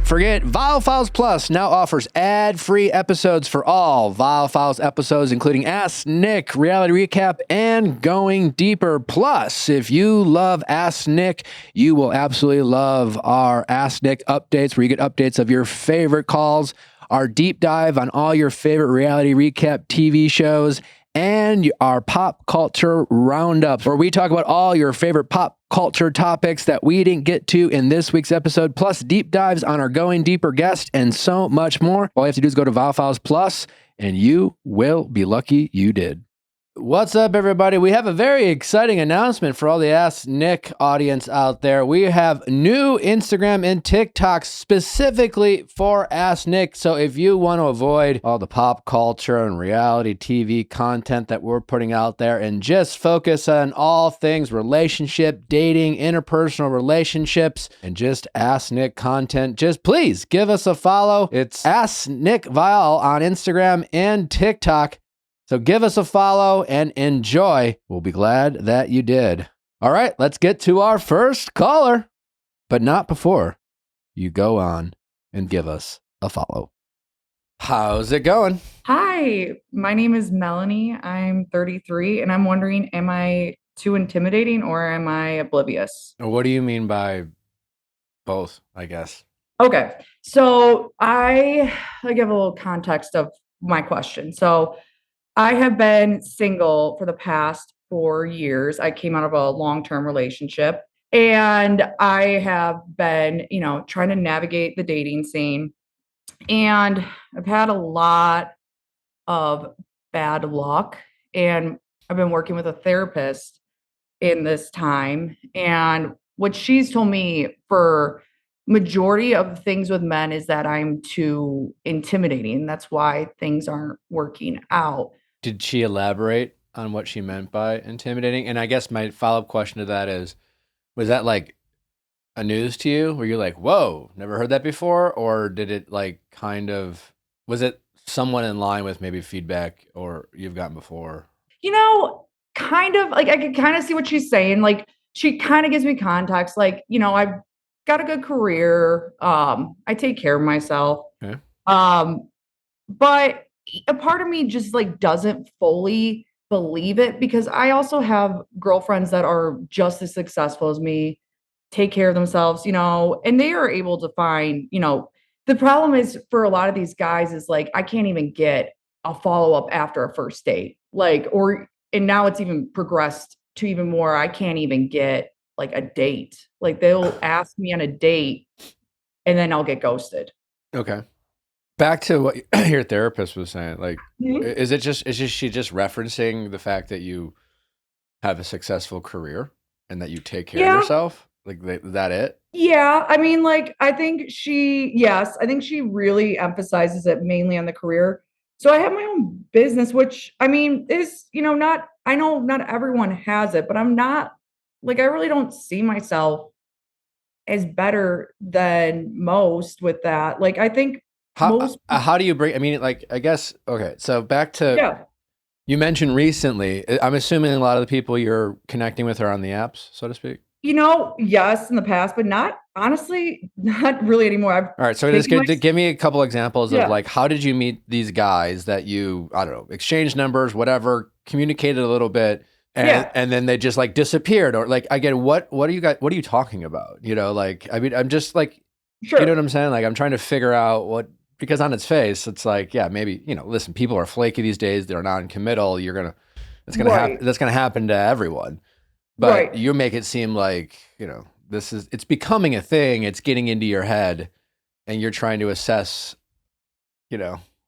forget, Viall Files Plus now offers ad-free episodes for all Viall Files episodes, including Ask Nick, Reality Recap, and Going Deeper. Plus, if you love Ask Nick, you will absolutely love our Ask Nick updates, where you get updates of your favorite calls, our deep dive on all your favorite Reality Recap TV shows, and our pop culture roundups, where we talk about all your favorite pop culture topics that we didn't get to in this week's episode, plus deep dives on our Going Deeper guest, and so much more. All you have to do is go to Viall Files Plus, and you will be lucky you did. What's up, everybody? We have a very exciting announcement for all the Ask Nick audience out there. We have new Instagram and TikTok specifically for Ask Nick. So if you want to avoid all the pop culture and reality TV content that we're putting out there and just focus on all things relationship, dating, interpersonal relationships, and just Ask Nick content, just please give us a follow. It's Ask Nick Viall on Instagram and TikTok. So give us a follow and enjoy. We'll be glad that you did. All right, let's get to our first caller, but not before you go on and give us a follow. How's it going? Hi, my name is Maloney. I'm 33, and I'm wondering, am I too intimidating or am I oblivious? What do you mean by both, I guess? Okay, so I give a little context of my question. So I have been single for the past 4 years. I came out of a long-term relationship, and I have been, trying to navigate the dating scene. And I've had a lot of bad luck, and I've been working with a therapist in this time. And what she's told me for majority of things with men is that I'm too intimidating. That's why things aren't working out. Did she elaborate on what she meant by intimidating? And I guess my follow-up question to that is, was that like a news to you? Were you like, whoa, never heard that before? Or did it was it somewhat in line with maybe feedback or you've gotten before? Kind of like I can kind of see what she's saying. Like she kind of gives me context. Like, I've got a good career. I take care of myself. Okay. But a part of me just like doesn't fully believe it, because I also have girlfriends that are just as successful as me, take care of themselves, and they are able to find, the problem is for a lot of these guys is like, I can't even get a follow-up after a first date. And now it's even progressed to even more. I can't even get like a date. Like they'll ask me on a date and then I'll get ghosted. Okay. Back to what your therapist was saying, like, Mhm. is she just referencing the fact that you have a successful career and that you take care of yourself? Like, is that it? Yeah. I mean, like, I think she really emphasizes it mainly on the career. So I have my own business, which I mean is, I know not everyone has it, but I'm not like, I really don't see myself as better than most with that. Like, I think How do you bring, I mean, like, I guess, okay, so back to, you mentioned recently, I'm assuming a lot of the people you're connecting with are on the apps, so to speak? Yes, in the past, but not honestly, not really anymore. All right, so just give me a couple examples of like, how did you meet these guys that you, I don't know, exchanged numbers, whatever, communicated a little bit, and then they just like disappeared, or like, again, what are you talking about? Like, I mean, I'm just like, Sure. You know what I'm saying? Like, I'm trying to figure out because on its face, it's like, yeah, maybe, listen, people are flaky these days. They're non-committal. That's going to happen. That's going to happen to everyone. But you make it seem like, it's becoming a thing. It's getting into your head and you're trying to assess,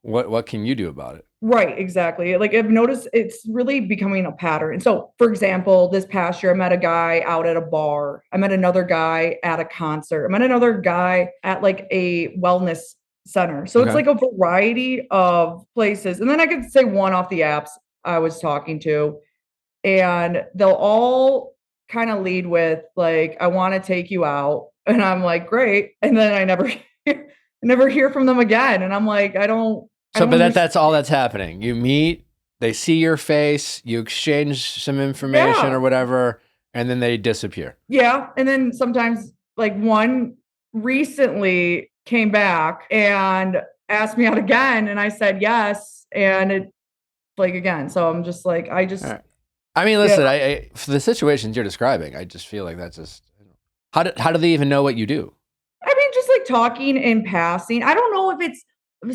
what can you do about it? Right, exactly. Like I've noticed it's really becoming a pattern. And so, for example, this past year, I met a guy out at a bar. I met another guy at a concert. I met another guy at like a wellness center. So it's like a variety of places. And then I could say one off the apps I was talking to, and they'll all kind of lead with like, I want to take you out. And I'm like, great. And then I never hear from them again. And I'm like, but that's all that's happening. You meet, they see your face, you exchange some information or whatever, and then they disappear. Yeah. And then sometimes like one recently came back and asked me out again, and I said yes, and it like again. So I'm just like, I just Right. I mean, yeah. listen, I for the situations you're describing, I just feel like that's just how do they even know what you do? I mean, just like talking in passing. I don't know if it's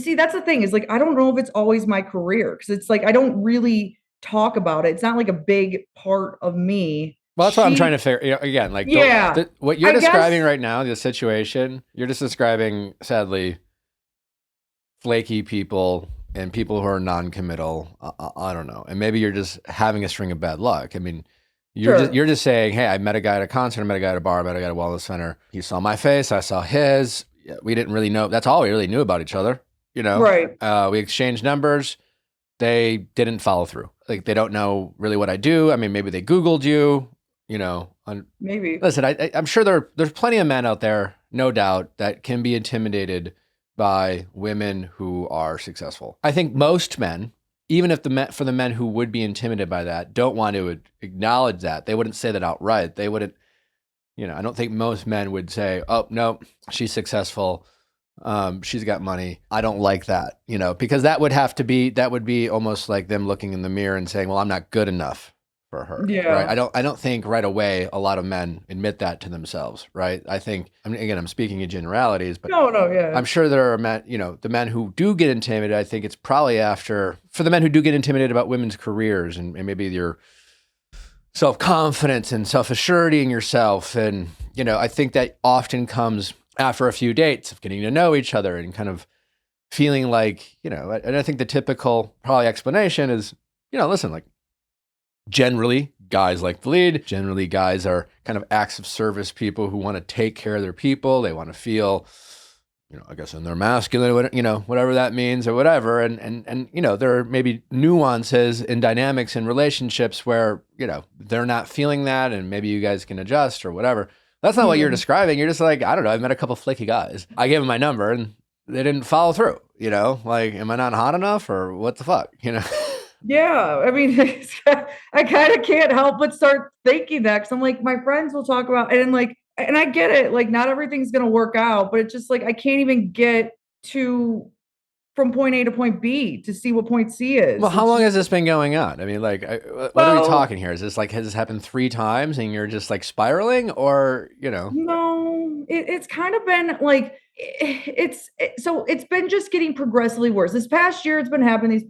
see, that's the thing is like I don't know if it's always my career because it's like I don't really talk about it. It's not like a big part of me. Well, that's what I'm trying to figure. Again, like Yeah, what you're I guess describing right now, the situation, you're just describing, sadly, flaky people and people who are non-committal. I don't know, and maybe you're just having a string of bad luck. I mean, sure. you're just saying, hey, I met a guy at a concert, I met a guy at a bar, I met a guy at a wellness center. He saw my face, I saw his. Yeah, we didn't really know. That's all we really knew about each other. Right. We exchanged numbers. They didn't follow through. Like they don't know really what I do. I mean, maybe they Googled you. Maybe. Listen, I'm sure there's plenty of men out there, no doubt, that can be intimidated by women who are successful. I think most men, even if for the men who would be intimidated by that, don't want to acknowledge that. They wouldn't say that outright. They wouldn't, I don't think most men would say, "Oh no, she's successful. She's got money. I don't like that," because that would be almost like them looking in the mirror and saying, "Well, I'm not good enough for her." Right? Yeah. I don't think right away a lot of men admit that to themselves, right? I think, I mean, again, I'm speaking in generalities, but No, no, yeah. I'm sure there are men, the men who do get intimidated. I think it's probably for the men who do get intimidated about women's careers and maybe your self-confidence and self-assurity in yourself. And, I think that often comes after a few dates of getting to know each other and kind of feeling like, and I think the typical probably explanation is, listen, like generally guys like to lead. Generally guys are kind of acts of service people who want to take care of their people. They want to feel, I guess in their masculine, whatever that means or whatever. And there are maybe nuances and dynamics in relationships where, they're not feeling that and maybe you guys can adjust or whatever. That's not what you're describing. You're just like, I don't know. I've met a couple flaky guys. I gave them my number and they didn't follow through, like, am I not hot enough or what the fuck, Yeah, I mean, I kind of can't help but start thinking that because I'm like, my friends will talk about, and like, and I get it, like, not everything's gonna work out, but it's just like I can't even get to from point A to point B to see what point C Well, is. how It's long just, has this been going on? I mean, like, what are we well, talking here? Is this like, has this happened 3 times and you're just like spiraling or, no, it's kind of been like so it's been just getting progressively worse. This past year, it's been happening these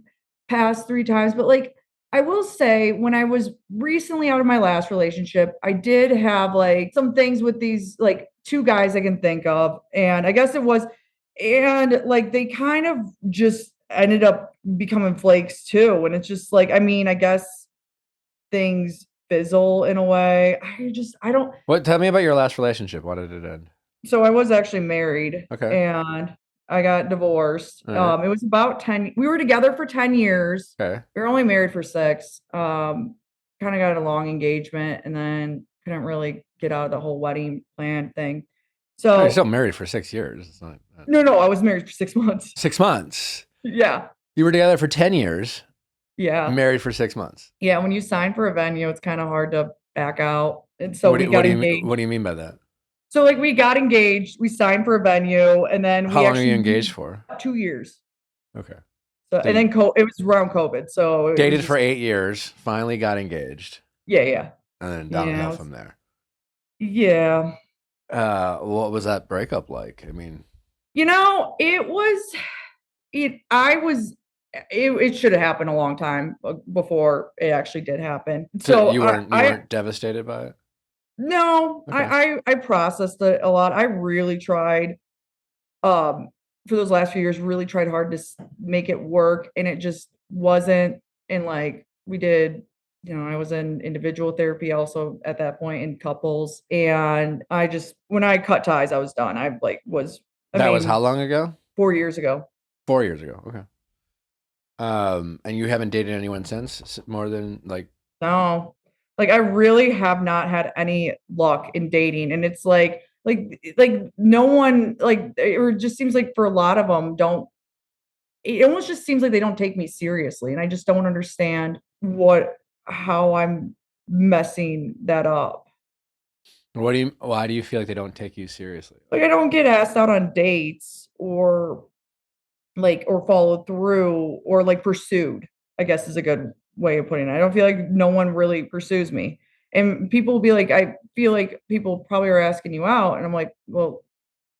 past 3 times, but like I will say, when I was recently out of my last relationship, I did have like some things with these like 2 guys I can think of, and I guess it was, and like they kind of just ended up becoming flakes too, and it's just like I mean, I guess things fizzle in a way. I don't Tell me about your last relationship. Why did it end? So I was actually married Okay. and I got divorced. All right. It was about 10, we were together for 10 years. Okay. We were only married for 6. Kind of got a long engagement and then couldn't really get out of the whole wedding plan thing. Oh, you're still So married for 6 years. It's not no, I was married for 6 months. 6 months. Yeah. You were together for 10 years, Yeah. married for 6 months. Yeah. When you sign for a venue, it's kind of hard to back out. And so we got engaged. What do you mean by that? So like we got engaged, we signed for a venue, and then How we long are actually you engaged for? 2 years. Okay. So So and you then it was around COVID, so it was dated for just 8 years, finally got engaged, yeah. and then Yeah, downhill from there. yeah. What was that breakup like? I mean, It was it I was it should have happened a long time before it actually did happen. so So you weren't devastated by it? no, Okay. I processed it a lot. I really tried um for those last few years, really tried hard to make it work, and it just wasn't. And like we did, I was in individual therapy also at that point in couples, and I just when I cut ties, I was done. I That was how mean, long ago? 4 years ago. 4 years ago. Okay. And you haven't dated anyone since more than like, No. Like, I really have not had any luck in dating, and it's like, no one like, or it just seems like for a lot of them, don't it almost just seems like they don't take me seriously, and I just don't understand how I'm messing that up. Why do you feel like they don't take you seriously? Like, I don't get asked out on dates or followed through or like pursued, I guess is a good way of putting it. I don't feel like no one really pursues me. And people will be like, I feel like people probably are asking you out. And I'm like, well,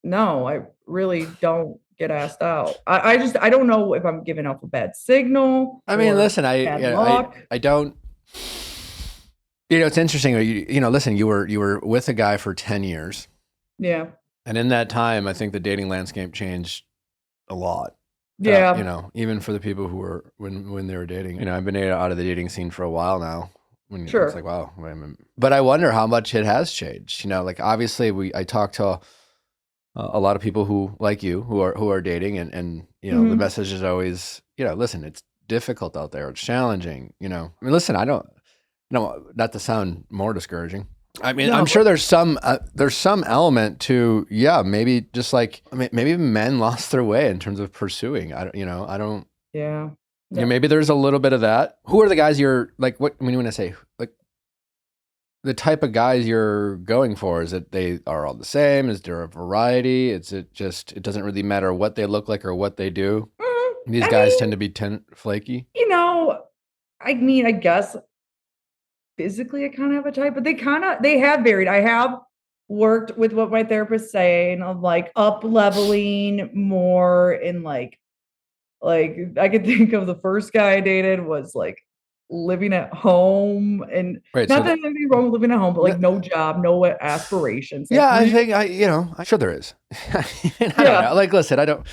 no, I really don't get asked out. I don't know if I'm giving off a bad signal I mean, or listen, bad luck. I don't. It's interesting. Listen, you were with a guy for 10 years, Yeah. and in that time, I think the dating landscape changed a lot. Yeah. Even for the people who were when they were dating. I've been out of the dating scene for a while now. When Sure. it's like, wow, but I wonder how much it has changed. Like obviously I talk to a lot of people who like you who are dating, and the message is always, listen, it's difficult out there, it's challenging. I mean, listen, I don't, no, not to sound more discouraging. I mean, No, I'm sure there's some element to, maybe just like, I mean, maybe men lost their way in terms of pursuing. I don't. Yeah. Maybe there's a little bit of that. Who are the guys you're like? What I mean when I say like the type of guys you're going for, is it they are all the same? Is there a variety? Is it just it doesn't really matter what they look like or what they do? These guys tend to be flaky. I mean, I guess physically I kind of have a type, but they have varied. I have worked with what my therapist saying of like up leveling more in like I could think of the first guy I dated was like living at home and Right. not that there's anything wrong with living at home, but like no job, no aspirations. Like, Yeah, I think I'm sure there is. I don't know. Like, listen, I don't.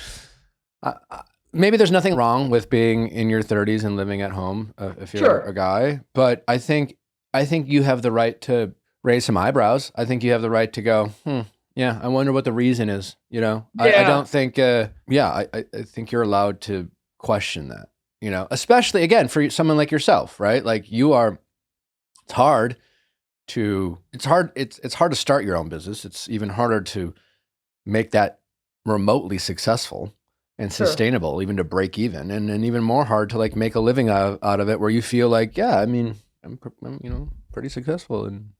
Maybe there's nothing wrong with being in your 30s and living at home if you're a guy, but I think you have the right to raise some eyebrows. I think you have the right to go, yeah, I wonder what the reason is. I don't think, I think you're allowed to question that. Especially again for someone like yourself, right? Like you are. It's hard to start your own business. It's even harder to make that remotely successful and sustainable, even to break even, and even more hard to like make a living out of it, where you feel like, yeah, I mean, I'm pretty successful, and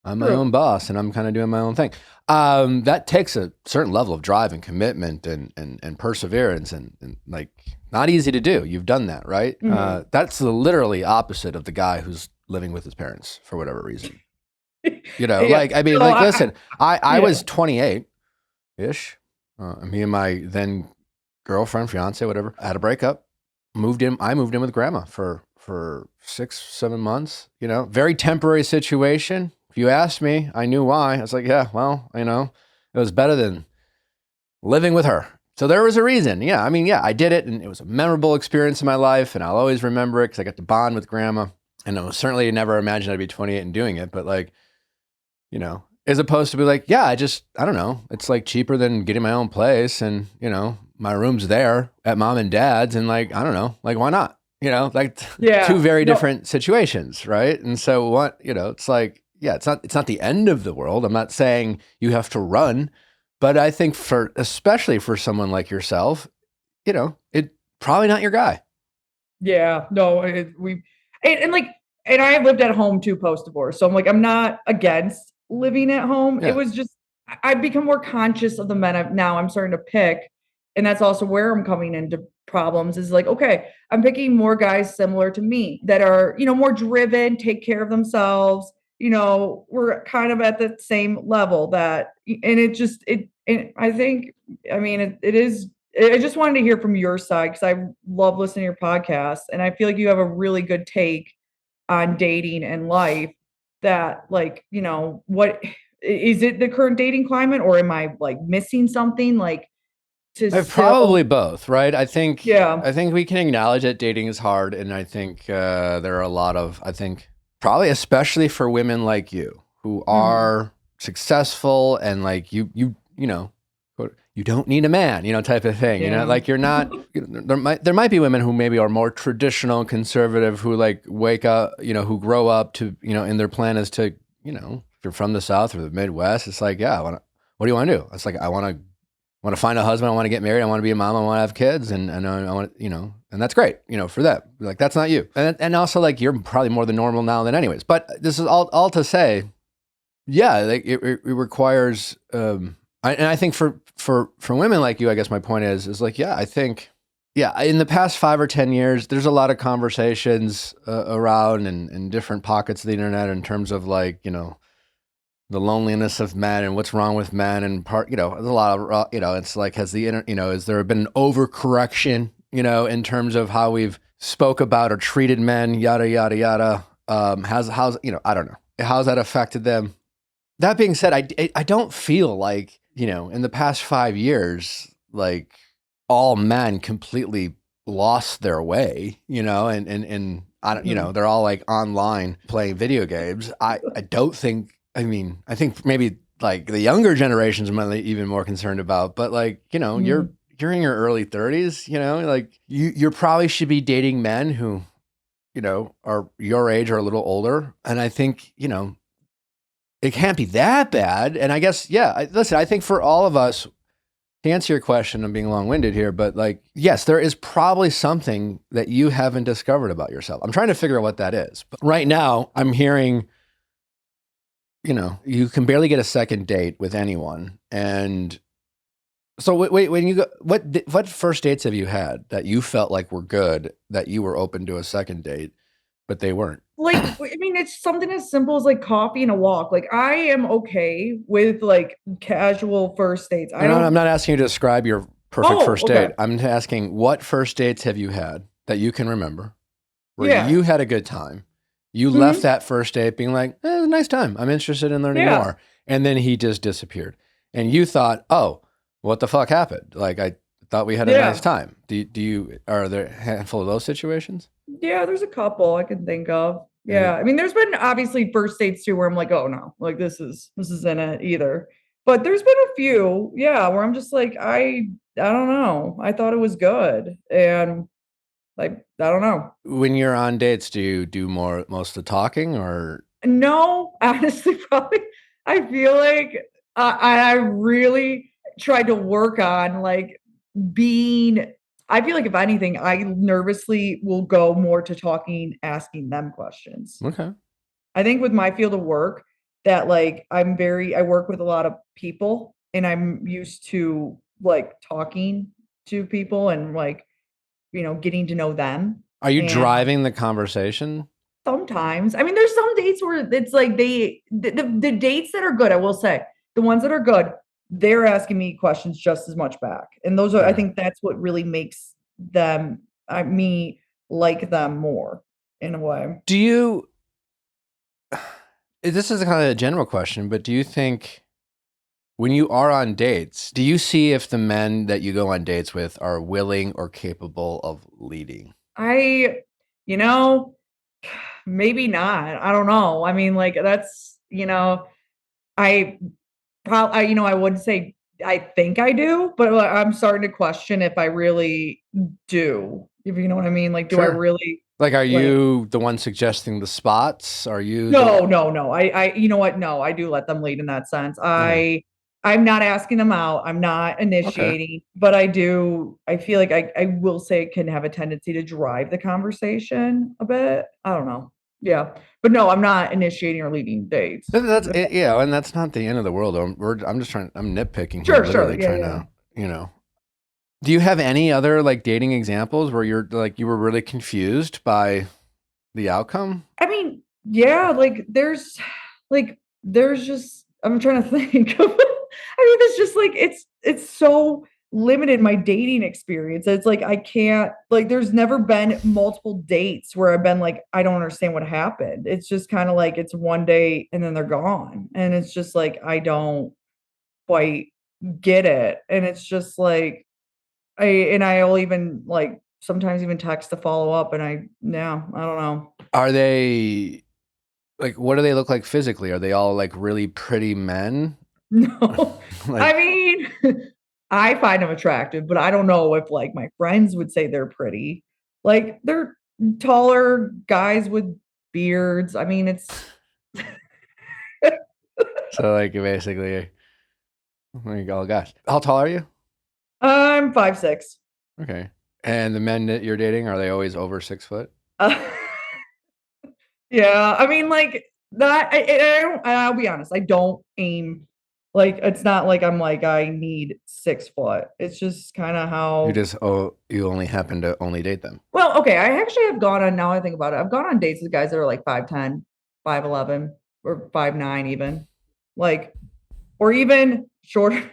I'm my own boss, and I'm kind of doing my own thing. That takes a certain level of drive and commitment and perseverance, and like not easy to do. You've done that, right? Mm-hmm. That's the literally opposite of the guy who's living with his parents for whatever reason. Like, I mean, like, listen, I was 28-ish. Me and my then girlfriend, fiance, whatever, had a breakup. I moved in with grandma for 6-7 months. Very temporary situation. If you asked me, I knew why. I was like, yeah, well, it was better than living with her. So there was a reason. Yeah, I mean, yeah, I did it, and it was a memorable experience in my life, and I'll always remember it because I got to bond with grandma. And I was certainly never imagined I'd be 28 and doing it, but like, as opposed to be like, yeah, I don't know. It's like cheaper than getting my own place, and my room's there at mom and dad's, and like, I don't know, like why not? Like two very different situations, right? And so what, it's like, yeah, it's not the end of the world. I'm not saying you have to run, but I think especially for someone like yourself, it probably not your guy. Yeah, no, and I lived at home too post-divorce. So I'm like, I'm not against living at home. Yeah. It was just I've become more conscious of the men I'm starting to pick. And that's also where I'm coming into problems is like, okay, I'm picking more guys similar to me that are, more driven, take care of themselves. We're kind of at the same level and I think, I mean, it is I just wanted to hear from your side because I love listening to your podcast, and I feel like you have a really good take on dating and life. That, like, what is it? The current dating climate, or am I like missing something? Like, probably both, right? I think we can acknowledge that dating is hard, and I think there are a lot of probably especially for women like you who are successful and like you don't need a man, type of thing. Like you're not. There might be women who maybe are more traditional and conservative who like wake up, who grow up to, and their plan is to, if you're from the South or the Midwest, it's like, yeah, what do you want to do? It's like I want to find a husband, I want to get married, I want to be a mom, I want to have kids, and I want, and that's great, for them. Like that's not you, and also like you're probably more than normal now than anyways. But this is all to say, Yeah, like it requires, and I think for women like you, I guess my point is like, yeah, I think, yeah, in the past 5 or 10 years, there's a lot of conversations around in different pockets of the internet in terms of like, the loneliness of men and what's wrong with men and there's a lot of, it's like, has there been an overcorrection, in terms of how we've spoke about or treated men, yada, yada, yada. How's, I don't know. How's that affected them? That being said, I don't feel like, in the past 5 years, like all men completely lost their way, and I don't, Mhm. they're all like online playing video games. I don't think, I think maybe like the younger generations might be even more concerned about, but like, Mhm. you're in your early 30s, like you probably should be dating men who, are your age or a little older. And I think, it can't be that bad. And I guess, yeah, listen, I think for all of us, to answer your question, I'm being long winded here, but like, yes, there is probably something that you haven't discovered about yourself. I'm trying to figure out what that is. But right now, I'm hearing, you can barely get a second date with anyone. And so, wait, when you go, what first dates have you had that you felt like were good, that you were open to a second date, but they weren't? Like, I mean, it's something as simple as, like, coffee and a walk. Like, I am okay with, like, casual first dates. I No, I'm don't. not asking you to describe your perfect Oh, first okay. date. I'm asking what first dates have you had that you can remember where Yeah. you had a good time? You left Mhm. that first date being like, it was a nice time. I'm interested in learning Yeah. more. And then he just disappeared. And you thought, oh, what the fuck happened? Like, I thought we had a nice Yeah. time. Are there a handful of those situations? Yeah, there's a couple I can think of. And Yeah. I mean, there's been obviously first dates too where I'm like, "Oh, no. Like, this isn't it either." But there's been a few, yeah, where I'm just like, I don't know. I thought it was good, and, like, I don't know. when you're on dates, do you do most of the talking or? No, honestly, probably I feel like I really tried to work on, like, being I feel like if anything, I nervously will go more to talking, asking them questions. Okay. I think with my field of work that, like, I work with a lot of people, and I'm used to, like, talking to people and, like, getting to know them, Are you and driving the conversation? sometimes. I mean, there's some dates where it's like the dates that are good, I will say, the ones that are good, they're asking me questions just as much back. And those are I Sure. think that's what really makes them me like them more in a way. Do you, this is kind of a general question, but do you think when you are on dates, do you see if the men that you go on dates with are willing or capable of leading? I you know, maybe not. I don't know. I mean, like I I would say I think I do, but, like, I'm starting to question if I really do, if you know what I mean? Like, do I Sure. really, Like, are like you the one suggesting the spots? Are you the no, one? no, no, I you know what? No, I do let them lead in that sense. Yeah. I'm not asking them out, I'm not Okay. initiating, but I feel like I will say it can have a tendency to drive the conversation a bit. I don't know. Yeah. But no, I'm not initiating or leading dates. That's it, yeah, and that's not the end of the world. I'm nitpicking here, Sure, sure. literally Yeah, trying yeah. to, Do you have any other like dating examples where you were really confused by the outcome? I mean, yeah, there's just I'm trying to think of I mean, it's just like it's so limited my dating experience. It's like I can't like there's never been multiple dates where I've been like, I don't understand what happened. It's just kind of like it's one day and then they're gone. And it's just like I don't quite get it. And it's just like I'll even like sometimes even text to follow up and I don't know. Are they like what do they look like physically? Are they all like really pretty men? No. I Like, mean, I find them attractive, but I don't know if, like, my friends would say they're pretty. Like, they're taller guys with beards. I mean, it's so like basically like all guys. How tall are you? I'm 5'6". Okay. And the men that you're dating, are they always over 6 foot? Uh, yeah, I mean, like That I don't, I'll be honest, I don't aim like it's not like I'm like I need 6 foot. It's just kind of You how just you only happen to only date them. well, okay. I actually have gone on now I think about it. I've gone on dates with guys that are like 5'10, 5'11, or 5'9 even. Like, or even shorter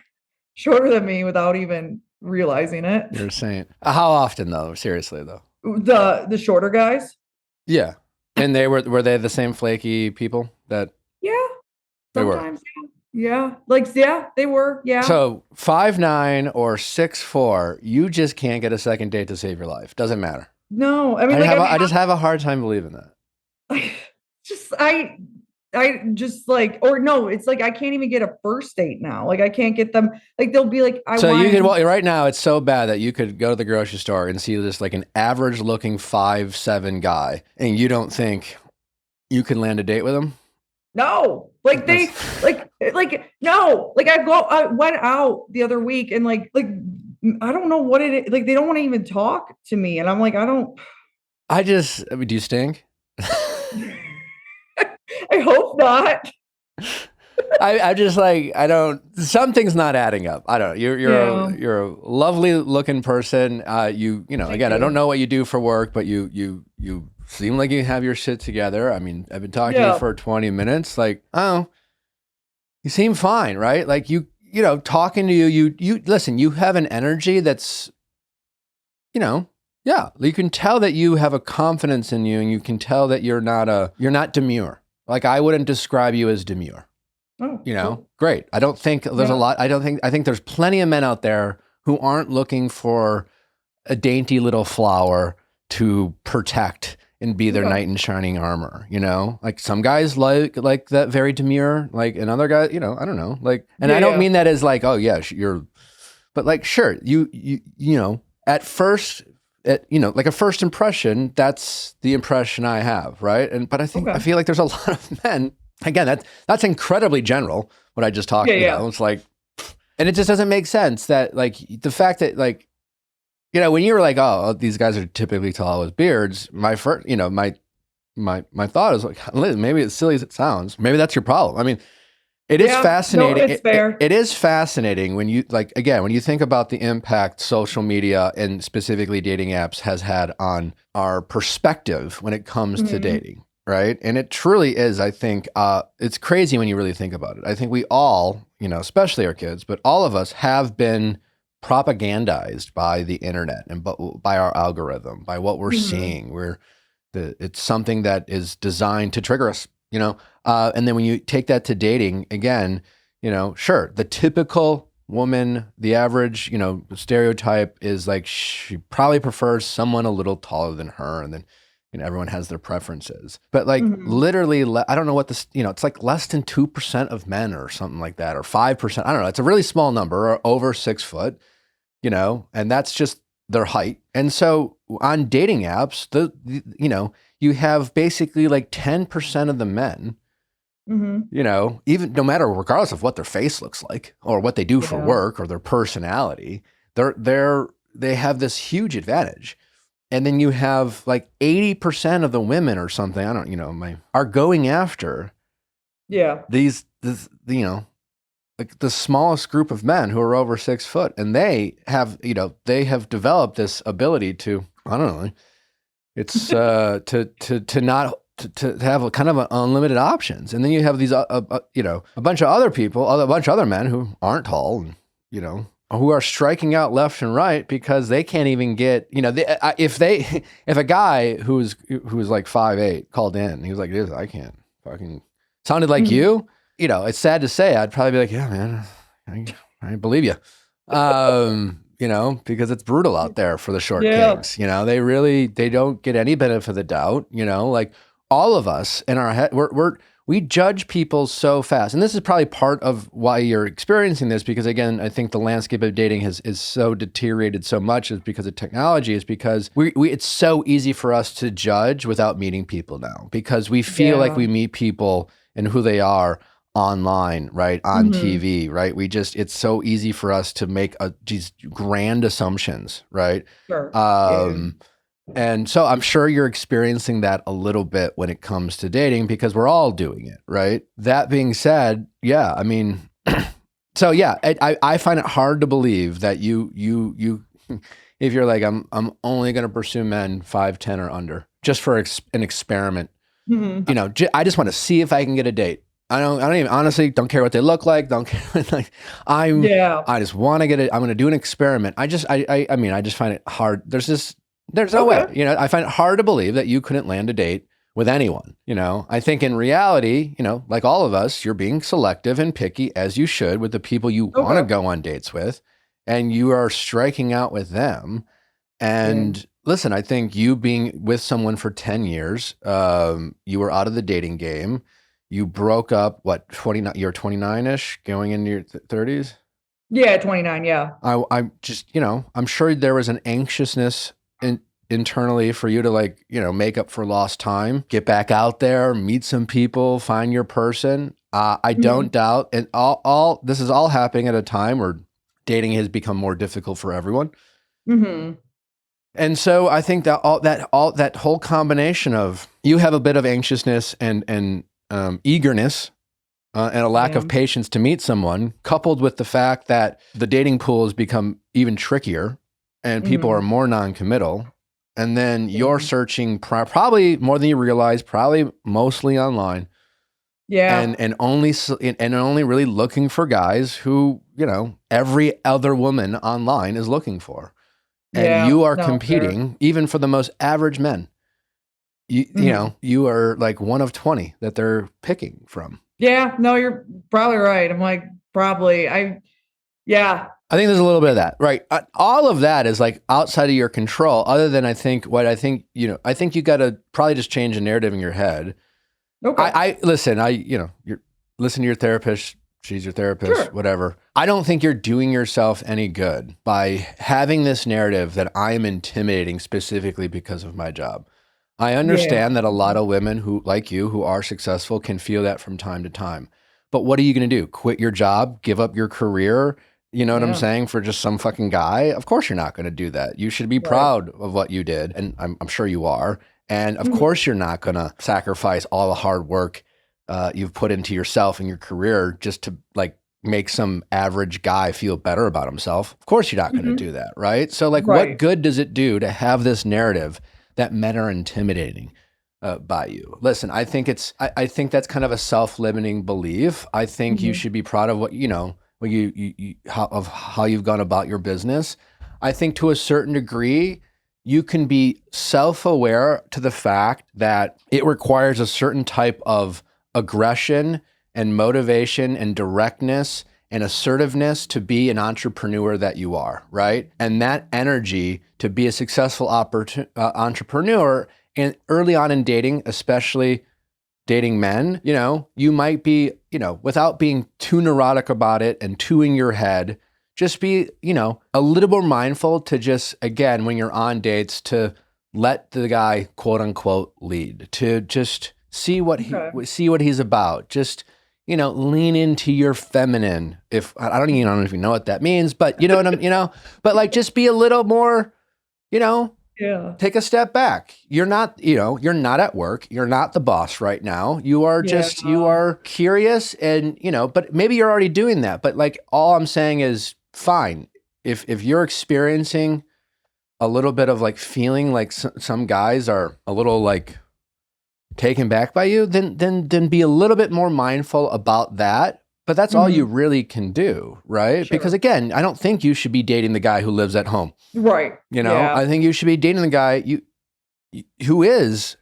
shorter than me without even realizing it. You're saying how often though? Seriously though. The shorter guys. Yeah. And they were they the same flaky people that Yeah, they were? sometimes. Yeah. Yeah. Like, yeah, they were. Yeah. So 5'9" or 6'4", you just can't get a second date to save your life. Doesn't matter. No, I mean, I just have a hard time believing that. just I just like, or no, it's like I can't even get a first date now. Like I can't get them. Like they'll be like, So you could right now. It's so bad that you could go to the grocery store and see this like an average looking 5'7" guy, and you don't think you can land a date with him. No, like they no, like I went out the other week and like I don't know what it is. Like they don't want to even talk to me, and I'm like I mean, do you stink? I hope not. I just like I don't. Something's not adding up. I don't know. You're a lovely looking person. You know again. I don't know what you do for work, but you seem like you have your shit together. I mean, I've been talking to you for 20 minutes. Like, oh, you seem fine, right? Like you know, talking to you listen. You have an energy that's, you know. Yeah, you can tell that you have a confidence in you, and you can tell that you're not demure. Like I wouldn't describe you as demure. Oh, you know, cool. Great. I don't think there's a lot. I think there's plenty of men out there who aren't looking for a dainty little flower to protect and be their knight in shining armor. You know, like some guys like that very demure, like another guy, you know, I don't know, like, and I don't mean that as like, oh yeah, but like, sure, you know, at first, you know, like a first impression, that's the impression I have. Right. But I feel like there's a lot of men. Again, that's incredibly general, what I just talked about. It's like, and it just doesn't make sense that like the fact that like, you know, when you were like, oh, these guys are typically tall with beards, my first, you know, my thought is like, maybe as silly as it sounds, maybe that's your problem. I mean, it is fascinating. No, it's fair. It is fascinating when you like, again, when you think about the impact social media and specifically dating apps has had on our perspective when it comes to dating. Right. And it truly is, I think, it's crazy when you really think about it. I think we all, you know, especially our kids, but all of us have been propagandized by the internet and by our algorithm, by what we're seeing. It's something that is designed to trigger us, you know. And then when you take that to dating, again, you know, sure, the typical woman, the average, you know, stereotype is like she probably prefers someone a little taller than her, and then you know, everyone has their preferences, but like literally, I don't know what this, you know, it's like less than 2% of men or something like that, or 5%. I don't know. It's a really small number, or over 6 foot, you know, and that's just their height. And so on dating apps, you know, you have basically like 10% of the men, you know, even no matter, regardless of what their face looks like or what they do for work or their personality, they have this huge advantage. And then you have like 80% of the women or something, I don't, you know, are going after these, you know, like the smallest group of men who are over 6 foot. And they have, you know, they have developed this ability to, I don't know, it's to have a kind of unlimited options. And then you have these, you know, a bunch of other people, a bunch of other men who aren't tall and, you know, who are striking out left and right because they can't even get, you know, if a guy who was like 5'8" called in, he was like, I can't fucking, sounded like you know, it's sad to say, I'd probably be like, yeah, man, I believe you, you know, because it's brutal out there for the short kings, you know, they don't get any benefit of the doubt, you know, like all of us in our head, we judge people so fast. And this is probably part of why you're experiencing this, because again, I think the landscape of dating is so deteriorated so much is because of technology, is because it's so easy for us to judge without meeting people now, because we feel like we meet people and who they are online, right? On TV, right? It's so easy for us to make these grand assumptions, right? Sure. And so I'm sure you're experiencing that a little bit when it comes to dating because we're all doing it, right? That being said, yeah, I mean, so yeah, I find it hard to believe that you if you're like I'm only going to pursue men 5'10" or under just for an experiment. Mhm. You know, I just want to see if I can get a date. I don't even honestly don't care what they look like. Don't care. Like Yeah. I just want to get it. I'm going to do an experiment. I mean, I just find it hard. There's no way, Okay. you know, I find it hard to believe that you couldn't land a date with anyone. You know, I think in reality, you know, like all of us, you're being selective and picky as you should with the people you want to Okay. go on dates with, and you are striking out with them. Yeah. And listen, I think you being with someone for 10 years, you were out of the dating game. You broke up, what, 29, you're 29-ish, going into your 30s? Yeah, 29, yeah. I just, you know, I'm sure there was an anxiousness internally for you to like, you know, make up for lost time, get back out there, meet some people, find your person. I Mhm. don't doubt, and all this is all happening at a time where dating has become more difficult for everyone. Mhm. And so I think that all that whole combination of you have a bit of anxiousness and eagerness and a lack Yeah. of patience to meet someone, coupled with the fact that the dating pool has become even trickier and people are Mhm. more non-committal. And then you're Yeah. searching probably more than you realize, probably mostly online, Yeah. and only really looking for guys who, you know, every other woman online is looking for. And Yeah. you are No, fair. competing even for the most average men. You Mhm. know, you are like one of 20 that they're picking from. Yeah, no, you're probably right. I'm like, probably. Yeah. I think there's a little bit of that, right? All of that is like outside of your control. Other than I think, you know, I think you got to probably just change the narrative in your head. Okay. I listen. You know, you're listen to your therapist. She's your therapist, Sure. whatever. I don't think you're doing yourself any good by having this narrative that I'm intimidating specifically because of my job. I Yeah. understand that a lot of women who, like you, who are successful can feel that from time to time. But what are you going to do? Quit your job? Give up your career? You know what I'm Yeah. saying? For just some fucking guy? Of course you're not going to do that. You should be Right. proud of what you did. And I'm sure you are. And of Mhm. course you're not going to sacrifice all the hard work you've put into yourself and your career just to like make some average guy feel better about himself. Of course you're not going to Mhm. do that, right? So like what Right. good does it do to have this narrative that men are intimidating by you? Listen, I think that's kind of a self-limiting belief. I think you Mhm. should be proud of what, you know, what of how you've gone about your business. I think to a certain degree, you can be self-aware to the fact that it requires a certain type of aggression and motivation and directness and assertiveness to be an entrepreneur that you are, right? And that energy to be a successful entrepreneur, and early on in dating, especially dating men, you know, you might be, you know, without being too neurotic about it and too in your head, just be, you know, a little more mindful to just, again, when you're on dates, to let the guy, quote unquote, lead, to just Okay. see what he's about. Just, you know, lean into your feminine. If I don't even know if you know what that means, but you know what you know, but like just be a little more, you know, Yeah. take a step back. You're not, you know, you're not at work. You're not the boss right now. You are Yeah. just, you are curious and, you know, but maybe you're already doing that. But like all I'm saying is fine. If you're experiencing a little bit of like feeling like some guys are a little like taken back by you, then be a little bit more mindful about that. But that's all you Mhm. really can do, right? Because Sure. again, I don't think you should be dating the guy who lives at home. Right. You know, Yeah. I think you should be dating the guy who is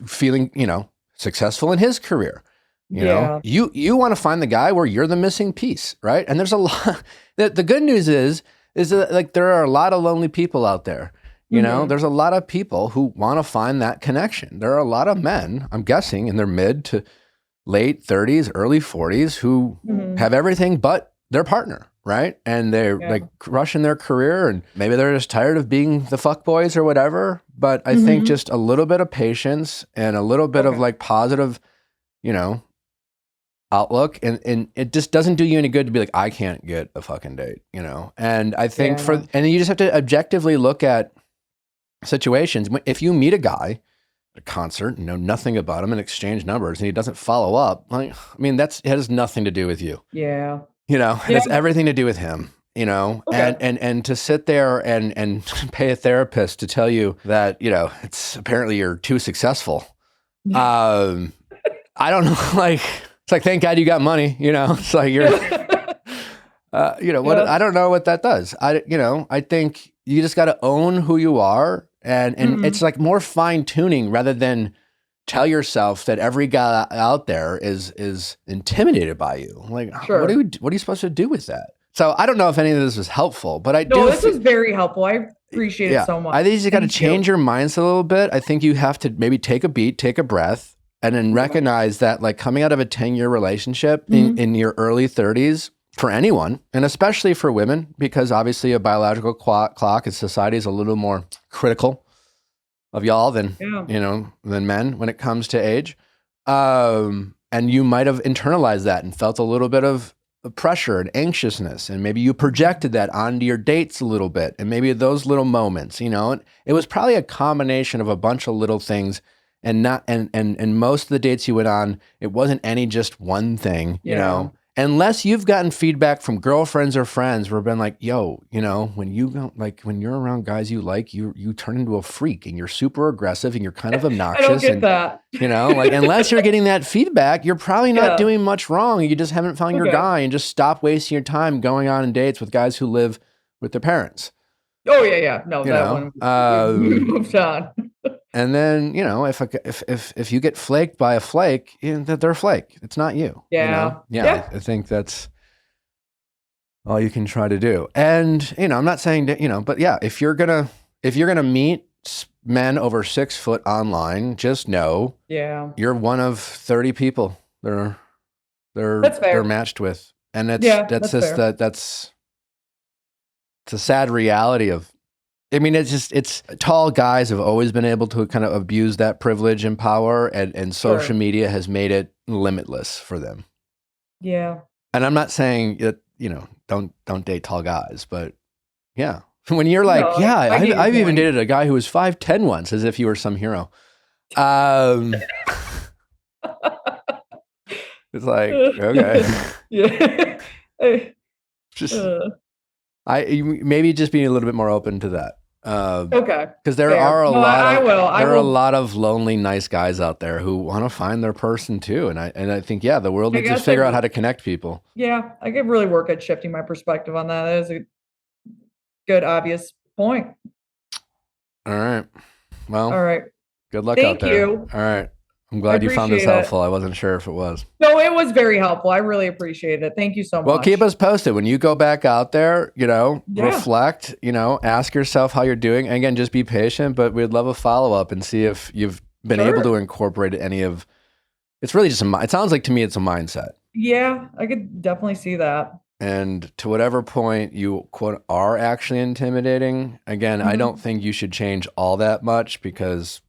feeling, you know, successful in his career. You know, Yeah. you want to find the guy where you're the missing piece, right? And there's a lot. The good news is that like there are a lot of lonely people out there. You know, Mhm. there's a lot of people who want to find that connection. There are a lot of men, I'm guessing, in their mid to late 30s, early 40s who Mhm. have everything but their partner, right? And they're Yeah. like crushing their career and maybe they're just tired of being the fuck boys or whatever. But I think Mhm. just a little bit of patience and a little bit of Okay. like positive, you know, outlook, and it just doesn't do you any good to be like, I can't get a fucking date, you know? And I think Yeah, no. and you just have to objectively look at situations, if you meet a guy at a concert and know nothing about him and exchange numbers and he doesn't follow up, like, I mean, it has nothing to do with you. Yeah. It has everything to do with him. Okay. And to sit there and pay a therapist to tell you that, it's apparently you're too successful. I don't know, like, it's like, thank God you got money, it's like you're, what, I don't know what that does. I think you just got to own who you are. And it's like more fine tuning rather than tell yourself that every guy out there is intimidated by you. Like, Sure. what are you supposed to do with that? So I don't know if any of this was helpful, but this was very helpful. I appreciate it so much. I think you just got to change your mindset a little bit. I think you have to maybe take a beat, take a breath, and then recognize that, like, coming out of a 10-year relationship in your early 30s for anyone, and especially for women, because obviously a biological clock in society is a little more critical of y'all than than men when it comes to age. And you might have internalized that and felt a little bit of pressure and anxiousness, and maybe you projected that onto your dates a little bit, and maybe those little moments, it was probably a combination of a bunch of little things, and most of the dates you went on, it wasn't any just one thing, unless you've gotten feedback from girlfriends or friends where have been like, yo, when you're around guys you like, you turn into a freak and you're super aggressive and you're kind of obnoxious. I don't get that. Unless you're getting that feedback, you're probably not doing much wrong. You just haven't found your guy, and just stop wasting your time going on dates with guys who live with their parents. Oh yeah. No, one moved on. And then, if you get flaked by a flake, that they're a flake. It's not you. Yeah. I think that's all you can try to do. And, I'm not saying that, but yeah, if you're gonna meet men over 6 foot online, just know you're one of 30 people they're matched with. And that's a sad reality of, it's tall guys have always been able to kind of abuse that privilege and power, and social media has made it limitless for them. Yeah. And I'm not saying that, don't date tall guys, but yeah. When you're like, I've even dated a guy who was 5'10" once, as if you were some hero. It's like, okay. Yeah. Just maybe just being a little bit more open to that. Okay. Because there are a lot of lonely, nice guys out there who want to find their person too. And I think, the world needs to figure out how to connect people. Yeah. I could really work at shifting my perspective on that. That is a good, obvious point. All right. Well, all right. Good luck out there. Thank you. All right. I'm glad you found this helpful. I wasn't sure if it was. No, it was very helpful. I really appreciate it. Thank you so much. Well, keep us posted. When you go back out there, reflect, ask yourself how you're doing. And again, just be patient, but we'd love a follow-up and see if you've been able to incorporate any of, it's really just, it sounds like to me it's a mindset. Yeah, I could definitely see that. And to whatever point you, quote, are actually intimidating, again, I don't think you should change all that much because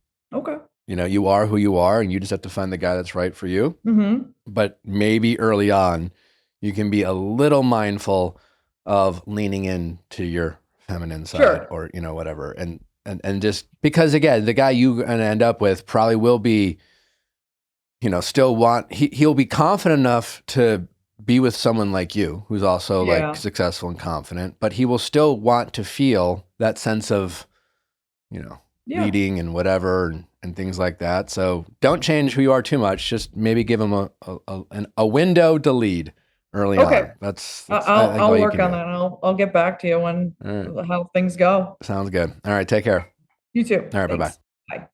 you are who you are, and you just have to find the guy that's right for you. Mm-hmm. But maybe early on, you can be a little mindful of leaning into your feminine side, or whatever, and just because, again, the guy you're gonna end up with probably will be, he'll be confident enough to be with someone like you, who's also like successful and confident, but he will still want to feel that sense of, leading and whatever. And things like that. So don't change who you are too much. Just maybe give them a window to lead early on. That's I'll work on that. I'll get back to you when how things go. Sounds good. All right. Take care. You too. All right. Bye-bye. Bye.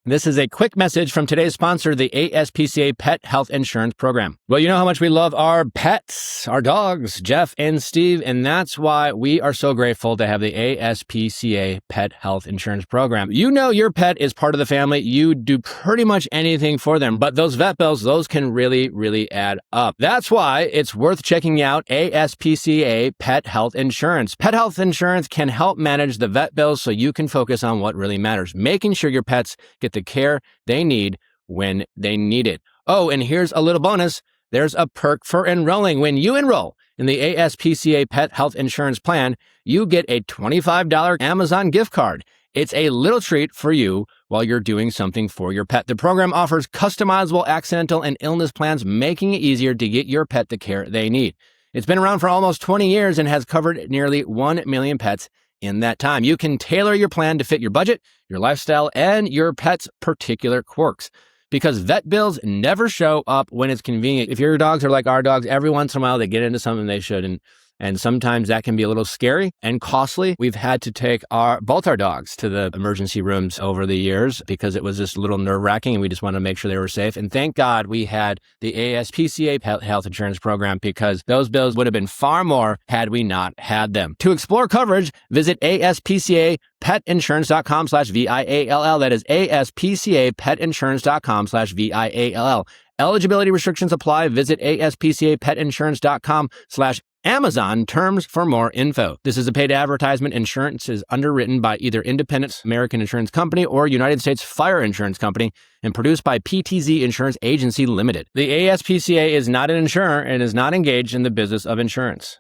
This is a quick message from today's sponsor, the ASPCA Pet Health Insurance Program. Well, you know how much we love our pets, our dogs, Jeff and Steve, and that's why we are so grateful to have the ASPCA Pet Health Insurance Program. You know your pet is part of the family. You do pretty much anything for them, but those vet bills, those can really, really add up. That's why it's worth checking out ASPCA Pet Health Insurance. Pet Health Insurance can help manage the vet bills so you can focus on what really matters, making sure your pets get the care they need when they need it. Oh, and here's a little bonus. There's a perk for enrolling. When you enroll In the ASPCA Pet Health Insurance Plan, you get a $25 Amazon gift card. It's a little treat for you while you're doing something for your pet. The program offers customizable accidental and illness plans, making it easier to get your pet the care they need. It's been around for almost 20 years and has covered nearly 1 million pets in that time. You can tailor your plan to fit your budget, your lifestyle, and your pet's particular quirks. Because vet bills never show up when it's convenient. If your dogs are like our dogs, every once in a while they get into something they shouldn't. And sometimes that can be a little scary and costly. We've had to take both our dogs to the emergency rooms over the years because it was just a little nerve-wracking and we just wanted to make sure they were safe. And thank God we had the ASPCA Health Insurance Program because those bills would have been far more had we not had them. To explore coverage, visit ASPCAPetInsurance.com/VIALL. That is ASPCAPetInsurance.com/VIALL. Eligibility restrictions apply. Visit ASPCAPetInsurance.com/Amazon. Terms for more info. This is a paid advertisement. Insurance is underwritten by either Independent American Insurance Company or United States Fire Insurance Company and produced by PTZ Insurance Agency Limited. The ASPCA is not an insurer and is not engaged in the business of insurance.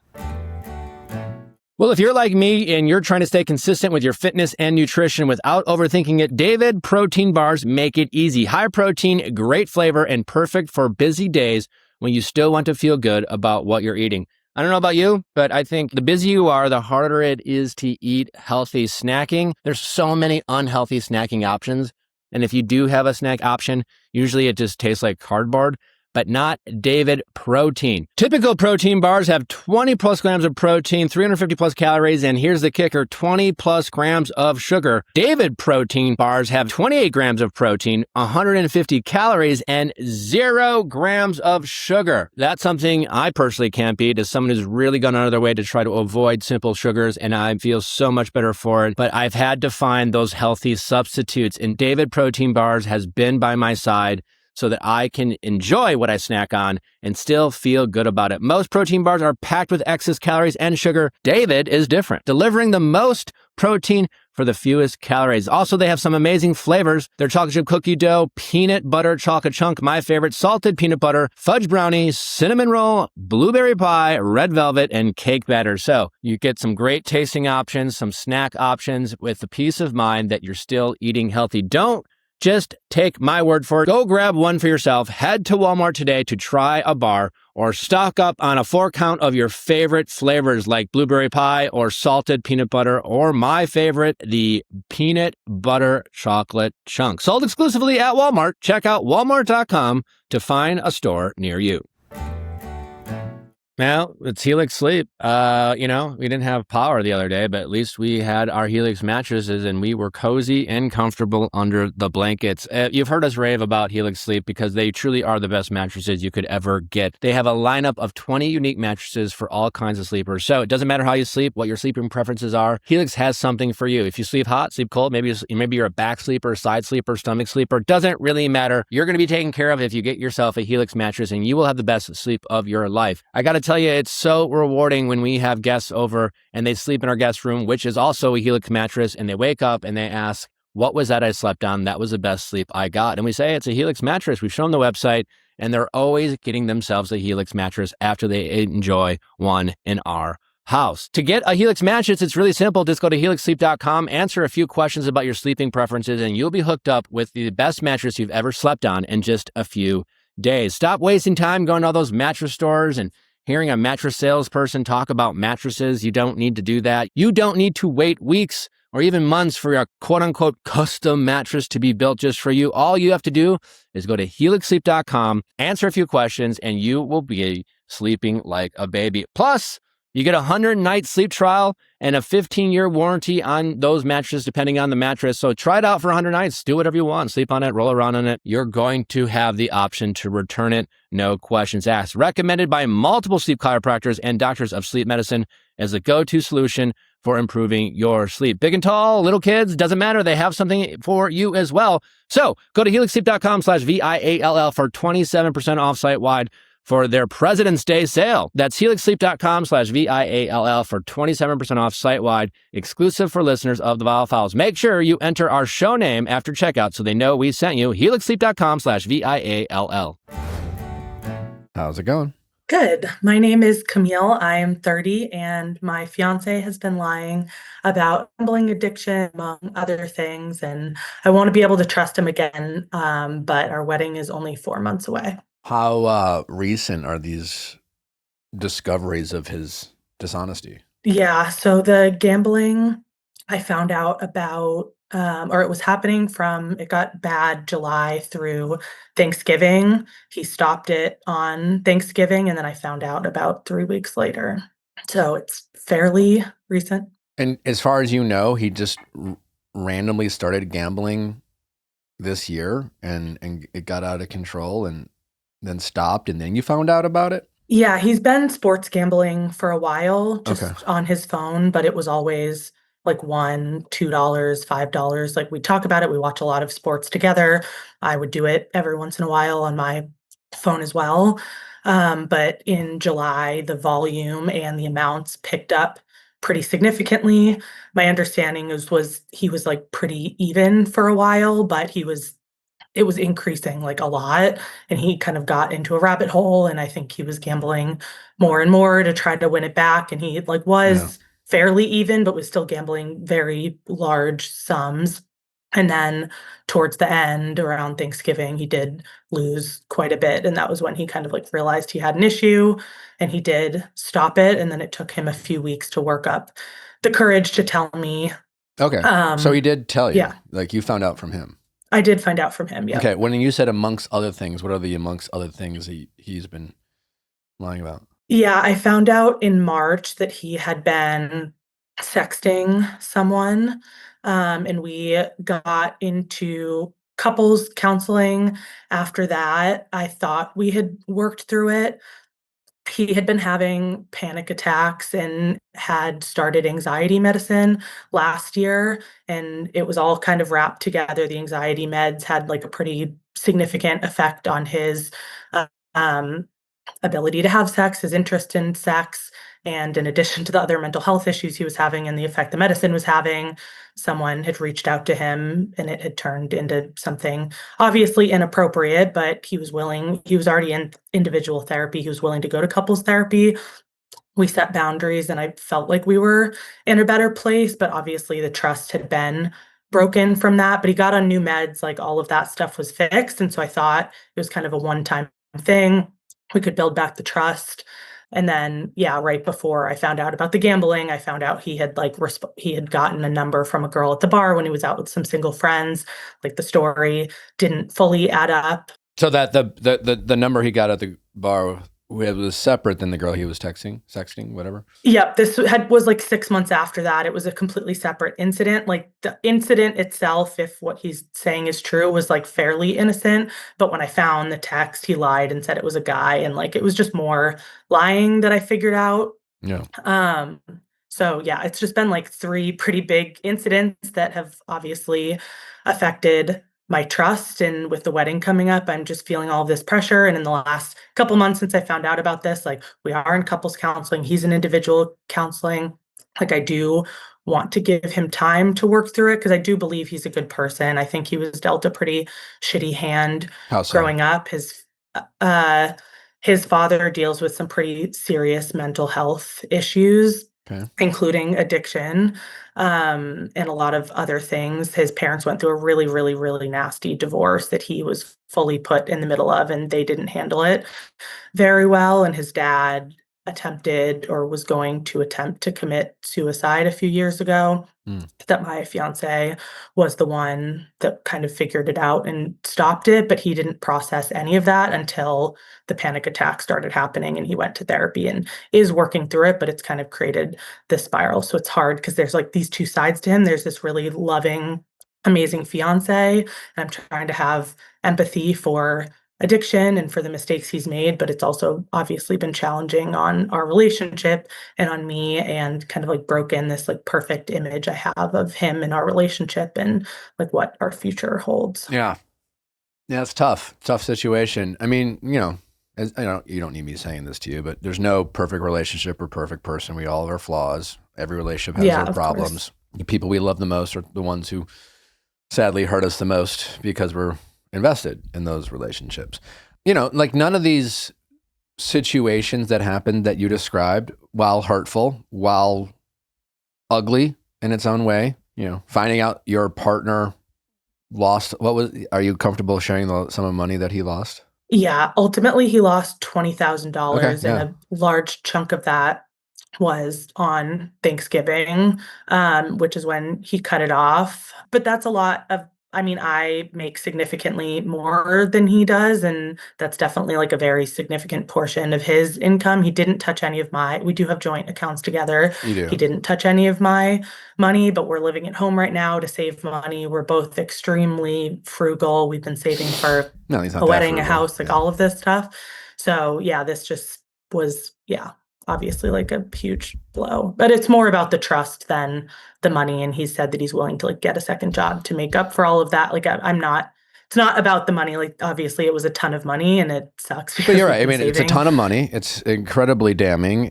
Well, if you're like me and you're trying to stay consistent with your fitness and nutrition without overthinking it, David protein bars make it easy. High protein, great flavor, and perfect for busy days when you still want to feel good about what you're eating. I don't know about you, but I think the busier you are, the harder it is to eat healthy snacking. There's so many unhealthy snacking options. And if you do have a snack option, usually it just tastes like cardboard. But not David protein. Typical protein bars have 20 plus grams of protein, 350 plus calories, and here's the kicker, 20 plus grams of sugar. David protein bars have 28 grams of protein, 150 calories, and 0 grams of sugar. That's something I personally can't beat as someone who's really gone out of their way to try to avoid simple sugars, and I feel so much better for it. But I've had to find those healthy substitutes, and David protein bars has been by my side so that I can enjoy what I snack on and still feel good about it. Most protein bars are packed with excess calories and sugar. David is different, delivering the most protein for the fewest calories. Also, they have some amazing flavors. Their chocolate chip cookie dough, peanut butter chocolate chunk, my favorite, salted peanut butter, fudge brownie, cinnamon roll, blueberry pie, red velvet, and cake batter. So you get some great tasting options, some snack options with the peace of mind that you're still eating healthy. Don't just take my word for it. Go grab one for yourself. Head to Walmart today to try a bar or stock up on a 4-count of your favorite flavors like blueberry pie or salted peanut butter or my favorite, the peanut butter chocolate chunk. Sold exclusively at Walmart. Check out walmart.com to find a store near you. Well, it's Helix Sleep. We didn't have power the other day, but at least we had our Helix mattresses and we were cozy and comfortable under the blankets. You've heard us rave about Helix Sleep because they truly are the best mattresses you could ever get. They have a lineup of 20 unique mattresses for all kinds of sleepers. So it doesn't matter how you sleep, what your sleeping preferences are. Helix has something for you. If you sleep hot, sleep cold, maybe you're a back sleeper, side sleeper, stomach sleeper, doesn't really matter. You're going to be taken care of if you get yourself a Helix mattress and you will have the best sleep of your life. I got to tell you, it's so rewarding when we have guests over and they sleep in our guest room, which is also a Helix mattress, and they wake up and they ask, what was that I slept on? That was the best sleep I got. And we say, it's a Helix mattress. We show them the website and they're always getting themselves a Helix mattress after they enjoy one in our house. To get a Helix mattress, it's really simple. Just go to helixsleep.com, answer a few questions about your sleeping preferences, and you'll be hooked up with the best mattress you've ever slept on in just a few days. Stop wasting time going to all those mattress stores and hearing a mattress salesperson talk about mattresses. You don't need to do that. You don't need to wait weeks or even months for your quote-unquote custom mattress to be built just for you. All you have to do is go to helixsleep.com, answer a few questions, and you will be sleeping like a baby. Plus, you get a 100-night sleep trial and a 15-year warranty on those mattresses, depending on the mattress. So try it out for 100 nights. Do whatever you want. Sleep on it, roll around on it. You're going to have the option to return it. No questions asked. Recommended by multiple sleep chiropractors and doctors of sleep medicine as a go-to solution for improving your sleep. Big and tall, little kids, doesn't matter. They have something for you as well. So go to helixsleep.com/VIALL for 27% off site-wide for their President's Day sale. That's helixsleep.com/VIALL for 27% off site-wide, exclusive for listeners of the Viall Files. Make sure you enter our show name after checkout so they know we sent you. helixsleep.com/VIALL. How's it going? Good. My name is Camille. I am 30, and my fiance has been lying about gambling addiction, among other things. And I want to be able to trust him again, but our wedding is only 4 months away. How recent are these discoveries of his dishonesty? Yeah, so the gambling I found out about, or it was happening from, it got bad July through Thanksgiving. He stopped it on Thanksgiving, and then I found out about 3 weeks later. So it's fairly recent. And as far as you know, he just randomly started gambling this year and it got out of control and then stopped, and then you found out about it? Yeah, he's been sports gambling for a while, Okay. just on his phone, but it was always like $1, $2, $5. Like we talk about it, we watch a lot of sports together. I would do it every once in a while on my phone as well. But in July, the volume and the amounts picked up pretty significantly. My understanding was he was like pretty even for a while, but it was increasing like a lot, and he kind of got into a rabbit hole, and I think he was gambling more and more to try to win it back, and he like was fairly even but was still gambling very large sums. And then towards the end around Thanksgiving he did lose quite a bit, and that was when he kind of like realized he had an issue, and he did stop it, and then it took him a few weeks to work up the courage to tell me. Okay. So he did tell you. Yeah. Like you found out from him. I did find out from him, yeah. Okay. When you said amongst other things, what are the amongst other things he's been lying about? Yeah, I found out in March that he had been sexting someone, and we got into couples counseling after that. I thought we had worked through it. He had been having panic attacks and had started anxiety medicine last year, and it was all kind of wrapped together. The anxiety meds had like a pretty significant effect on his uh, um, ability to have sex, his interest in sex, and in addition to the other mental health issues he was having and the effect the medicine was having, someone had reached out to him and it had turned into something obviously inappropriate, but he was already in individual therapy, he was willing to go to couples therapy. We set boundaries and I felt like we were in a better place, but obviously the trust had been broken from that. But he got on new meds, like all of that stuff was fixed. And so I thought it was kind of a one-time thing. We could build back the trust. And then, yeah, right before I found out about the gambling, I found out he had he had gotten a number from a girl at the bar when he was out with some single friends. Like the story didn't fully add up. So that the number he got at the bar was separate than the girl he was sexting, whatever. Yep, was like 6 months after that. It was a completely separate incident. Like the incident itself, if what he's saying is true, was like fairly innocent. But when I found the text, he lied and said it was a guy, and like it was just more lying that I figured out. Yeah. So yeah, it's just been like 3 pretty big incidents that have obviously affected my trust. And with the wedding coming up, I'm just feeling all of this pressure. And in the last couple months since I found out about this, like we are in couples counseling, he's in individual counseling. Like I do want to give him time to work through it because I do believe he's a good person. I think he was dealt a pretty shitty hand growing up. His father deals with some pretty serious mental health issues, including addiction, and a lot of other things. His parents went through a really, really, really nasty divorce that he was fully put in the middle of, and they didn't handle it very well. And his dad attempted or was going to attempt to commit suicide a few years ago. That my fiance was the one that kind of figured it out and stopped it, but he didn't process any of that until the panic attack started happening, and he went to therapy and is working through it, but it's kind of created this spiral. So it's hard because there's like these two sides to him. There's this really loving, amazing fiance, and I'm trying to have empathy for addiction and for the mistakes he's made, but it's also obviously been challenging on our relationship and on me, and kind of like broken this like perfect image I have of him and our relationship and like what our future holds. Yeah. Yeah, it's tough situation. I mean, you don't need me saying this to you, but there's no perfect relationship or perfect person. We all have our flaws. Every relationship has their problems. Course. The people we love the most are the ones who sadly hurt us the most because we're invested in those relationships. Like none of these situations that happened that you described, while hurtful, while ugly in its own way, finding out your partner lost, are you comfortable sharing the sum of money that he lost? Yeah, ultimately he lost $20,000, Okay, yeah. and a large chunk of that was on Thanksgiving, which is when he cut it off. But that's a lot of, I make significantly more than he does, and that's definitely like a very significant portion of his income. He didn't touch any of we do have joint accounts together. You do. He didn't touch any of my money, but we're living at home right now to save money. We're both extremely frugal. We've been saving for No, he's not a that wedding, a frugal. house, like all of this stuff. So yeah, this just was, obviously like a huge blow, but it's more about the trust than the money. And he said that he's willing to like get a second job to make up for all of that. Like it's not about the money. Like obviously it was a ton of money and it sucks. But you're right. I mean, it's a ton of money. It's incredibly damning,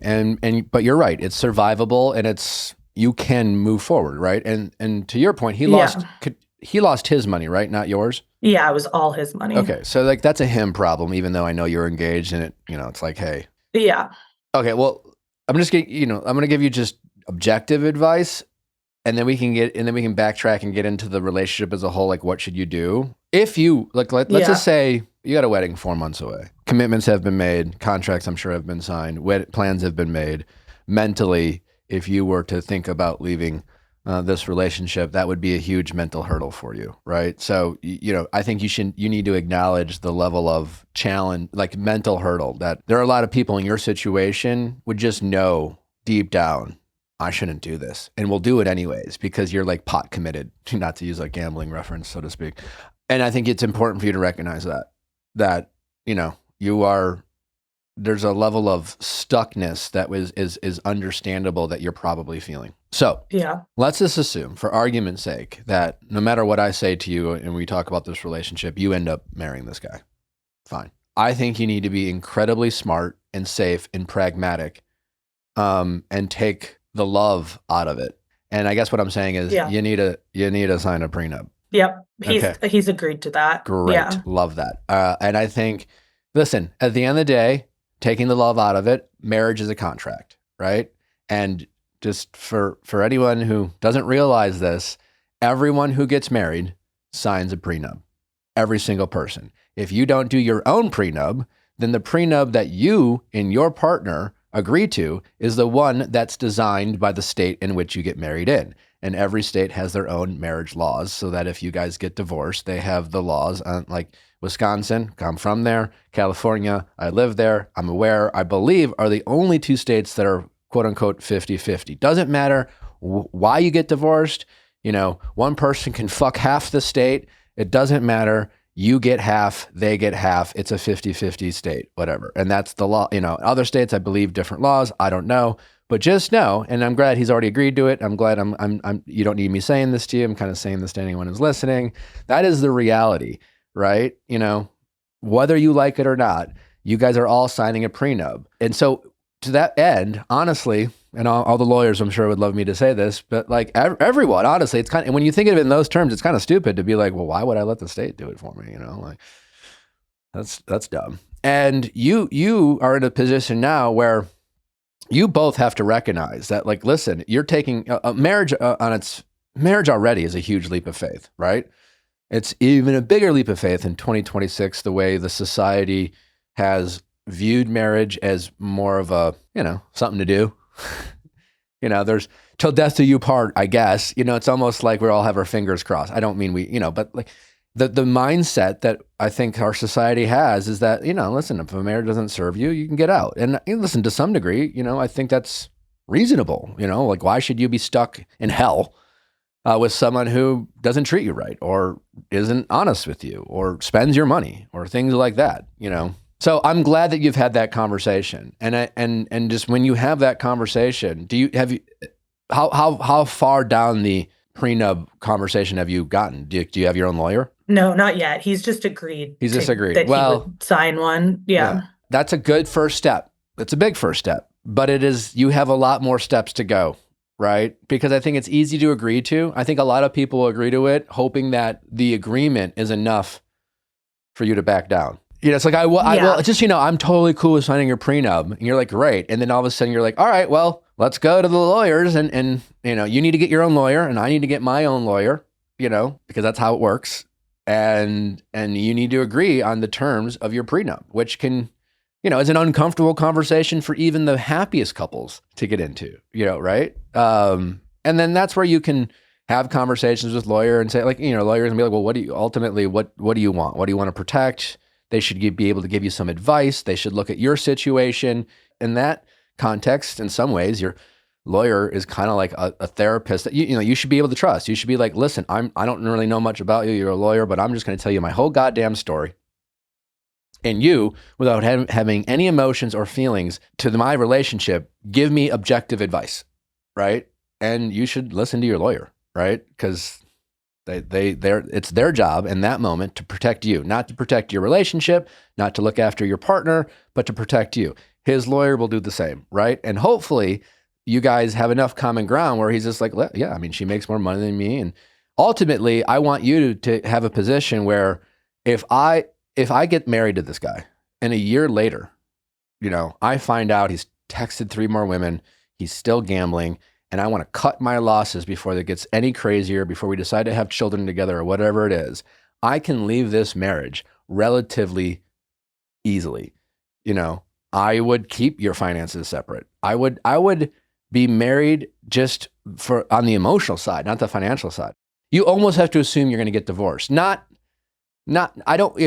but you're right. It's survivable, and you can move forward, right? And to your point, he lost his money, right? Not yours. Yeah, it was all his money. Okay, so like that's a him problem, even though I know you're engaged, and it's like, hey. Yeah. Okay, well, I'm just going to give you just objective advice, and then we can backtrack and get into the relationship as a whole. Like, what should you do if you let's just say you got a wedding 4 months away, commitments have been made, contracts I'm sure have been signed, plans have been made. Mentally, if you were to think about leaving this relationship, that would be a huge mental hurdle for you, right? So, I think you need to acknowledge the level of challenge, like mental hurdle, that there are a lot of people in your situation would just know deep down, I shouldn't do this, and will do it anyways because you're like pot committed, not to use a gambling reference, so to speak. And I think it's important for you to recognize that there's a level of stuckness that is understandable that you're probably feeling. So let's just assume, for argument's sake, that no matter what I say to you and we talk about this relationship, you end up marrying this guy. Fine. I think you need to be incredibly smart and safe and pragmatic, and take the love out of it. And I guess what I'm saying is you need to sign a prenup. Yep. He's agreed to that. Great. Yeah. Love that. And I think, listen, at the end of the day, taking the love out of it, marriage is a contract, right? And just for anyone who doesn't realize this, everyone who gets married signs a prenup. Every single person. If you don't do your own prenup, then the prenup that you and your partner agree to is the one that's designed by the state in which you get married in. And every state has their own marriage laws, so that if you guys get divorced, they have the laws on, like Wisconsin, I'm from there, California, I live there, I'm aware, I believe are the only two states that are quote unquote 50-50. Doesn't matter why you get divorced. One person can fuck half the state. It doesn't matter. You get half, they get half. It's a 50-50 state, whatever. And that's the law. Other states, I believe, different laws. I don't know. But just know, and I'm glad he's already agreed to it. I'm glad you don't need me saying this to you. I'm kind of saying this to anyone who's listening. That is the reality, right? Whether you like it or not, you guys are all signing a prenup. And so to that end, honestly, and all the lawyers I'm sure would love me to say this, but like everyone, honestly, it's kind of, when you think of it in those terms, it's kind of stupid to be like, well, why would I let the state do it for me? Like that's dumb. And you are in a position now where you both have to recognize that, like, listen, you're taking a marriage marriage already is a huge leap of faith, right? It's even a bigger leap of faith in 2026, the way the society has viewed marriage as more of a, something to do. There's till death do you part, I guess. It's almost like we all have our fingers crossed. I don't mean we, but like the mindset that I think our society has is that, listen, if a marriage doesn't serve you, you can get out. And listen, to some degree, I think that's reasonable. Like, why should you be stuck in hell with someone who doesn't treat you right, or isn't honest with you, or spends your money, or things like that, So I'm glad that you've had that conversation. And just when you have that conversation, how far down the prenup conversation have you gotten? Do you have your own lawyer? No, not yet. He's just agreed. He's just agreed. That he would sign one. Yeah. That's a good first step. It's a big first step, but you have a lot more steps to go, right? Because I think it's easy to agree to. I think a lot of people agree to it, hoping that the agreement is enough for you to back down. It's like, I will just, I'm totally cool with signing your prenup. And you're like, great. And then all of a sudden you're like, all right, well, let's go to the lawyers and you need to get your own lawyer and I need to get my own lawyer, because that's how it works. And you need to agree on the terms of your prenup, which can, is an uncomfortable conversation for even the happiest couples to get into, right? And then that's where you can have conversations with lawyer and say, like, lawyers and be like, well, what do you want? What do you want to protect? They should be able to give you some advice. They should look at your situation. In that context, in some ways, your lawyer is kind of like a therapist that you should be able to trust. You should be like, listen, I don't really know much about you. You're a lawyer, but I'm just going to tell you my whole goddamn story. And you, without having any emotions or feelings to my relationship, give me objective advice, right? And you should listen to your lawyer, right? Because it's their job in that moment to protect you, not to protect your relationship, not to look after your partner, but to protect you. His lawyer will do the same, right? And hopefully you guys have enough common ground where he's just like, yeah, I mean, she makes more money than me. And ultimately, I want you to have a position where if I get married to this guy and a year later, I find out he's texted 3 more women, he's still gambling, and I want to cut my losses before it gets any crazier, before we decide to have children together or whatever it is, I can leave this marriage relatively easily. I would keep your finances separate. I would be married just on the emotional side, not the financial side. You almost have to assume you're going to get divorced. If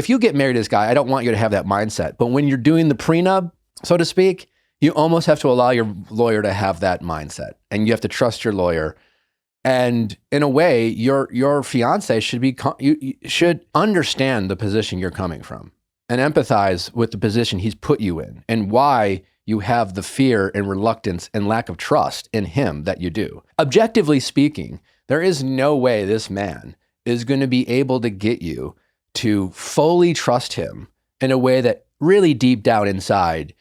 you get married to this guy, I don't want you to have that mindset. But when you're doing the prenup, so to speak, you almost have to allow your lawyer to have that mindset, and you have to trust your lawyer. And in a way, your fiancé should understand the position you're coming from and empathize with the position he's put you in and why you have the fear and reluctance and lack of trust in him that you do. Objectively speaking, there is no way this man is going to be able to get you to fully trust him in a way that really deep down inside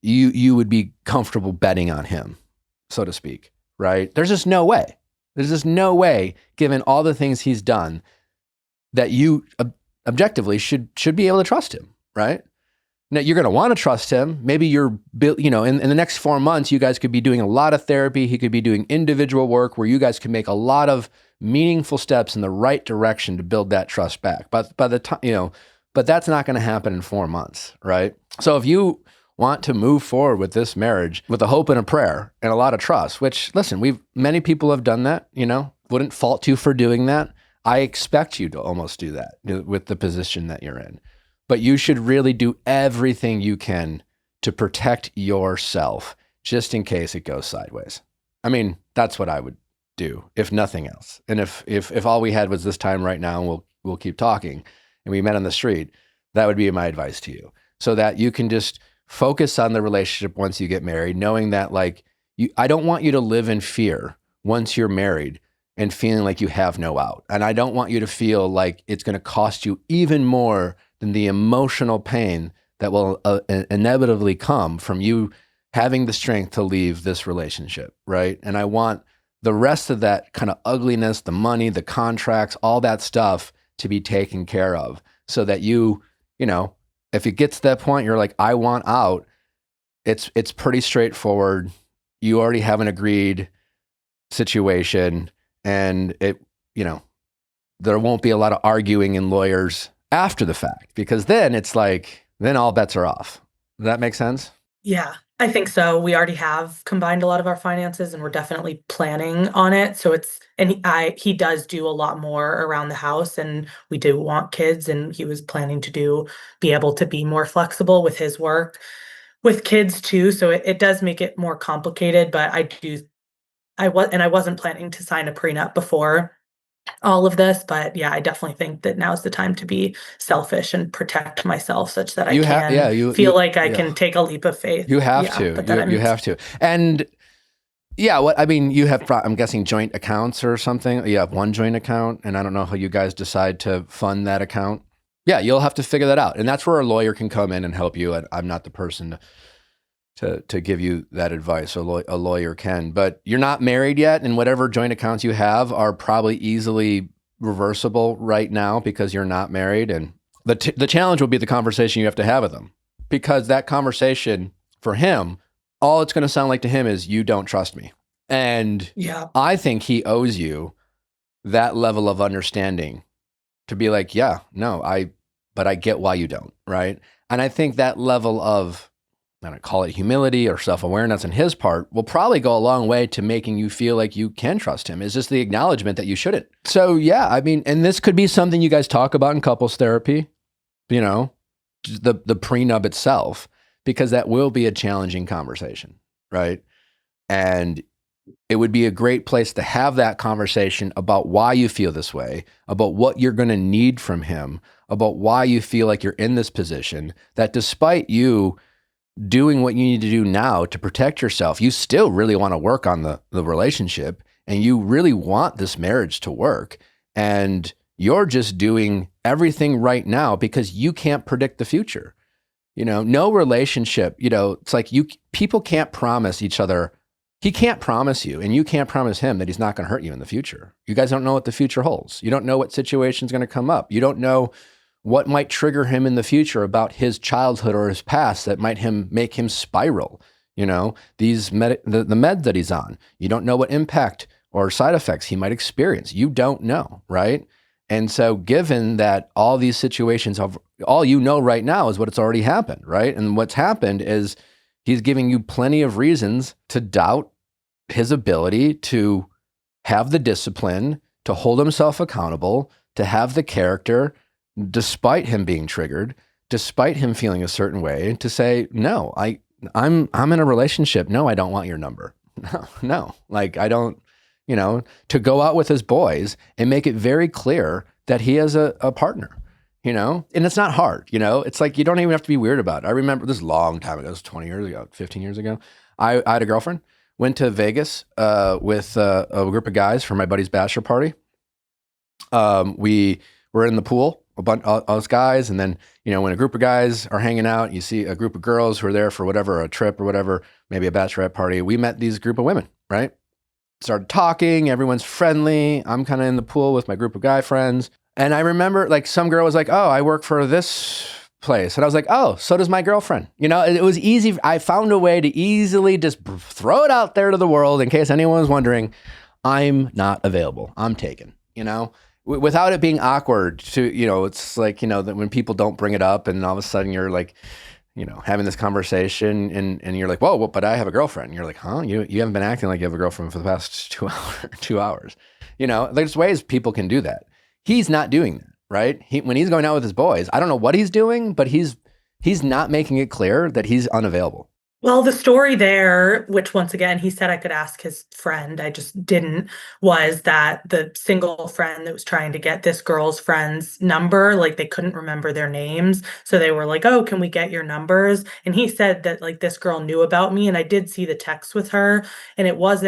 you would be comfortable betting on him, so to speak, right? There's just no way. There's just no way, given all the things he's done, that you objectively should be able to trust him, right? Now, you're going to want to trust him. Maybe in the next 4 months, you guys could be doing a lot of therapy. He could be doing individual work where you guys can make a lot of meaningful steps in the right direction to build that trust back. But by the time, but that's not going to happen in 4 months, right? So if you want to move forward with this marriage with a hope and a prayer and a lot of trust, which, listen, many people have done that, wouldn't fault you for doing that. I expect you to almost do that with the position that you're in. But you should really do everything you can to protect yourself just in case it goes sideways. I mean, that's what I would do, if nothing else. And if all we had was this time right now, and we'll keep talking, and we met on the street, that would be my advice to you, so that you can just focus on the relationship once you get married, knowing that I don't want you to live in fear once you're married and feeling like you have no out. And I don't want you to feel like it's going to cost you even more than the emotional pain that will inevitably come from you having the strength to leave this relationship, right? And I want the rest of that kind of ugliness, the money, the contracts, all that stuff to be taken care of, so that if it gets to that point, you're like, I want out, it's pretty straightforward. You already have an agreed situation, and there won't be a lot of arguing in lawyers after the fact, because then it's like, then all bets are off. Does that make sense? Yeah, I think so. We already have combined a lot of our finances, and we're definitely planning on it. So he does do a lot more around the house, and we do want kids, and he was planning to be able to be more flexible with his work with kids too. So it does make it more complicated, but I wasn't planning to sign a prenup before all of this, but yeah, I definitely think that now's the time to be selfish and protect myself, such that I can take a leap of faith. You have to. You have to. And yeah, you have, I'm guessing, joint accounts or something. You have one joint account, and I don't know how you guys decide to fund that account. Yeah, you'll have to figure that out. And that's where a lawyer can come in and help you. And I'm not the person to give you that advice. A lawyer can, but you're not married yet, and whatever joint accounts you have are probably easily reversible right now because you're not married. And The challenge will be the conversation you have to have with him, because that conversation for him, all it's going to sound like to him is, you don't trust me. And I think he owes you that level of understanding to be like, yeah, no, but I get why you don't, right? And I think that level of, I don't call it humility or self-awareness on his part, will probably go a long way to making you feel like you can trust him. It's just the acknowledgement that you shouldn't. So yeah, I mean, and this could be something you guys talk about in couples therapy, you know, the prenup itself, because that will be a challenging conversation, right? And it would be a great place to have that conversation about why you feel this way, about what you're going to need from him, about why you feel like you're in this position, that despite you doing what you need to do now to protect yourself, you still really want to work on the relationship, and you really want this marriage to work. And you're just doing everything right now because you can't predict the future. You know, no relationship, you know, it's like people can't promise each other. He can't promise you, and you can't promise him that he's not going to hurt you in the future. You guys don't know what the future holds. You don't know what situation's going to come up. You don't know what might trigger him in the future about his childhood or his past that might make him spiral. You know, the meds that he's on. You don't know what impact or side effects he might experience. You don't know, right? And so given that all these situations, all you know right now is what it's already happened, right? And what's happened is he's giving you plenty of reasons to doubt his ability to have the discipline, to hold himself accountable, to have the character, despite him being triggered, despite him feeling a certain way, to say, no, I'm in a relationship. No, I don't want your number. No, like I don't, you know, to go out with his boys and make it very clear that he has a partner. You know, and it's not hard, you know, it's like, you don't even have to be weird about it. I remember this a long time ago, it was 20 years ago, 15 years ago. I had a girlfriend, went to Vegas with a group of guys for my buddy's bachelor party. We were in the pool, all those guys. And then, you know, when a group of guys are hanging out, you see a group of girls who are there for whatever, a trip or whatever, maybe a bachelorette party. We met these group of women, right? Started talking, everyone's friendly. I'm kind of in the pool with my group of guy friends. And I remember like some girl was like, oh, I work for this place. And I was like, oh, so does my girlfriend. You know, it was easy. I found a way to easily just throw it out there to the world in case anyone was wondering, I'm not available. I'm taken, you know, without it being awkward to, you know, it's like, you know, that when people don't bring it up and all of a sudden you're like, you know, having this conversation and you're like, whoa, well, but I have a girlfriend. And you're like, huh? You haven't been acting like you have a girlfriend for the past 2 hours. You know, there's ways people can do that. He's not doing that, right? When he's going out with his boys, I don't know what he's doing, but he's not making it clear that he's unavailable. Well, the story there, which once again, he said I could ask his friend, I just didn't, was that the single friend that was trying to get this girl's friend's number, like they couldn't remember their names. So they were like, oh, can we get your numbers? And he said that like this girl knew about me, and I did see the text with her, and it was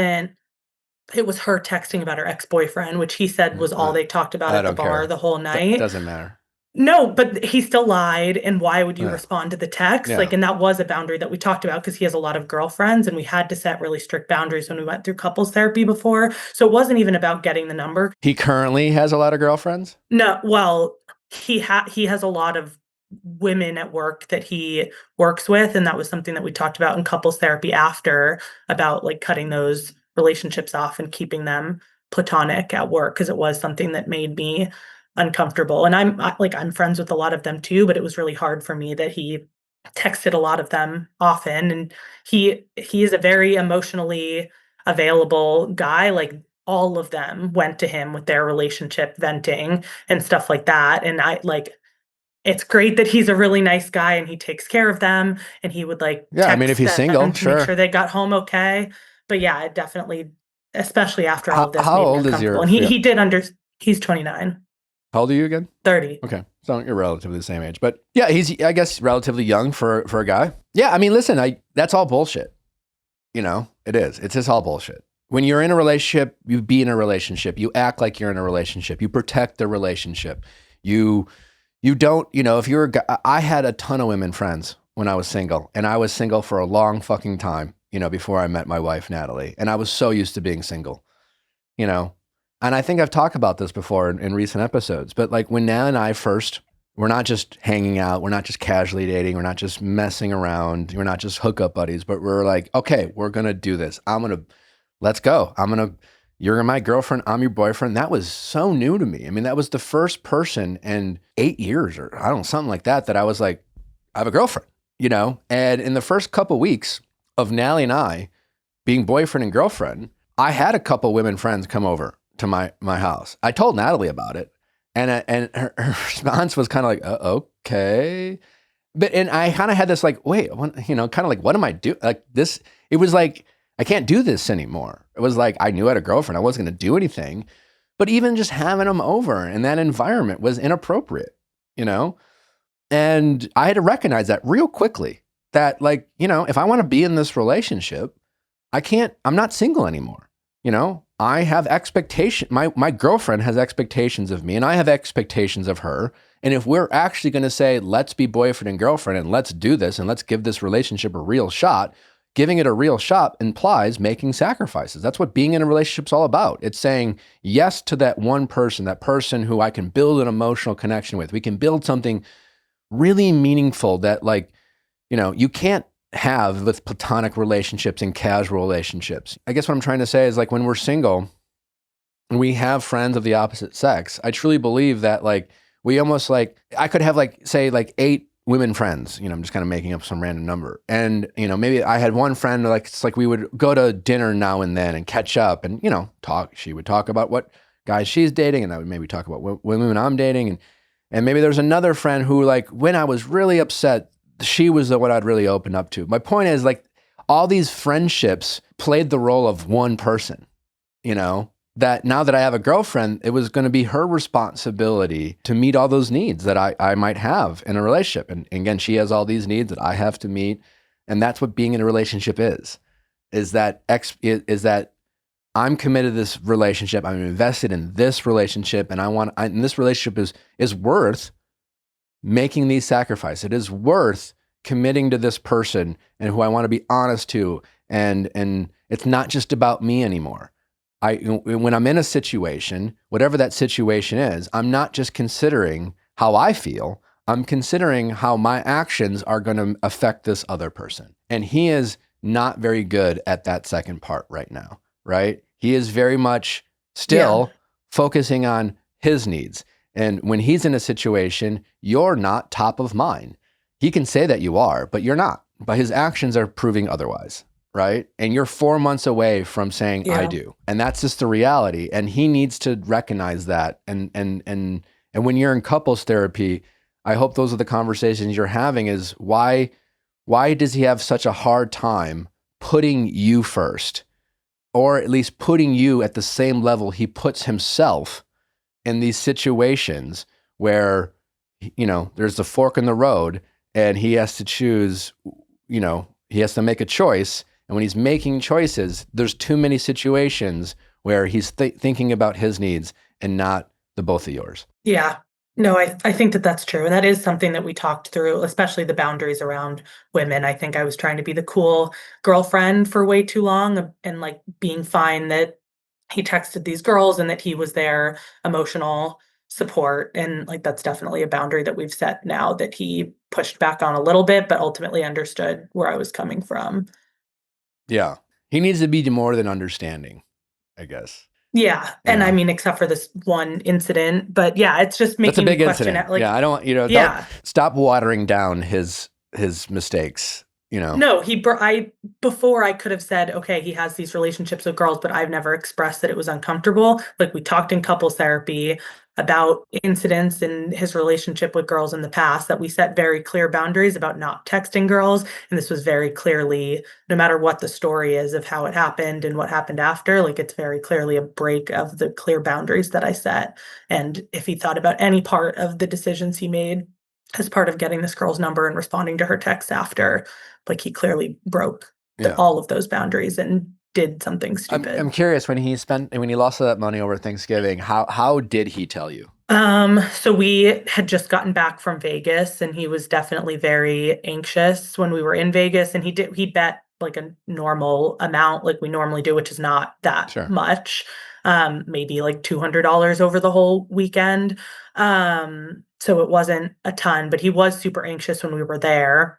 her texting about her ex-boyfriend, which he said was all they talked about at the bar the whole night. Doesn't matter. No, but he still lied. And why would you respond to the text? Yeah. Like, and that was a boundary that we talked about because he has a lot of girlfriends and we had to set really strict boundaries when we went through couples therapy before. So it wasn't even about getting the number. He currently has a lot of girlfriends? No, well, he has a lot of women at work that he works with. And that was something that we talked about in couples therapy after, about like cutting those relationships off and keeping them platonic at work, because it was something that made me uncomfortable. And I'm friends with a lot of them too, but it was really hard for me that he texted a lot of them often. And he is a very emotionally available guy. Like all of them went to him with their relationship venting and stuff like that. And it's great that he's a really nice guy and he takes care of them, and he would like I mean, if he's single, sure, make sure they got home okay. But yeah, it definitely, especially after all of this, how old is your? And he's 29. How old are you again? 30. Okay, so you're relatively the same age, but yeah, he's, I guess, relatively young for a guy. Yeah, I mean, listen, that's all bullshit. You know, it is. It's just all bullshit. When you're in a relationship, you be in a relationship. You act like you're in a relationship. You protect the relationship. You don't, you know, if you're a guy, I had a ton of women friends when I was single, and I was single for a long fucking time, you know, before I met my wife, Natalie, and I was so used to being single, you know. And I think I've talked about this before in recent episodes, but like when Nat and I first we're not just hanging out. We're not just casually dating. We're not just messing around. We're not just hookup buddies, but we're like, okay, we're going to do this. Let's go. You're my girlfriend. I'm your boyfriend. That was so new to me. I mean, that was the first person in 8 years or I don't know, something like that I was like, I have a girlfriend, And in the first couple weeks of Nally and I being boyfriend and girlfriend, I had a couple women friends come over to my house. I told Natalie about it. And her response was kind of like, okay. And I kind of had this like, wait, kind of like, what am I doing? Like this, it was like, I can't do this anymore. It was like, I knew I had a girlfriend. I wasn't going to do anything, but even just having them over in that environment was inappropriate, And I had to recognize that real quickly that like, if I want to be in this relationship, I'm not single anymore. I have expectation. My girlfriend has expectations of me and I have expectations of her. And if we're actually going to say, let's be boyfriend and girlfriend and let's do this and let's give this relationship a real shot, giving it a real shot implies making sacrifices. That's what being in a relationship's all about. It's saying yes to that one person, that person who I can build an emotional connection with. We can build something really meaningful that like, you can't have with platonic relationships and casual relationships. I guess what I'm trying to say is like when we're single and we have friends of the opposite sex, I truly believe that like we almost like, I could have like, say like 8 women friends, I'm just kind of making up some random number. And, maybe I had one friend, like, it's like we would go to dinner now and then and catch up and, talk. She would talk about what guys she's dating and I would maybe talk about women I'm dating. And maybe there's another friend who like, when I was really upset, she was the one I'd really open up to. My point is like all these friendships played the role of one person, that now that I have a girlfriend, it was going to be her responsibility to meet all those needs that I might have in a relationship. And again, she has all these needs that I have to meet. And that's what being in a relationship is that I'm committed to this relationship. I'm invested in this relationship. And this relationship is worth making these sacrifices. It is worth committing to this person and who I want to be honest to. And it's not just about me anymore. When I'm in a situation, whatever that situation is, I'm not just considering how I feel, I'm considering how my actions are going to affect this other person. And he is not very good at that second part right now, right? He is very much still focusing on his needs. And when he's in a situation, you're not top of mind. He can say that you are, but you're not. But his actions are proving otherwise. Right? And you're 4 months away from saying, I do. And that's just the reality. And he needs to recognize that. And when you're in couples therapy, I hope those are the conversations you're having is why does he have such a hard time putting you first? Or at least putting you at the same level he puts himself in these situations where, there's a fork in the road and he has to choose, he has to make a choice. And when he's making choices, there's too many situations where he's thinking about his needs and not the both of yours. Yeah. No, I think that that's true. And that is something that we talked through, especially the boundaries around women. I think I was trying to be the cool girlfriend for way too long and like being fine that he texted these girls and that he was their emotional support. And like, that's definitely a boundary that we've set now that he pushed back on a little bit, but ultimately understood where I was coming from. Yeah. He needs to be more than understanding, I guess. Yeah. And I mean, except for this one incident, but yeah, it's just making me question incident. Like, I don't, don't stop watering down his mistakes, No, before I could have said, okay, he has these relationships with girls, but I've never expressed that it was uncomfortable. Like we talked in couples therapy about incidents in his relationship with girls in the past that we set very clear boundaries about not texting girls. And this was very clearly, no matter what the story is of how it happened and what happened after, like it's very clearly a break of the clear boundaries that I set. And if he thought about any part of the decisions he made as part of getting this girl's number and responding to her text after, like he clearly broke all of those boundaries and did something stupid. I'm curious, when he lost that money over Thanksgiving, how did he tell you? So we had just gotten back from Vegas and he was definitely very anxious when we were in Vegas, and he bet like a normal amount like we normally do, which is not that much. maybe like $200 over the whole weekend. So it wasn't a ton, but he was super anxious when we were there.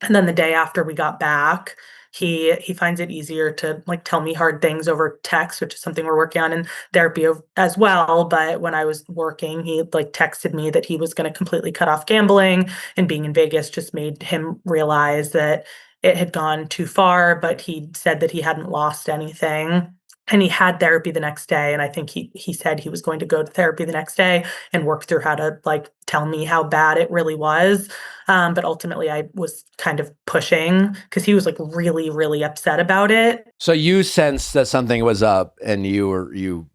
And then the day after we got back, he finds it easier to like tell me hard things over text, which is something we're working on in therapy as well. But when I was working, he like texted me that he was going to completely cut off gambling, and being in Vegas just made him realize that it had gone too far, but he said that he hadn't lost anything. And he had therapy the next day. And I think he said he was going to go to therapy the next day and work through how to like tell me how bad it really was. But ultimately I was kind of pushing because he was like really, really upset about it. So you sensed that something was up, and you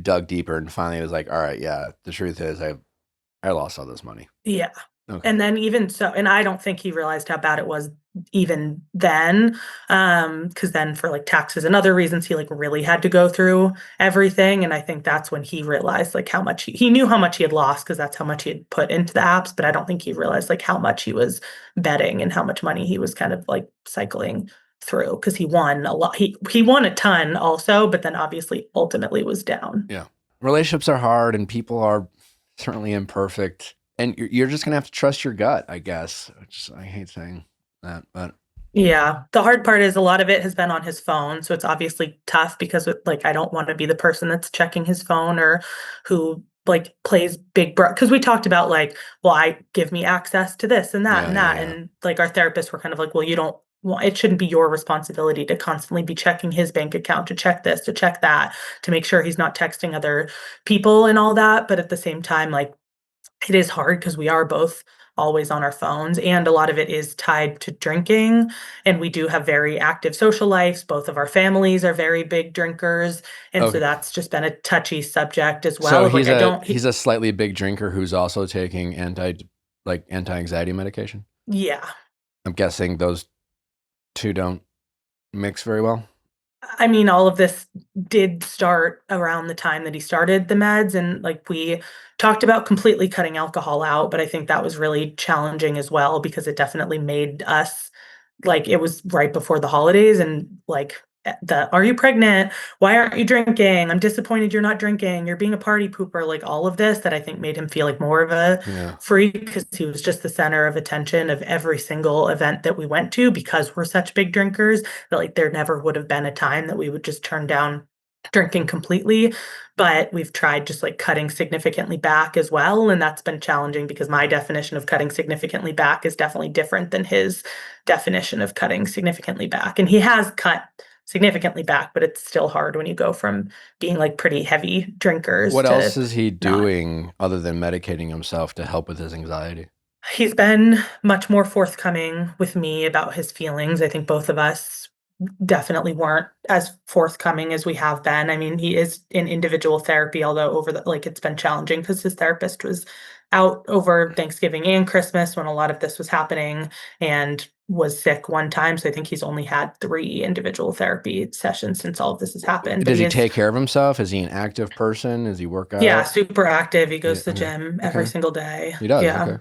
dug deeper, and finally it was like, all right, yeah, the truth is I lost all this money. Yeah. Okay. And then even so, and I don't think he realized how bad it was even then. Because then for like taxes and other reasons, he like really had to go through everything. And I think that's when he realized like how much he knew how much he had lost, because that's how much he had put into the apps. But I don't think he realized like how much he was betting and how much money he was kind of like cycling through, because he won a lot. He won a ton also, but then obviously ultimately was down. Yeah. Relationships are hard, and people are certainly imperfect. And you're just going to have to trust your gut, I guess. I hate saying that, but. Yeah. The hard part is a lot of it has been on his phone. So it's obviously tough because like, I don't want to be the person that's checking his phone or who like plays big bro. Because we talked about like, well, give me access to this and that and that. Yeah. And like our therapists were kind of like, well, it shouldn't be your responsibility to constantly be checking his bank account, to check this, to check that, to make sure he's not texting other people and all that. But at the same time, like, it is hard because we are both always on our phones, and a lot of it is tied to drinking. And we do have very active social lives. Both of our families are very big drinkers. And Okay. so that's just been a touchy subject as well. So he's a slightly big drinker who's also taking anti-anxiety medication. Yeah. I'm guessing those two don't mix very well. I mean, all of this did start around the time that he started the meds, and like we talked about completely cutting alcohol out, but I think that was really challenging as well because it definitely made us like, it was right before the holidays, and like are you pregnant? Why aren't you drinking? I'm disappointed you're not drinking. You're being a party pooper. Like all of this that I think made him feel like more of a freak, because he was just the center of attention of every single event that we went to, because we're such big drinkers that like there never would have been a time that we would just turn down drinking completely. But we've tried just like cutting significantly back as well. And that's been challenging because my definition of cutting significantly back is definitely different than his definition of cutting significantly back. And he has cut significantly back, but it's still hard when you go from being like pretty heavy drinkers. What else is he doing other than medicating himself to help with his anxiety? He's been much more forthcoming with me about his feelings. I think both of us definitely weren't as forthcoming as we have been. I mean, he is in individual therapy, although it's been challenging because his therapist was out over Thanksgiving and Christmas when a lot of this was happening, and was sick one time. So I think he's only had 3 individual therapy sessions since all of this has happened. Does he take care of himself? Is he an active person? Does he work out? Yeah, super active. He goes to the gym every single day. He does. Yeah. Okay.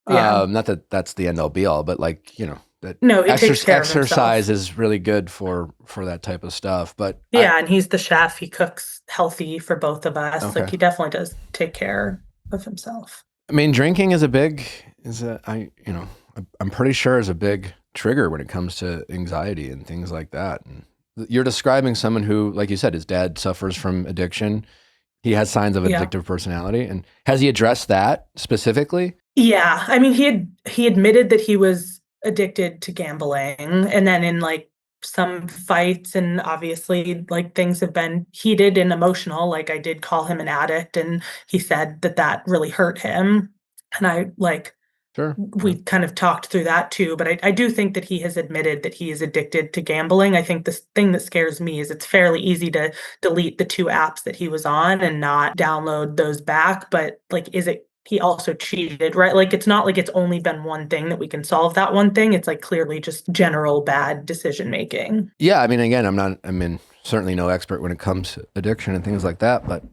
Yeah. Not that that's the end all be all, but like, that no, he takes care exercise of is really good for that type of stuff. But yeah, and he's the chef. He cooks healthy for both of us. Okay. Like he definitely does take care of himself. I mean, drinking I'm pretty sure is a big trigger when it comes to anxiety and things like that. And you're describing someone who, like you said, his dad suffers from addiction. He has signs of addictive personality. And has he addressed that specifically? Yeah. I mean, he admitted that he was addicted to gambling, and then in like some fights, and obviously like things have been heated and emotional. Like I did call him an addict, and he said that really hurt him. And I like, Sure. We kind of talked through that too, but I do think that he has admitted that he is addicted to gambling. I think the thing that scares me is it's fairly easy to delete the 2 apps that he was on and not download those back. But like, he also cheated, right? Like, it's not like it's only been one thing that we can solve that one thing. It's like clearly just general bad decision making. Yeah. I mean, again, certainly no expert when it comes to addiction and things like that, but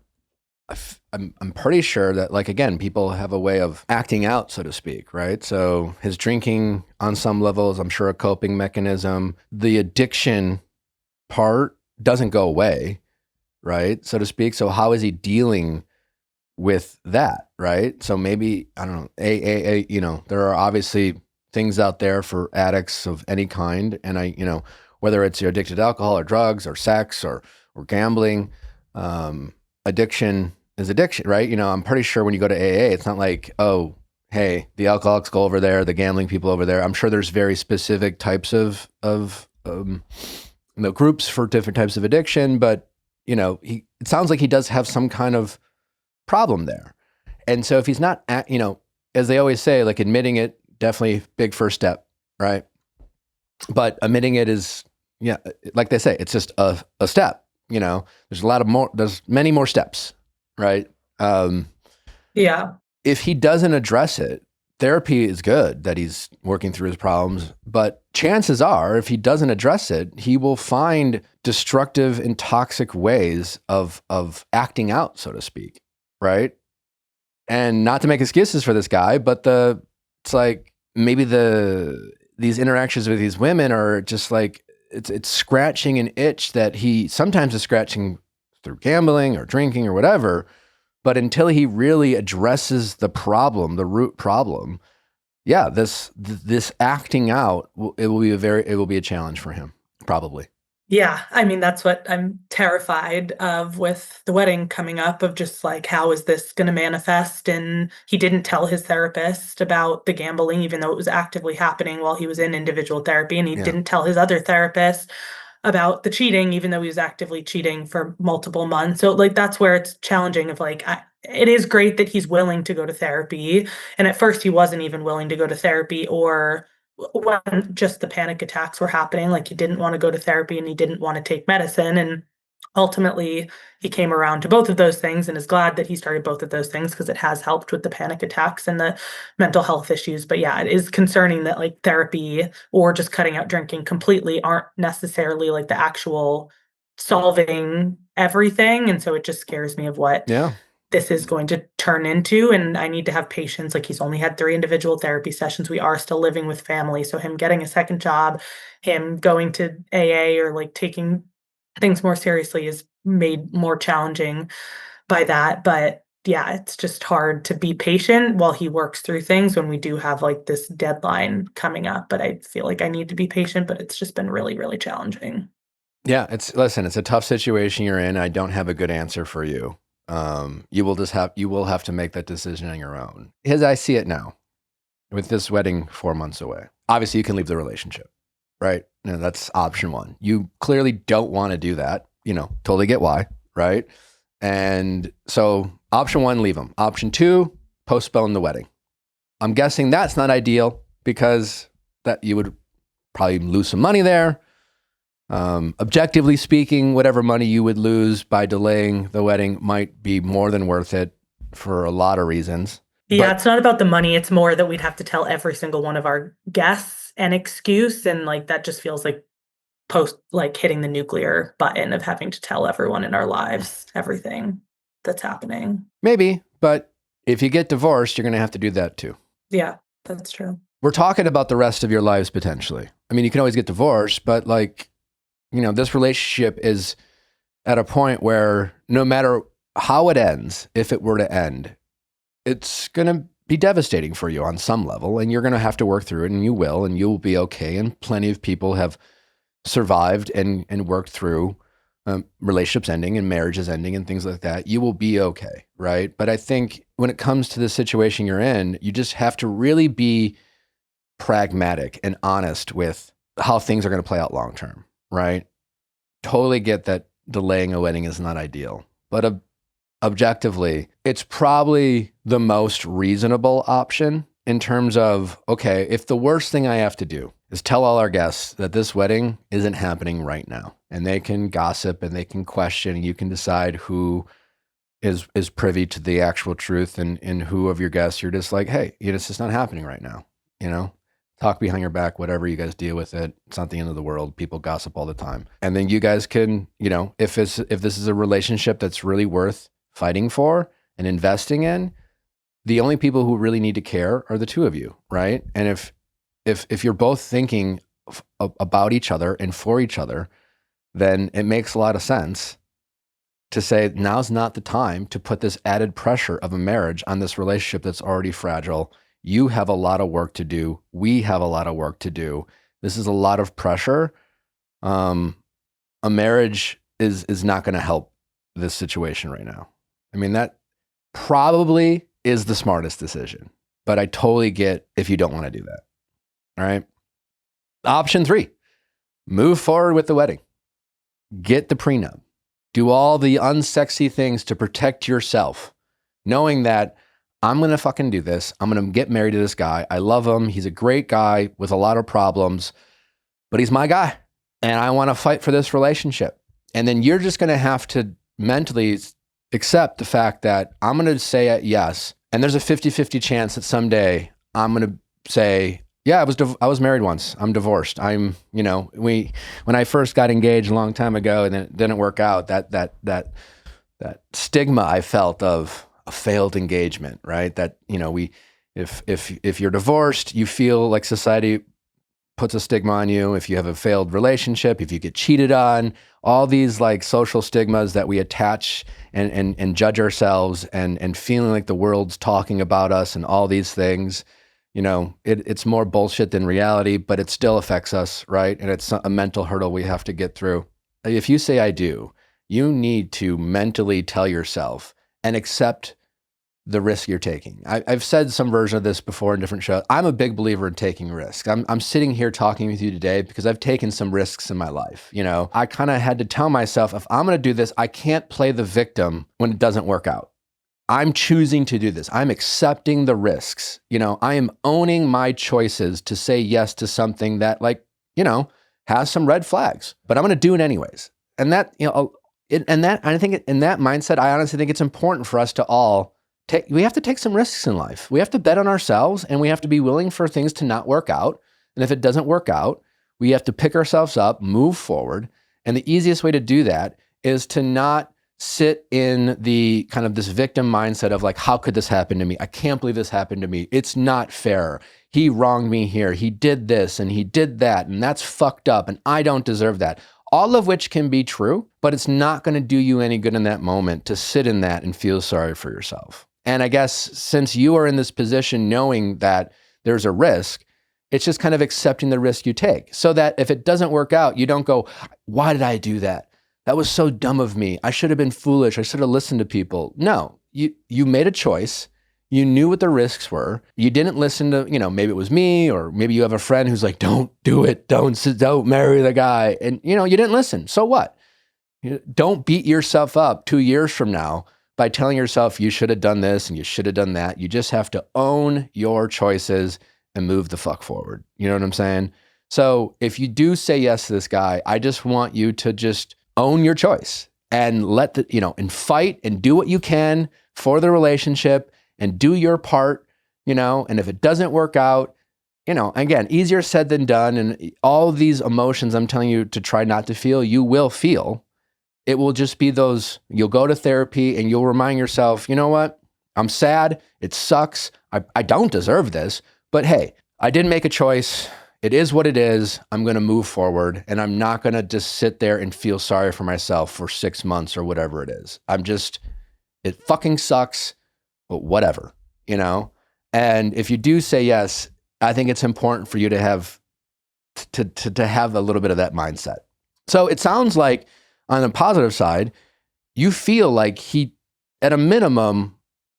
I'm pretty sure that, like, again, people have a way of acting out, so to speak, right? So his drinking on some levels, I'm sure, a coping mechanism. The addiction part doesn't go away, right? So to speak. So how is he dealing with that, right? So maybe, I don't know, there are obviously things out there for addicts of any kind. And whether it's you're addicted to alcohol or drugs or sex or gambling, addiction is addiction, right? I'm pretty sure when you go to AA, it's not like, oh, hey, the alcoholics go over there, the gambling people over there. I'm sure there's very specific types of groups for different types of addiction, but it sounds like he does have some kind of problem there. And so if he's not, as they always say, like admitting it, definitely big first step, right? But admitting it is, like they say, it's just a step. There's many more steps, right? Yeah. If he doesn't address it, therapy is good that he's working through his problems, but chances are if he doesn't address it, he will find destructive and toxic ways of acting out, so to speak, right? And not to make excuses for this guy, but it's like maybe these interactions with these women are just like it's scratching an itch that he sometimes is scratching through gambling or drinking or whatever. But until he really addresses the problem, the root problem, this acting out it will be a challenge for him, probably. Yeah, I mean, that's what I'm terrified of with the wedding coming up, of just like, how is this going to manifest? And he didn't tell his therapist about the gambling, even though it was actively happening while he was in individual therapy. And he didn't tell his other therapist about the cheating, even though he was actively cheating for multiple months. So like, that's where it's challenging of like, it is great that he's willing to go to therapy. And at first he wasn't even willing to go to therapy, or when just the panic attacks were happening, like he didn't want to go to therapy and he didn't want to take medicine. And ultimately he came around to both of those things and is glad that he started both of those things because it has helped with the panic attacks and the mental health issues. But yeah, it is concerning that like therapy or just cutting out drinking completely aren't necessarily like the actual solving everything. And so it just scares me of what this is going to turn into. And I need to have patience. Like, he's only had 3 individual therapy sessions. We are still living with family. So him getting a second job, him going to AA or like taking things more seriously is made more challenging by that. But yeah, it's just hard to be patient while he works through things when we do have like this deadline coming up. But I feel like I need to be patient, but it's just been really, really challenging. Yeah, it's a tough situation you're in. I don't have a good answer for you. You will have to make that decision on your own. As I see it now, with this wedding 4 months away, obviously you can leave the relationship, right? That's option 1. You clearly don't want to do that. Totally get why, right? And so option 1, leave him. Option 2, postpone the wedding. I'm guessing that's not ideal because that you would probably lose some money there. Objectively speaking, whatever money you would lose by delaying the wedding might be more than worth it for a lot of reasons. Yeah, it's not about the money. It's more that we'd have to tell every single one of our guests an excuse. And like, that just feels like hitting the nuclear button of having to tell everyone in our lives everything that's happening. Maybe, but if you get divorced, you're going to have to do that too. Yeah, that's true. We're talking about the rest of your lives potentially. I mean, you can always get divorced, but like, this relationship is at a point where no matter how it ends, if it were to end, it's going to be devastating for you on some level, and you're going to have to work through it, and you'll be okay. And plenty of people have survived and worked through relationships ending and marriages ending and things like that. You will be okay, right? But I think when it comes to the situation you're in, you just have to really be pragmatic and honest with how things are going to play out long term. Right? Totally get that delaying a wedding is not ideal, but objectively, it's probably the most reasonable option in terms of, okay, if the worst thing I have to do is tell all our guests that this wedding isn't happening right now, and they can gossip and they can question, and you can decide who is privy to the actual truth and who of your guests you're just like, hey, it's just not happening right now, Talk behind your back, whatever you guys deal with it. It's not the end of the world. People gossip all the time. And then you guys can, if this is a relationship that's really worth fighting for and investing in, the only people who really need to care are the two of you, right? And if you're both thinking about each other and for each other, then it makes a lot of sense to say now's not the time to put this added pressure of a marriage on this relationship that's already fragile. You have a lot of work to do. We have a lot of work to do. This is a lot of pressure. A marriage is not going to help this situation right now. I mean, that probably is the smartest decision, but I totally get if you don't want to do that. All right. Option 3, move forward with the wedding. Get the prenup. Do all the unsexy things to protect yourself, knowing that I'm going to fucking do this. I'm going to get married to this guy. I love him. He's a great guy with a lot of problems, but he's my guy. And I want to fight for this relationship. And then you're just going to have to mentally accept the fact that I'm going to say yes. And there's a 50-50 chance that someday I'm going to say, yeah, I was married once. I'm divorced. When I first got engaged a long time ago and it didn't work out, that stigma I felt of a failed engagement, right? That, if you're divorced, you feel like society puts a stigma on you. If you have a failed relationship, if you get cheated on, all these like social stigmas that we attach and judge ourselves and feeling like the world's talking about us and all these things, it's more bullshit than reality, but it still affects us, right? And it's a mental hurdle we have to get through. If you say I do, you need to mentally tell yourself and accept the risk you're taking. I've said some version of this before in different shows. I'm a big believer in taking risks. I'm sitting here talking with you today because I've taken some risks in my life. I kind of had to tell myself, if I'm going to do this, I can't play the victim when it doesn't work out. I'm choosing to do this. I'm accepting the risks. I am owning my choices to say yes to something that has some red flags, but I'm going to do it anyways. And that, I think in that mindset, I honestly think it's important for us to all we have to take some risks in life. We have to bet on ourselves and we have to be willing for things to not work out. And if it doesn't work out, we have to pick ourselves up, move forward. And the easiest way to do that is to not sit in the kind of this victim mindset of like, how could this happen to me? I can't believe this happened to me. It's not fair. He wronged me here. He did this and he did that. And that's fucked up. And I don't deserve that. All of which can be true, but it's not going to do you any good in that moment to sit in that and feel sorry for yourself. And I guess since you are in this position knowing that there's a risk, it's just kind of accepting the risk you take so that if it doesn't work out, you don't go, why did I do that? That was so dumb of me. I should have been foolish. I should have listened to people. No, you made a choice. You knew what the risks were. You didn't listen to, maybe it was me, or maybe you have a friend who's like, don't do it. Don't marry the guy. And, you didn't listen. So what? Don't beat yourself up 2 years from now by telling yourself you should have done this and you should have done that. You just have to own your choices and move the fuck forward. You know what I'm saying? So if you do say yes to this guy, I just want you to just own your choice and and fight and do what you can for the relationship and do your part, and if it doesn't work out, again, easier said than done. And all these emotions I'm telling you to try not to feel, you will feel. It will just be you'll go to therapy and you'll remind yourself, you know what? I'm sad. It sucks. I don't deserve this, but hey, I didn't make a choice. It is what it is. I'm going to move forward and I'm not going to just sit there and feel sorry for myself for 6 months or whatever it is. It fucking sucks, but whatever, And if you do say yes, I think it's important for you to have to have a little bit of that mindset. So it sounds like on the positive side, you feel like he, at a minimum,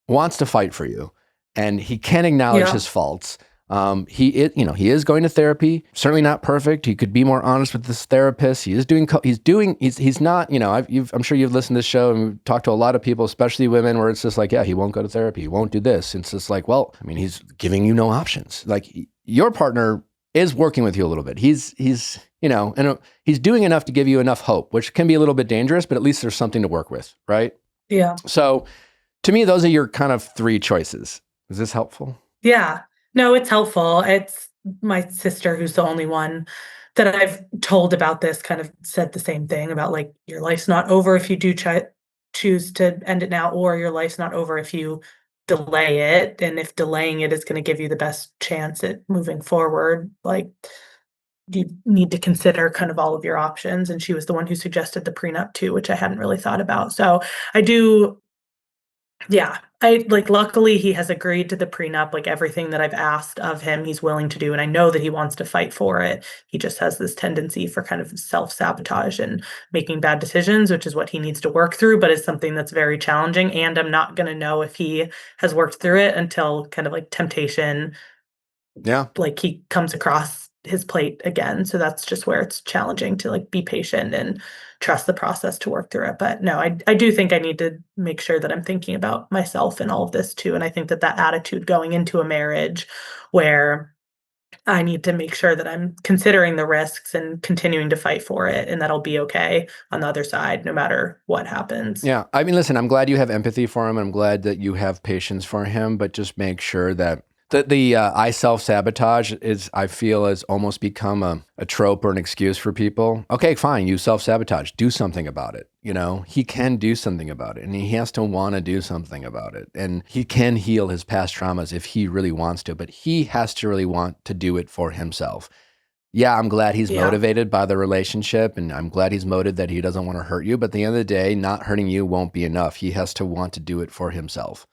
wants to fight for you, and he can acknowledge his faults. He is going to therapy. Certainly not perfect. He could be more honest with this therapist. He's not. I'm sure you've listened to this show and we've talked to a lot of people, especially women, where it's just like, yeah, he won't go to therapy. He won't do this. It's just like, well, he's giving you no options. Like your partner is working with you a little bit. He's doing enough to give you enough hope, which can be a little bit dangerous, but at least there's something to work with, right? Yeah. So to me, those are your kind of 3 choices. Is this helpful? Yeah. No, it's helpful. It's my sister, who's the only one that I've told about this, kind of said the same thing about like, your life's not over if you do choose to end it now, or your life's not over if you delay it. And if delaying it is going to give you the best chance at moving forward, like you need to consider kind of all of your options. And she was the one who suggested the prenup too, which I hadn't really thought about. So I do, yeah, luckily he has agreed to the prenup, like everything that I've asked of him, he's willing to do. And I know that he wants to fight for it. He just has this tendency for kind of self-sabotage and making bad decisions, which is what he needs to work through, but it's something that's very challenging. And I'm not going to know if he has worked through it until kind of like temptation, like he comes across his plate again. So that's just where it's challenging to like be patient and trust the process to work through it. But no, I do think I need to make sure that I'm thinking about myself and all of this too. And I think that attitude going into a marriage where I need to make sure that I'm considering the risks and continuing to fight for it, and that'll be okay on the other side, no matter what happens. Yeah. I mean, listen, I'm glad you have empathy for him. I'm glad that you have patience for him, but just make sure that the I self-sabotage is, I feel, has almost become a trope or an excuse for people. Okay, fine, you self-sabotage. Do something about it. You know, he can do something about it, and he has to want to do something about it. And he can heal his past traumas if he really wants to, but he has to really want to do it for himself. Yeah, I'm glad he's motivated by the relationship, and I'm glad he's motivated that he doesn't want to hurt you. But at the end of the day, not hurting you won't be enough. He has to want to do it for himself.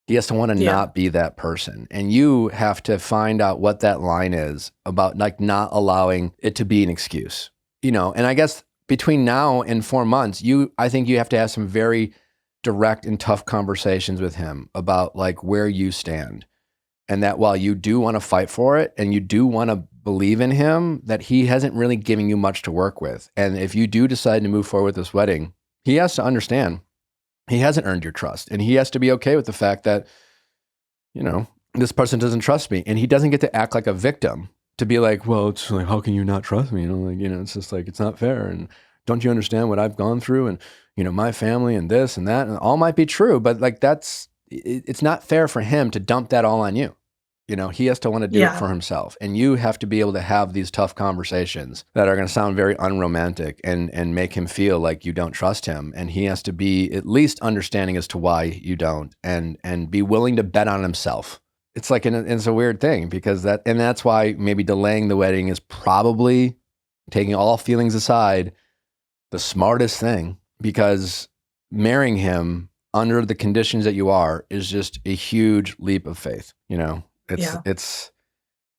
He has to want to not be that person. And you have to find out what that line is about, like, not allowing it to be an excuse, you know? And I guess between now and 4 months, I think you have to have some very direct and tough conversations with him about like where you stand. And that while you do want to fight for it and you do want to believe in him, that he hasn't really given you much to work with. And if you do decide to move forward with this wedding, he has to understand he hasn't earned your trust, and he has to be okay with the fact that, you know, this person doesn't trust me, and he doesn't get to act like a victim to be like, well, it's like, how can you not trust me? You know, like, you know, it's just like, it's not fair. And don't you understand what I've gone through? And, you know, my family and this and that, and all might be true, but like, it's not fair for him to dump that all on you. You know, he has to want to do it for himself. And you have to be able to have these tough conversations that are going to sound very unromantic and make him feel like you don't trust him. And he has to be at least understanding as to why you don't, and be willing to bet on himself. It's like, it's a weird thing because that's why maybe delaying the wedding is probably, taking all feelings aside, the smartest thing, because marrying him under the conditions that you are is just a huge leap of faith, you know?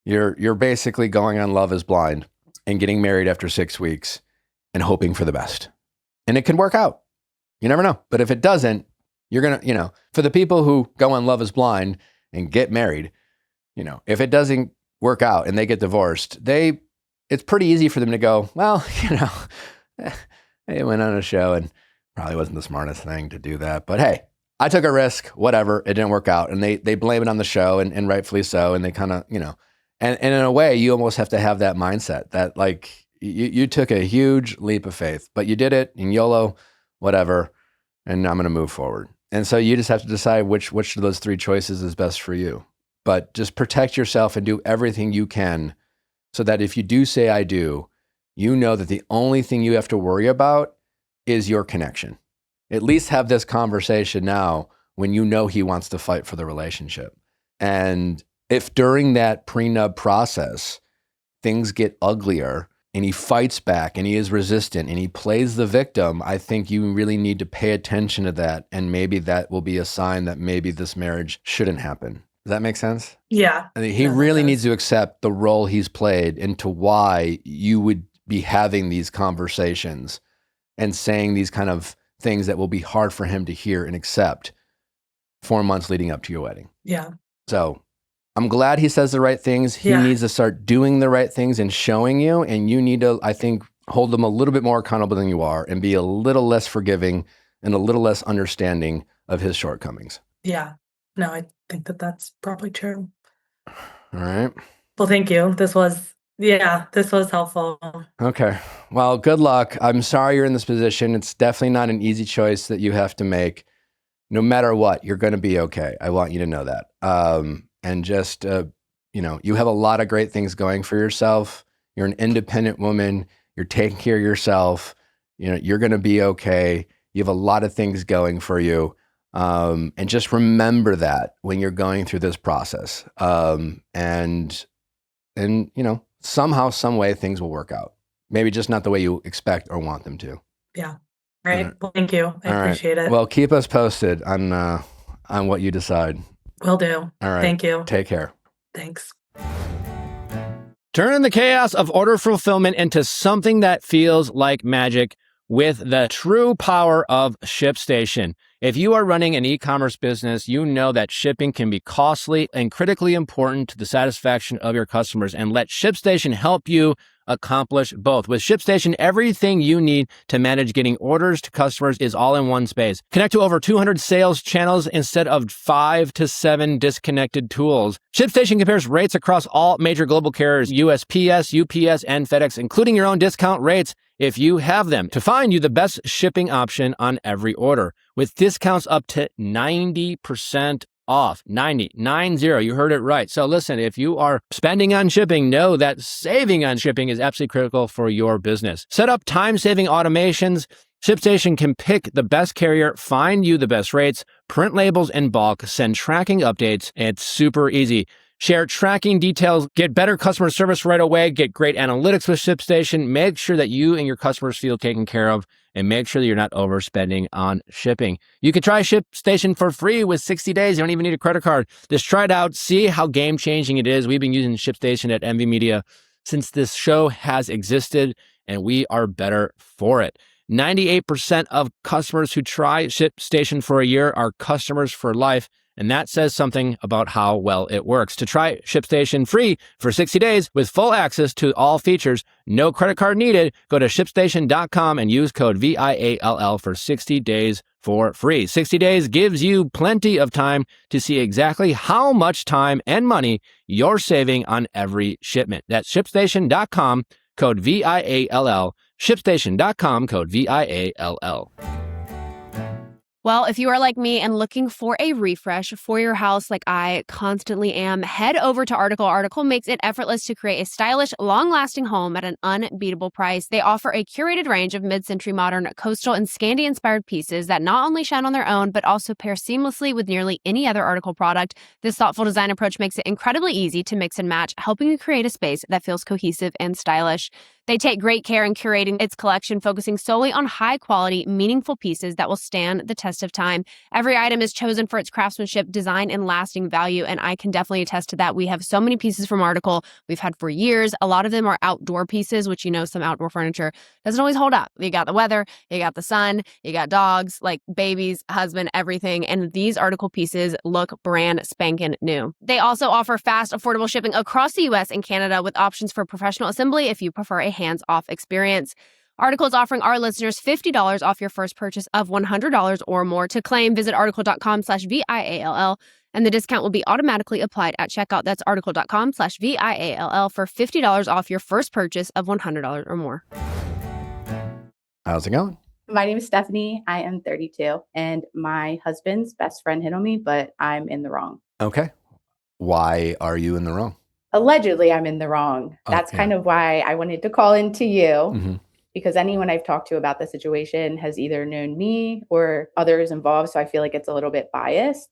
You're basically going on Love is Blind and getting married after 6 weeks and hoping for the best. And it can work out. You never know. But if it doesn't, you're going to, you know, for the people who go on Love is Blind and get married, you know, if it doesn't work out and they get divorced, it's pretty easy for them to go, well, you know, they went on a show and probably wasn't the smartest thing to do that. But hey, I took a risk, whatever, it didn't work out. And they blame it on the show, and rightfully so. And they kind of, you know, and in a way, you almost have to have that mindset that like you took a huge leap of faith, but you did it in YOLO, whatever, and I'm going to move forward. And so you just have to decide which of those 3 choices is best for you. But just protect yourself and do everything you can so that if you do say I do, you know that the only thing you have to worry about is your connection. At least have this conversation now when you know he wants to fight for the relationship. And if during that prenup process, things get uglier and he fights back and he is resistant and he plays the victim, I think you really need to pay attention to that. And maybe that will be a sign that maybe this marriage shouldn't happen. Does that make sense? Yeah. I mean, he really needs to accept the role he's played into why you would be having these conversations and saying these kind of things that will be hard for him to hear and accept 4 months leading up to your wedding. Yeah. So I'm glad he says the right things. He needs to start doing the right things and showing you. And you need to, I think, hold them a little bit more accountable than you are and be a little less forgiving and a little less understanding of his shortcomings. Yeah. No, I think that's probably true. All right. Well, thank you. This was helpful. Okay. Well, good luck. I'm sorry you're in this position. It's definitely not an easy choice that you have to make. No matter what, you're going to be okay. I want you to know that. And just, you know, you have a lot of great things going for yourself. You're an independent woman. You're taking care of yourself. You know, you're going to be okay. You have a lot of things going for you. And just remember that when you're going through this process. And, you know, somehow, some way, things will work out. Maybe just not the way you expect or want them to. Yeah. All right. Well, thank you. I appreciate it. Well, keep us posted on what you decide. Will do. All right. Thank you. Take care. Thanks. Turn the chaos of order fulfillment into something that feels like magic with the true power of ShipStation. If you are running an e-commerce business, you know that shipping can be costly and critically important to the satisfaction of your customers. And let ShipStation help you accomplish both. With ShipStation, everything you need to manage getting orders to customers is all in one space. Connect to over 200 sales channels instead of 5 to 7 disconnected tools. ShipStation compares rates across all major global carriers, USPS, UPS, and FedEx, including your own discount rates if you have them, to find you the best shipping option on every order. With discounts up to 90% off. 90. You heard it right. So listen, if you are spending on shipping, know that saving on shipping is absolutely critical for your business. Set up time-saving automations. ShipStation can pick the best carrier, find you the best rates, print labels in bulk, send tracking updates. It's super easy. Share tracking details, get better customer service right away, get great analytics with ShipStation, make sure that you and your customers feel taken care of, and make sure that you're not overspending on shipping. You can try ShipStation for free with 60 days. You don't even need a credit card. Just try it out. See how game-changing it is. We've been using ShipStation at MV Media since this show has existed, and we are better for it. 98% of customers who try ShipStation for a year are customers for life, and that says something about how well it works. To try ShipStation free for 60 days with full access to all features, no credit card needed, go to ShipStation.com and use code VIALL for 60 days for free. 60 days gives you plenty of time to see exactly how much time and money you're saving on every shipment. That's ShipStation.com, code VIALL. ShipStation.com, code VIALL. Well, if you are like me and looking for a refresh for your house like I constantly am, head over to Article. Article makes it effortless to create a stylish, long-lasting home at an unbeatable price. They offer a curated range of mid-century modern, coastal, and Scandi-inspired pieces that not only shine on their own, but also pair seamlessly with nearly any other Article product. This thoughtful design approach makes it incredibly easy to mix and match, helping you create a space that feels cohesive and stylish. They take great care in curating its collection, focusing solely on high-quality, meaningful pieces that will stand the test of time. Every item is chosen for its craftsmanship, design, and lasting value, and I can definitely attest to that. We have so many pieces from Article we've had for years. A lot of them are outdoor pieces, which, you know, some outdoor furniture doesn't always hold up. You got the weather, you got the sun, you got dogs, like babies, husband, everything, and these Article pieces look brand spanking new. They also offer fast, affordable shipping across the U.S. and Canada with options for professional assembly if you prefer a hands-off experience. Article is offering our listeners $50 off your first purchase of $100 or more. To claim, visit article.com/VIALL, and the discount will be automatically applied at checkout. That's article.com/VIALL for $50 off your first purchase of $100 or more. How's it going? My name is Stephanie. I am 32, and my husband's best friend hit on me, but I'm in the wrong. Okay. Why are you in the wrong? Allegedly, I'm in the wrong. That's kind of why I wanted to call in to you, because anyone I've talked to about the situation has either known me or others involved, so I feel like it's a little bit biased.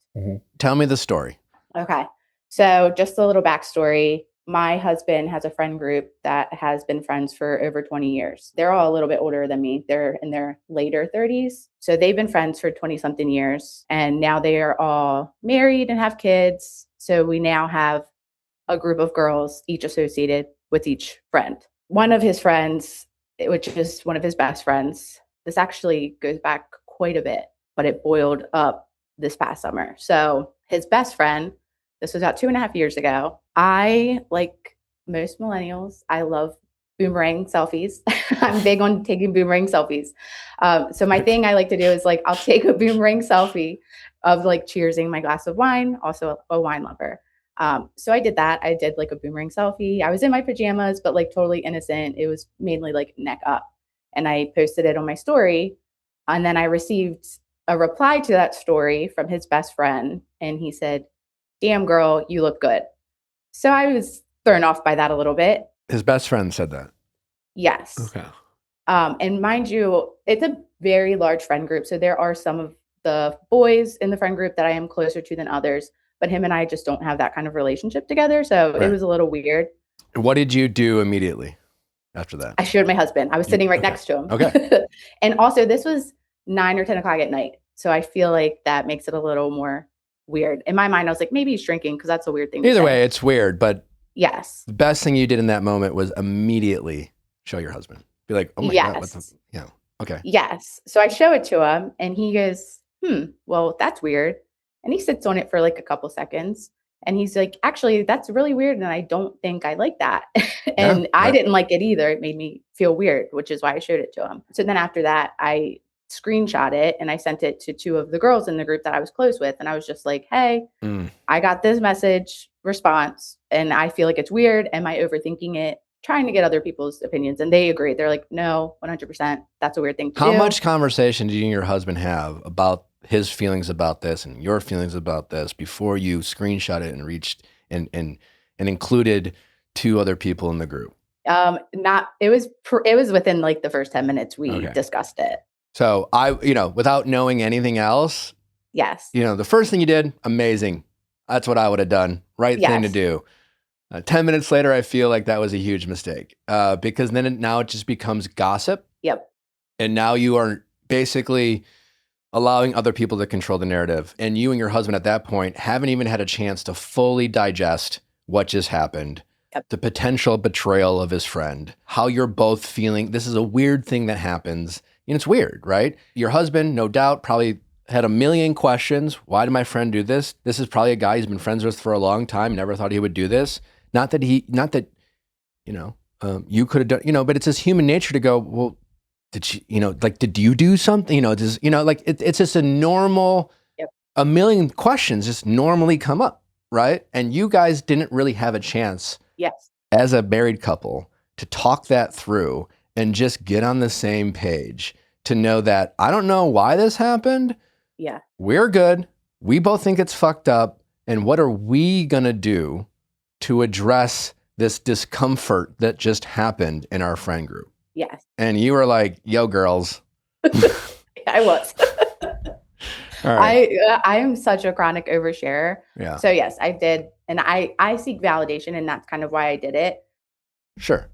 Tell me the story. Okay. So just a little backstory. My husband has a friend group that has been friends for over 20 years. They're all a little bit older than me. They're in their later 30s. So they've been friends for 20-something years, and now they are all married and have kids. So we now have a group of girls, each associated with each friend. One of his friends, which is one of his best friends, this actually goes back quite a bit, but it boiled up this past summer. So his best friend, this was about 2.5 years ago. I, like most millennials, I love boomerang selfies. I'm big on taking boomerang selfies. So my thing I like to do is like, I'll take a boomerang selfie of like cheersing my glass of wine, also a wine lover. So I did that. I did like a boomerang selfie. I was in my pajamas, but like totally innocent. It was mainly like neck up. And I posted it on my story. And then I received a reply to that story from his best friend. And he said, "Damn girl, you look good." So I was thrown off by that a little bit. His best friend said that. Yes. Okay. And mind you, it's a very large friend group. So there are some of the boys in the friend group that I am closer to than others. But him and I just don't have that kind of relationship together. So It was a little weird. What did you do immediately after that? I showed my husband. I was sitting right next to him. Okay. And also, this was 9 or 10 o'clock at night. So I feel like that makes it a little more weird. In my mind, I was like, maybe he's drinking because that's a weird thing to Either say. way, it's weird, but Yes. the best thing you did in that moment was immediately show your husband. Be like, oh my God, what the, okay. Yes. So I show it to him and he goes, well, that's weird. And he sits on it for like a couple seconds. And he's like, actually, that's really weird. And I don't think I like that. And I didn't like it either. It made me feel weird, which is why I showed it to him. So then after that, I screenshot it and I sent it to 2 of the girls in the group that I was close with. And I was just like, hey, I got this message response and I feel like it's weird. Am I overthinking it? Trying to get other people's opinions. And they agree. They're like, no, 100%. That's a weird thing to do. How much conversation did you and your husband have about his feelings about this and your feelings about this before you screenshot it and reached and included 2 other people in the group? It was within like the first 10 minutes we discussed it. So without knowing anything else, yes, the first thing you did, amazing. That's what I would have done. Right thing to do. 10 minutes later, I feel like that was a huge mistake because then now it just becomes gossip. Yep. And now you are basically allowing other people to control the narrative. And you and your husband at that point haven't even had a chance to fully digest what just happened. Yep. The potential betrayal of his friend, how you're both feeling. This is a weird thing that happens. And it's weird, right? Your husband, no doubt, probably had a million questions. Why did my friend do this? This is probably a guy he's been friends with for a long time. Never thought he would do this. Not that you could have done, but it's his human nature to go, well, did she, did you do something? It's just a normal, a million questions just normally come up, right? And you guys didn't really have a chance as a married couple to talk that through and just get on the same page to know that I don't know why this happened. Yeah. We're good. We both think it's fucked up. And what are we going to do to address this discomfort that just happened in our friend group? Yes. And you were like, yo, girls. I was. All right. I am such a chronic oversharer. Yeah. So yes, I did. And I seek validation and that's kind of why I did it. Sure.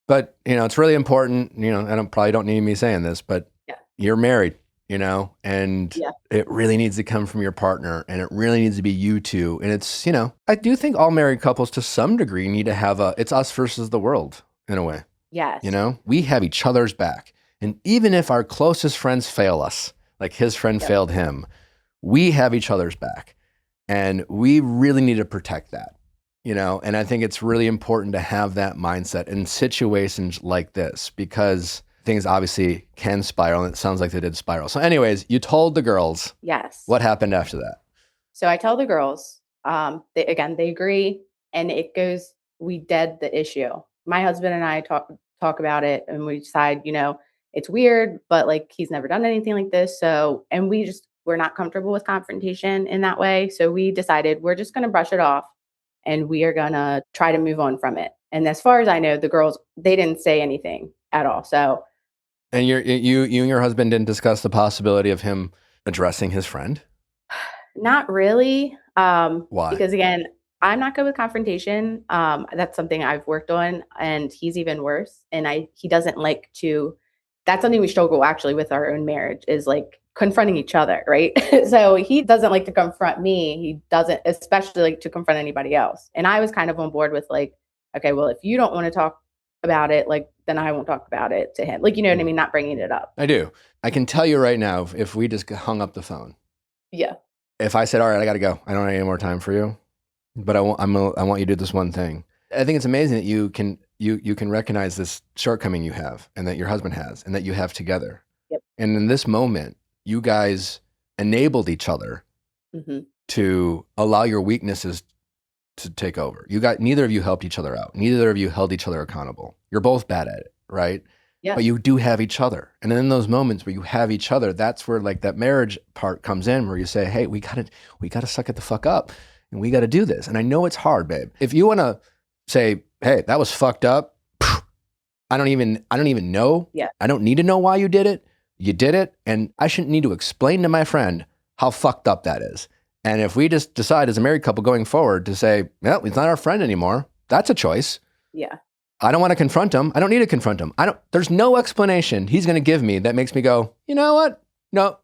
But, it's really important, I probably don't need me saying this, but you're married, and it really needs to come from your partner and it really needs to be you two. And it's, I do think all married couples to some degree need to have it's us versus the world in a way. Yes. We have each other's back. And even if our closest friends fail us, like his friend failed him, we have each other's back. And we really need to protect that. And I think it's really important to have that mindset in situations like this because things obviously can spiral and it sounds like they did spiral. So anyways, you told the girls. Yes. What happened after that? So I tell the girls, they agree and it goes, we dead the issue. My husband and I talk about it and we decide, it's weird, but like he's never done anything like this. So, and we're not comfortable with confrontation in that way. So we decided we're just going to brush it off. And we are going to try to move on from it. And as far as I know, the girls, they didn't say anything at all. So. And you and your husband didn't discuss the possibility of him addressing his friend? Not really. Why? Because again, I'm not good with confrontation. That's something I've worked on and he's even worse. And he doesn't like to, that's something we struggle actually with our own marriage is like confronting each other, right? So he doesn't like to confront me. He doesn't especially like to confront anybody else. And I was kind of on board with like, okay, well, if you don't want to talk about it, like, then I won't talk about it to him. Like, you know what I mean? Not bringing it up. I do. I can tell you right now, if we just hung up the phone. Yeah. If I said, all right, I got to go. I don't have any more time for you, but I want you to do this one thing. I think it's amazing that you can recognize this shortcoming you have and that your husband has and that you have together. Yep. And in this moment, you guys enabled each other to allow your weaknesses to take over. Neither of you helped each other out. Neither of you held each other accountable. You're both bad at it, right? Yeah. But you do have each other. And then in those moments where you have each other, that's where like that marriage part comes in where you say, hey, we gotta suck it the fuck up and we gotta do this. And I know it's hard, babe. If you wanna say, hey, that was fucked up, I don't even know. Yeah. I don't need to know why you did it. You did it. And I shouldn't need to explain to my friend how fucked up that is. And if we just decide as a married couple going forward to say, well, he's not our friend anymore, that's a choice. Yeah. I don't want to confront him. I don't need to confront him. There's no explanation he's going to give me that makes me go, you know what? No,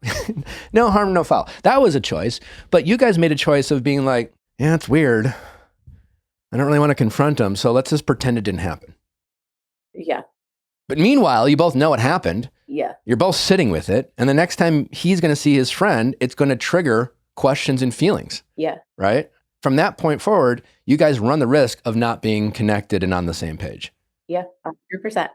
no harm, no foul. That was a choice. But you guys made a choice of being like, yeah, it's weird. I don't really want to confront him. So let's just pretend it didn't happen. Yeah. But meanwhile, you both know it happened. Yeah. You're both sitting with it. And the next time he's going to see his friend, it's going to trigger questions and feelings. Yeah. Right? From that point forward, you guys run the risk of not being connected and on the same page. Yeah. 100%.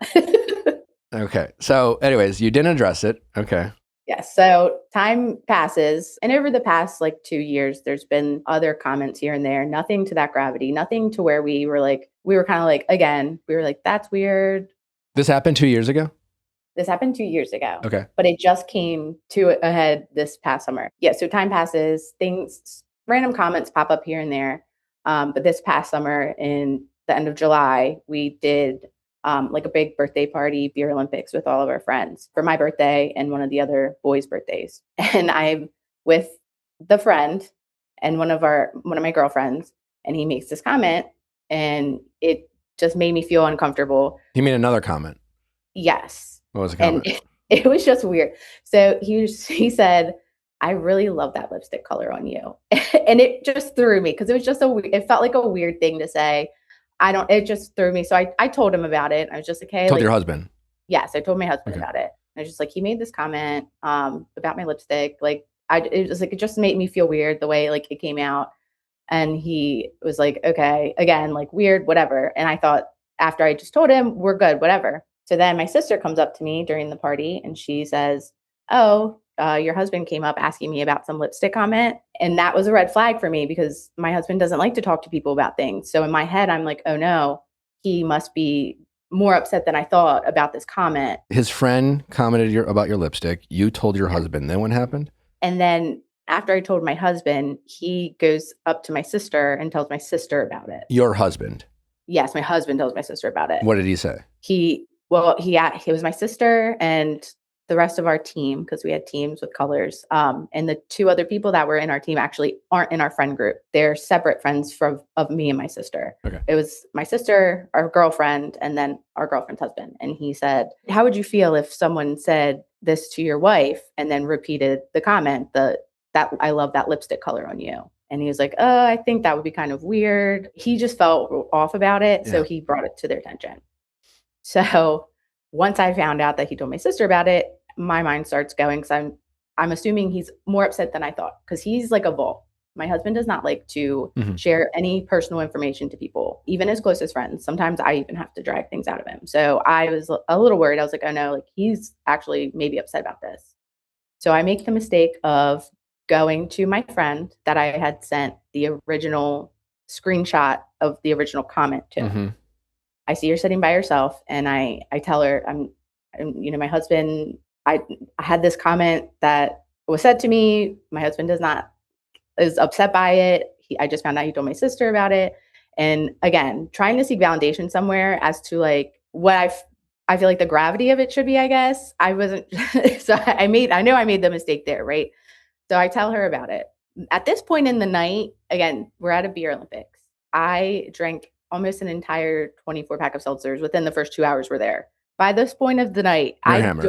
Okay. So anyways, you didn't address it. Okay. Yes. So time passes. And over the past 2 years, there's been other comments here and there, nothing to that gravity, nothing to where we were kind of again, we were like, that's weird. This happened 2 years ago? This happened 2 years ago. Okay. But it just came to a head this past summer. Yeah. So time passes, random comments pop up here and there. But this past summer, in the end of July, we did a big birthday party, beer Olympics with all of our friends for my birthday and one of the other boys' birthdays. And I'm with the friend and one of my girlfriends, and he makes this comment, and it just made me feel uncomfortable. He made another comment. Yes. What was the comment? And it was just weird. So he said, I really love that lipstick color on you. And it just threw me because it was just it felt like a weird thing to say. It just threw me. So I told him about it. I was just like, hey. Told your husband? Yes, I told my husband about it. I was just like, he made this comment about my lipstick. It just made me feel weird the way it came out. And he was like, okay, again, weird, whatever. And I thought after I just told him, we're good, whatever. So then my sister comes up to me during the party and she says, oh, your husband came up asking me about some lipstick comment. And that was a red flag for me because my husband doesn't like to talk to people about things. So in my head, I'm like, oh no, he must be more upset than I thought about this comment. His friend commented about your lipstick. You told your husband. Then what happened? And then after I told my husband, he goes up to my sister and tells my sister about it. Your husband? Yes, my husband tells my sister about it. What did he say? He was my sister and the rest of our team, because we had teams with colors. And the two other people that were in our team actually aren't in our friend group. They're separate friends of me and my sister. Okay. It was my sister, our girlfriend, and then our girlfriend's husband. And he said, how would you feel if someone said this to your wife and then repeated the comment, that I love that lipstick color on you? And he was like, oh, I think that would be kind of weird. He just felt off about it. So he brought it to their attention. So once I found out that he told my sister about it, my mind starts going because I'm assuming he's more upset than I thought because he's like a vault. My husband does not like to share any personal information to people, even his closest friends. Sometimes I even have to drag things out of him. So I was a little worried. I was like, oh no, he's actually maybe upset about this. So I make the mistake of going to my friend that I had sent the original screenshot of the original comment to. Mm-hmm. I see her sitting by herself and I tell her, my husband, I had this comment that was said to me. My husband is upset by it. I just found out he told my sister about it. And again, trying to seek validation somewhere as to what I feel like the gravity of it should be, I guess. I wasn't, so I know I made the mistake there, right? So I tell her about it. At this point in the night, again, we're at a beer Olympics. I drank almost an entire 24 pack of seltzers within the first 2 hours we're there. By this point of the night, I am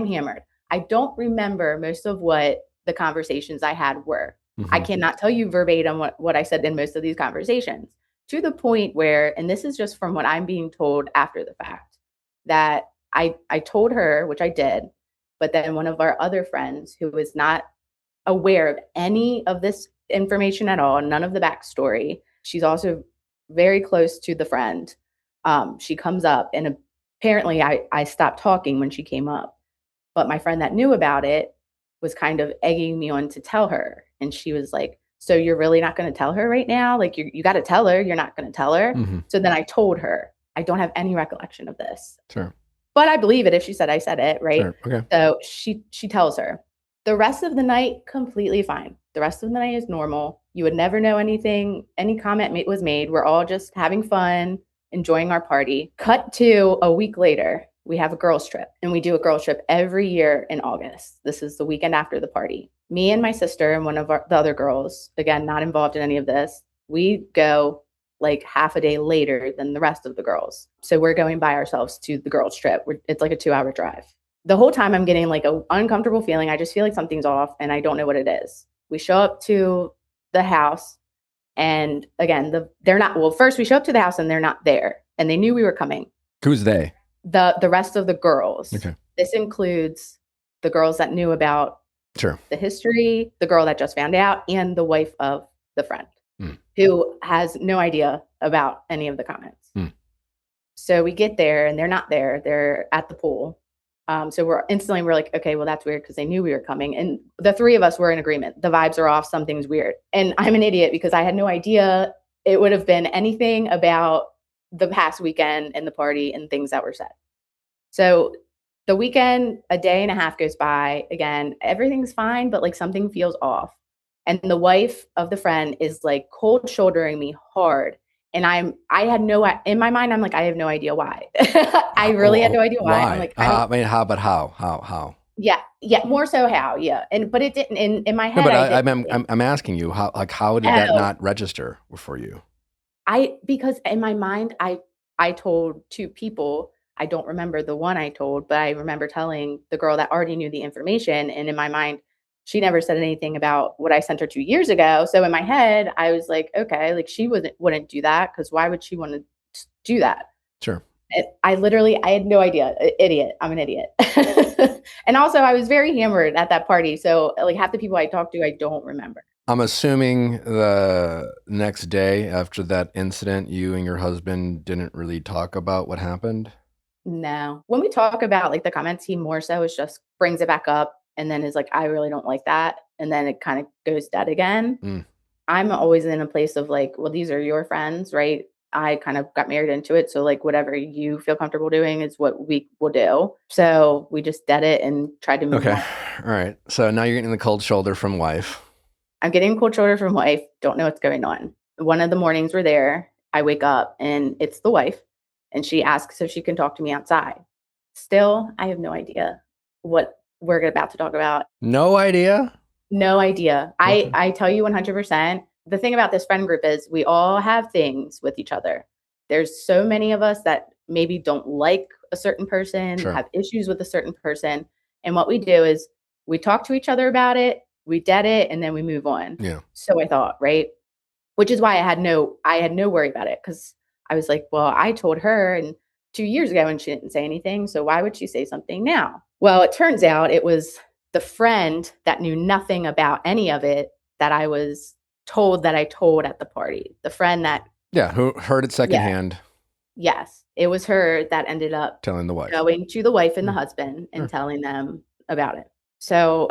hammered. I don't remember most of what the conversations I had were. Mm-hmm. I cannot tell you verbatim what I said in most of these conversations, to the point where, and this is just from what I'm being told after the fact, that I told her, which I did, but then one of our other friends who was not aware of any of this information at all, none of the backstory, she's also very close to the friend. She comes up and apparently I stopped talking when she came up, but my friend that knew about it was kind of egging me on to tell her. And she was like, so you're really not going to tell her right now? You got to tell her, you're not going to tell her. Mm-hmm. So then I told her. I don't have any recollection of this. Sure. But I believe it if she said I said it, right? Sure. Okay. So she tells her. The rest of the night, completely fine. The rest of the night is normal. You would never know anything. Any comment was made. We're all just having fun, enjoying our party. Cut to a week later, we have a girls' trip. And we do a girls' trip every year in August. This is the weekend after the party. Me and my sister and one of the other girls, again, not involved in any of this, we go like half a day later than the rest of the girls. So we're going by ourselves to the girls' trip. It's like a 2-hour drive. The whole time I'm getting like an uncomfortable feeling. I just feel like something's off and I don't know what it is. We show up to the house and again, first we show up to the house and they're not there and they knew we were coming. Who's they? The rest of the girls. Okay. This includes the girls that knew about Sure. the history, the girl that just found out, and the wife of the friend who has no idea about any of the comments. So we get there and they're not there. They're at the pool. So we're like, okay, well, that's weird because they knew we were coming. And the three of us were in agreement. The vibes are off. Something's weird. And I'm an idiot because I had no idea it would have been anything about the past weekend and the party and things that were said. So the weekend, a day and a half goes by. Again, everything's fine, but like something feels off. And the wife of the friend is like cold shouldering me hard. And in my mind, I'm like, I have no idea why. I really had no idea why. I'm like, how? Yeah. More so how, yeah. But it didn't in my head. No, but I'm asking you how did that not register for you? Because in my mind, I told two people. I don't remember the one I told, but I remember telling the girl that already knew the information. And in my mind, she never said anything about what I sent her 2 years ago. So in my head, I was like, okay, like she wouldn't do that because why would she want to do that? Sure. I had no idea. Idiot. I'm an idiot. And also I was very hammered at that party. So like half the people I talked to, I don't remember. I'm assuming the next day after that incident, you and your husband didn't really talk about what happened? No. When we talk about like the comments, he more so is just brings it back up and then is like, I really don't like that. And then it kind of goes dead again. I'm always in a place of like, well, these are your friends, right? I kind of got married into it. So like whatever you feel comfortable doing is what we will do. So we just did it and tried to move on. All right. So now you're getting the cold shoulder from wife. I'm getting a cold shoulder from wife. Don't know what's going on. One of the mornings we're there. I wake up and it's the wife. And she asks if she can talk to me outside. Still, I have no idea what we're about to talk about. No idea? No idea. Okay. I tell you 100%. The thing about this friend group is we all have things with each other. There's so many of us that maybe don't like a certain person, have issues with a certain person. And what we do is we talk to each other about it, we dead it, and then we move on. Yeah. So I thought, right? Which is why I had no worry about it because I was like, well, I told her 2 years ago and she didn't say anything. So why would she say something now? Well, it turns out it was the friend that knew nothing about any of it that I was told that I told at the party. The friend that... Yeah, who heard it secondhand. Yes. It was her that ended up telling the wife. Going to the wife and the husband and telling them about it. So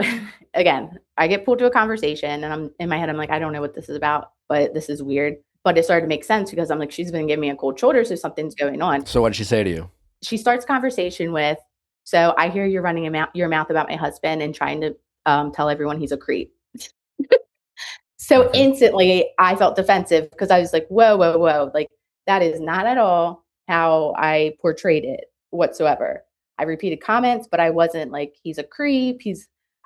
again, I get pulled to a conversation and I'm in my head, I'm like, I don't know what this is about, but this is weird. But it started to make sense because I'm like, she's been giving me a cold shoulder, so something's going on. So what did she say to you? She starts conversation with, so I hear you're running your mouth about my husband and trying to tell everyone he's a creep. So instantly I felt defensive because I was like, whoa. Like that is not at all how I portrayed it whatsoever. I repeated comments, but I wasn't like, he's a creep.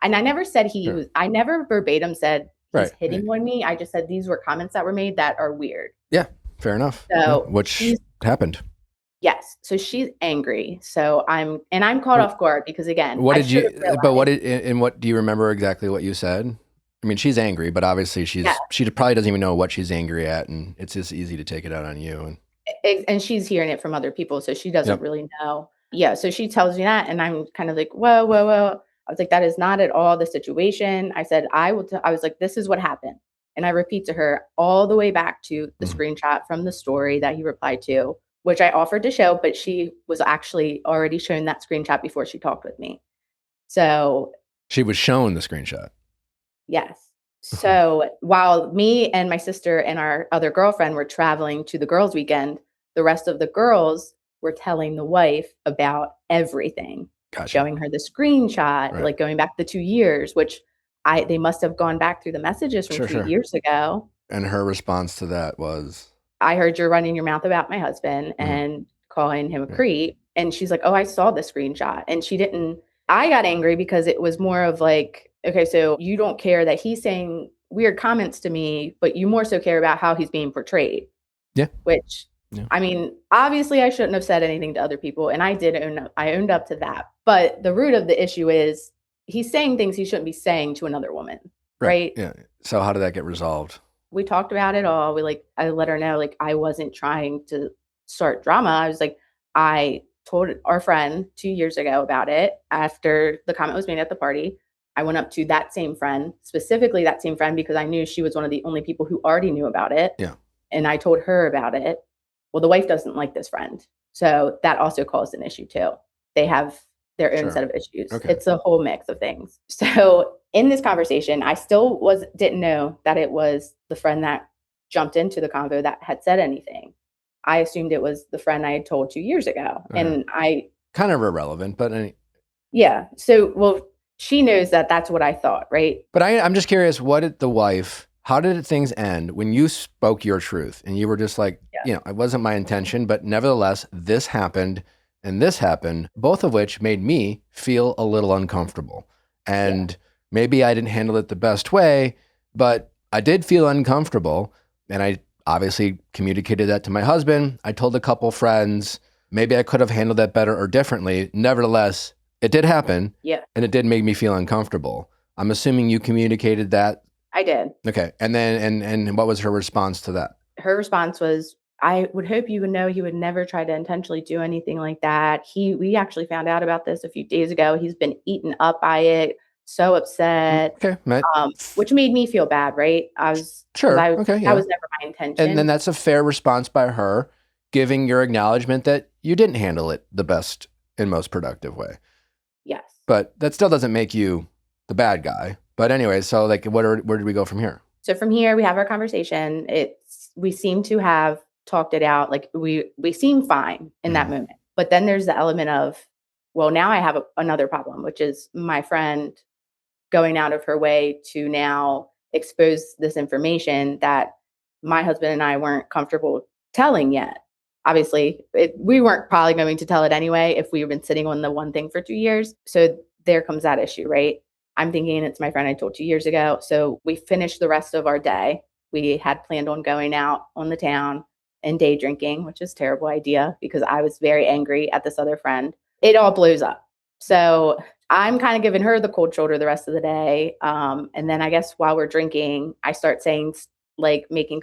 And I never said I never verbatim said, he's hitting on me. I just said these were comments that were made that are weird. Yeah, fair enough. So which happened. Yes. So she's angry. So I'm caught off guard because again, what do you remember exactly what you said? I mean, she's angry, but obviously she probably doesn't even know what she's angry at. And it's just easy to take it out on you. And she's hearing it from other people. So she doesn't really know. Yeah. So she tells me that and I'm kind of like, whoa. I was like, that is not at all the situation. I said, I was like, this is what happened. And I repeat to her all the way back to the screenshot from the story that he replied to, which I offered to show, but she was actually already shown that screenshot before she talked with me. So she was shown the screenshot. Yes. So while me and my sister and our other girlfriend were traveling to the girls' weekend, the rest of the girls were telling the wife about everything. Gotcha. Showing her the screenshot, like going back the 2 years, which they must have gone back through the messages from 2 years ago. And her response to that was, I heard you're running your mouth about my husband and calling him a creep. And she's like, oh, I saw the screenshot. And I got angry because it was more of like, okay, so you don't care that he's saying weird comments to me, but you more so care about how he's being portrayed. Yeah. Which, Yeah. I mean, obviously I shouldn't have said anything to other people, and I did own up. I owned up to that. But the root of the issue is he's saying things he shouldn't be saying to another woman, right? Yeah. So how did that get resolved? We talked about it all. I let her know, I wasn't trying to start drama. I was like, I told our friend 2 years ago about it after the comment was made at the party. I went up to that same friend, specifically that same friend, because I knew she was one of the only people who already knew about it. Yeah. And I told her about it. Well, the wife doesn't like this friend. So that also caused an issue too. They have their own set of issues. Okay. It's a whole mix of things. So in this conversation, I still didn't know that it was the friend that jumped into the convo that had said anything. I assumed it was the friend I had told 2 years ago. Okay. And I kind of irrelevant, but yeah. So, well, she knows that that's what I thought, right? But I'm just curious, how did things end when you spoke your truth and you were just like, it wasn't my intention, but nevertheless, this happened and this happened, both of which made me feel a little uncomfortable. And maybe I didn't handle it the best way, but I did feel uncomfortable. And I obviously communicated that to my husband. I told a couple friends, maybe I could have handled that better or differently. Nevertheless, it did happen. Yeah. And it did make me feel uncomfortable. I'm assuming you communicated that. I did. Okay. And then, and what was her response to that? Her response was, I would hope you would know he would never try to intentionally do anything like that. We actually found out about this a few days ago. He's been eaten up by it. So upset. Okay. Which made me feel bad, right? I was sure. That was never my intention. And then that's a fair response by her, giving your acknowledgement that you didn't handle it the best and most productive way. Yes. But that still doesn't make you the bad guy. But anyway, so where did we go from here? So from here, we have our conversation. We seem to have talked it out. We seem fine in that moment. But then there's the element of, well, now I have another problem, which is my friend going out of her way to now expose this information that my husband and I weren't comfortable telling yet. Obviously, we weren't probably going to tell it anyway if we had been sitting on the one thing for 2 years. So there comes that issue, right? I'm thinking it's my friend I told 2 years ago. So we finished the rest of our day. We had planned on going out on the town and day drinking, which is a terrible idea because I was very angry at this other friend. It all blows up. So I'm kind of giving her the cold shoulder the rest of the day. And then I guess while we're drinking, I start saying making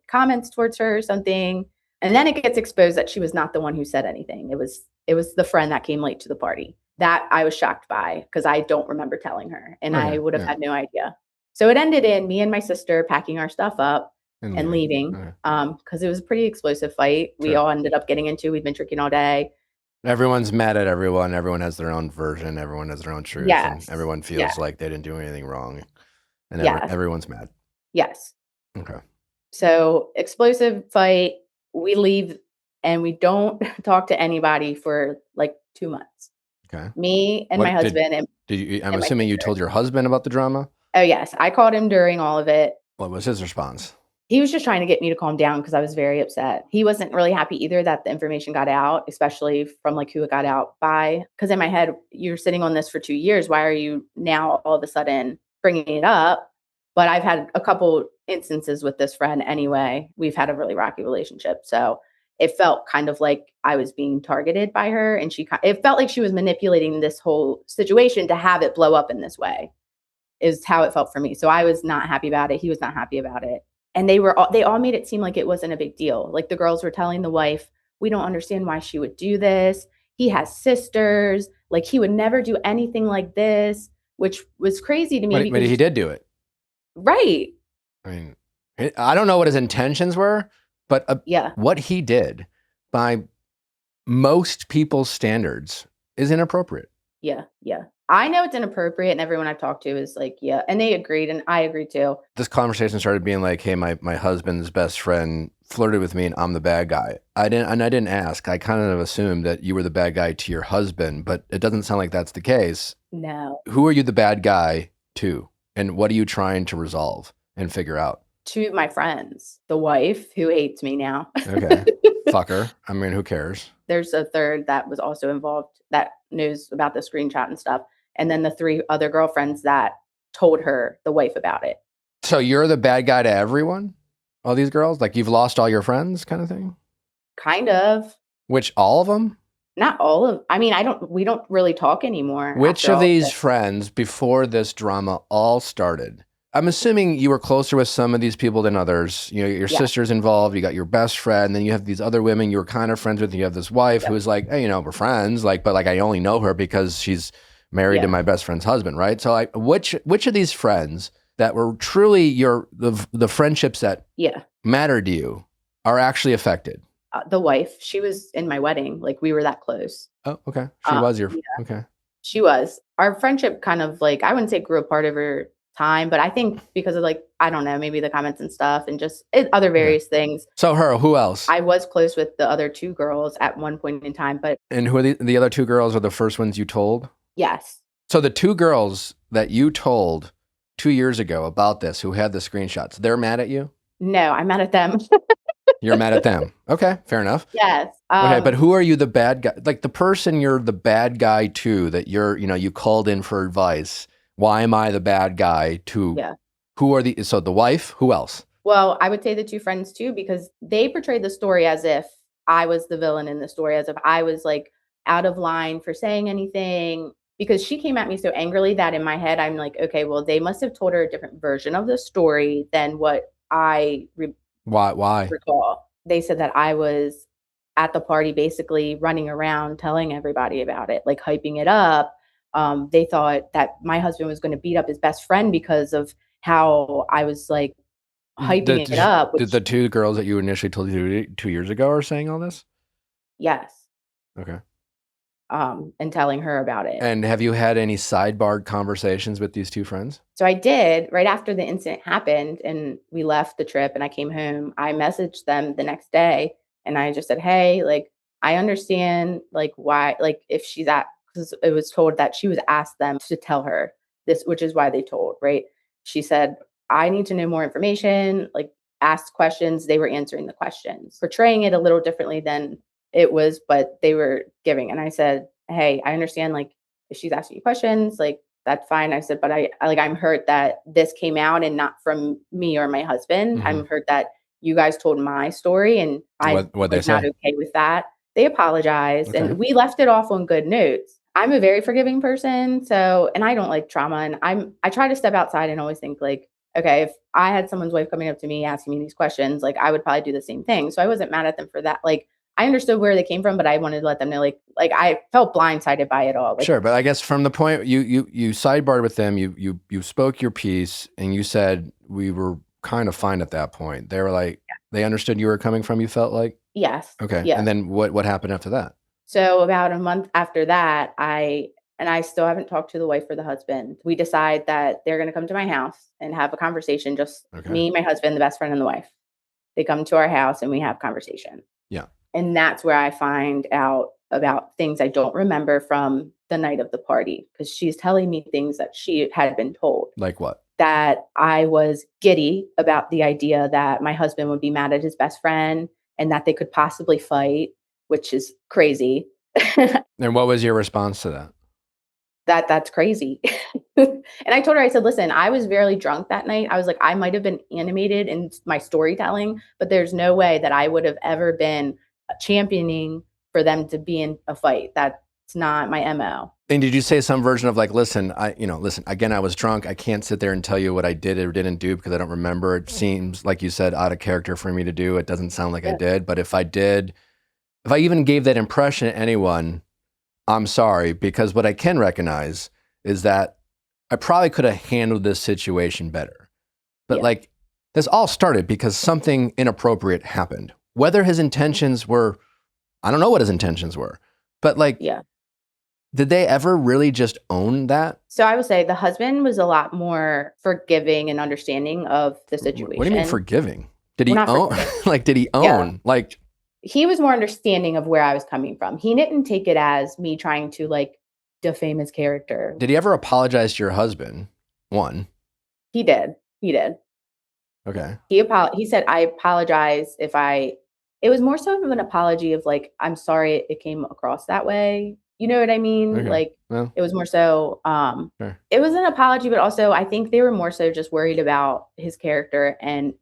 comments towards her or something. And then it gets exposed that she was not the one who said anything. It was the friend that came late to the party. That I was shocked by because I don't remember telling her and I would have had no idea. So it ended in me and my sister packing our stuff up and leaving because it was a pretty explosive fight. Sure. We all ended up getting into. We've been drinking all day. Everyone's mad at everyone. Everyone has their own version. Everyone has their own truth. Yes. And everyone feels like they didn't do anything wrong. And everyone's mad. Yes. Okay. So explosive fight. We leave and we don't talk to anybody for 2 months. Okay. Me and my husband. I'm assuming you told your husband about the drama? Oh, yes. I called him during all of it. What was his response? He was just trying to get me to calm down because I was very upset. He wasn't really happy either that the information got out, especially from who it got out by. Because in my head, you're sitting on this for 2 years. Why are you now all of a sudden bringing it up? But I've had a couple instances with this friend anyway. We've had a really rocky relationship. So it felt kind of like I was being targeted by her. And it felt like she was manipulating this whole situation to have it blow up in this way is how it felt for me. So I was not happy about it. He was not happy about it. And they all made it seem like it wasn't a big deal. The girls were telling the wife, we don't understand why she would do this. He has sisters. He would never do anything like this, which was crazy to me. But he did do it. Right. I mean, I don't know what his intentions were, but what he did by most people's standards is inappropriate. Yeah. Yeah. I know it's inappropriate, and everyone I've talked to is and they agreed, and I agreed too. This conversation started being hey, my husband's best friend flirted with me and I'm the bad guy. I didn't ask. I kind of assumed that you were the bad guy to your husband, but it doesn't sound like that's the case. No. Who are you the bad guy to? And what are you trying to resolve and figure out? To my friends, the wife who hates me now. Okay. Fucker. I mean, who cares? There's a third that was also involved that knows about the screenshot and stuff. And then the 3 other girlfriends that told her, the wife, about it. So you're the bad guy to everyone? all these girls? Like you've lost all your friends kind of thing? Kind of. Which, all of them? Not all of, I mean, we don't really talk anymore. Which after of all these this. friends before this drama all started? I'm assuming you were closer with some of these people than others. You know, your Yeah. sister's involved, you got your best friend, then you have these other women you were kind of friends with, and you have this wife who is like, hey, you know, we're friends, like, but like I only know her because she's married to my best friend's husband, right? So which of these friends that were truly the friendships that mattered to you are actually affected? The wife, she was in my wedding. Like we were that close. Oh, okay. She was your, okay. She was. Our friendship kind of like, I wouldn't say grew apart over time, but I think because of like, I don't know, maybe the comments and stuff and just other various things. So who else? I was close with the other two girls at one point in time, but. And who are the other two girls are the first ones you told? Yes. So the two girls that you told 2 years ago about this, who had the screenshots, they're mad at you? No, I'm mad at them. You're mad at them. Okay, fair enough. Yes. Okay, but who are you the bad guy? Like the person you're the bad guy to, that you called in for advice. Why am I the bad guy to? Yeah. Who are so the wife, who else? Well, I would say the two friends too, because they portrayed the story as if I was the villain in the story, as if I was like out of line for saying anything, because she came at me so angrily that in my head, I'm like, okay, well, they must have told her a different version of the story than what I Why? recall. They said that I was at the party basically running around telling everybody about it, like hyping it up. They thought that my husband was going to beat up his best friend because of how I was like hyping it up. Did the two girls that you initially told you 2 years ago are saying all this? Yes. Okay. And telling her about it. And have you had any sidebar conversations with these two friends? So I did right after the incident happened and we left the trip and I came home. I messaged them the next day and I just said, hey, like, I understand like why, like if she's at, because it was told that she was asked them to tell her this, which is why they told, right? She said, I need to know more information, like asked questions. They were answering the questions, portraying it a little differently than it was, but they were giving. And I said, hey, I understand, like, if she's asking you questions, like, that's fine. I said, but I'm hurt that this came out and not from me or my husband. Mm-hmm. I'm hurt that you guys told my story and I was not okay with that. They apologized and we left it off on good notes. I'm a very forgiving person. So, and I don't like trauma. And I try to step outside and always think like, okay, if I had someone's wife coming up to me, asking me these questions, like I would probably do the same thing. So I wasn't mad at them for that. Like, I understood where they came from, but I wanted to let them know, like I felt blindsided by it all. Like, sure, but I guess from the point you sidebarred with them, you spoke your piece, and you said we were kind of fine at that point. They were like, they understood you were coming from. You felt like, yes, okay, yes. And then what happened after that? So about a month after that, I still haven't talked to the wife or the husband. We decide that they're going to come to my house and have a conversation. Just me, my husband, the best friend, and the wife. They come to our house and we have conversation. Yeah. And that's where I find out about things I don't remember from the night of the party, because she's telling me things that she had been told. Like what? That I was giddy about the idea that my husband would be mad at his best friend and that they could possibly fight, which is crazy. And what was your response to that? That's crazy. And I told her, I said, listen, I was very drunk that night. I was like, I might have been animated in my storytelling, but there's no way that I would have ever been championing for them to be in a fight. That's not my MO. And did you say some version of like, listen, again, I was drunk. I can't sit there and tell you what I did or didn't do because I don't remember. It seems like you said out of character for me to do. It doesn't sound like I did. But if I did, if I even gave that impression to anyone, I'm sorry, because what I can recognize is that I probably could have handled this situation better. But like, this all started because something inappropriate happened. Whether his intentions were, I don't know what his intentions were, but like, did they ever really just own that? So I would say the husband was a lot more forgiving and understanding of the situation. What do you mean forgiving? Did he own? Like, did he own? Like, he was more understanding of where I was coming from. He didn't take it as me trying to like defame his character. Did he ever apologize to your husband? One. He did. He did. Okay. He said, I apologize if it was more so of an apology of like, I'm sorry it came across that way. You know what I mean? Okay. Like, well, it was more so, sure. It was an apology, but also I think they were more so just worried about his character and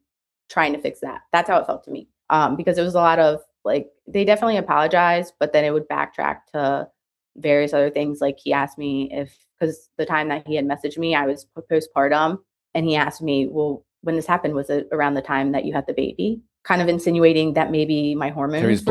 trying to fix that. That's how it felt to me. Because it was a lot of like, they definitely apologized, but then it would backtrack to various other things. Like he asked me because the time that he had messaged me, I was postpartum, and he asked me, well, when this happened, was it around the time that you had the baby? Kind of insinuating that maybe my hormones. So he's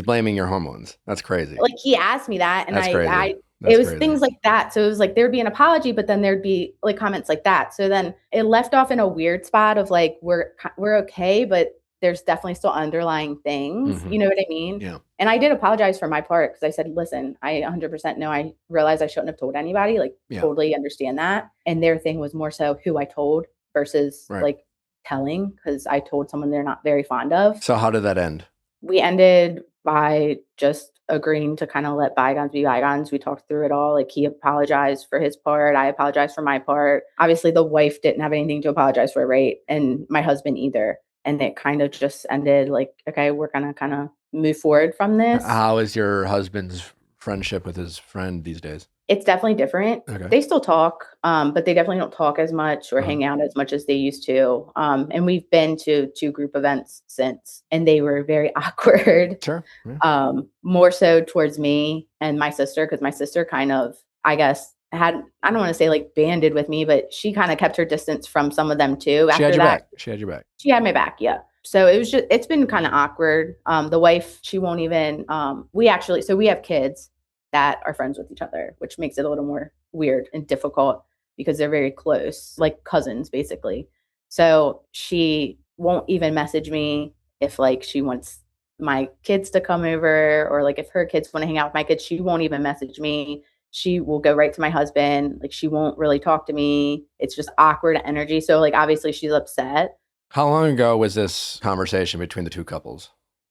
blaming your hormones. That's crazy. Like he asked me that, and That's crazy. It was things like that. So it was like there'd be an apology, but then there'd be like comments like that. So then it left off in a weird spot of like we're okay, but there's definitely still underlying things. Mhm. You know what I mean? Yeah. And I did apologize for my part because I said, listen, I 100% know I realized I shouldn't have told anybody. Like totally understand that. And their thing was more so who I told versus like telling, because I told someone they're not very fond of. So how did that end? We ended by just agreeing to kind of let bygones be bygones. We talked through it all. Like he apologized for his part. I apologized for my part. Obviously the wife didn't have anything to apologize for, right? And my husband either. And it kind of just ended like, okay, we're going to kind of move forward from this. How is your husband's friendship with his friend these days? It's definitely different. Okay. They still talk, but they definitely don't talk as much or hang out as much as they used to. And we've been to 2 group events since, and they were very awkward. Sure. Yeah. More so towards me and my sister, because my sister kind of, I guess, I don't want to say like banded with me, but she kind of kept her distance from some of them too. She had your back. She had your back. She had my back. Yeah. So it's been kind of awkward. The wife, she won't even, we have kids that are friends with each other, which makes it a little more weird and difficult because they're very close, like cousins, basically. So she won't even message me if like she wants my kids to come over, or like if her kids want to hang out with my kids, she won't even message me. She will go right to my husband. Like she won't really talk to me. It's just awkward energy. So like obviously she's upset. How long ago was this conversation between the 2 couples?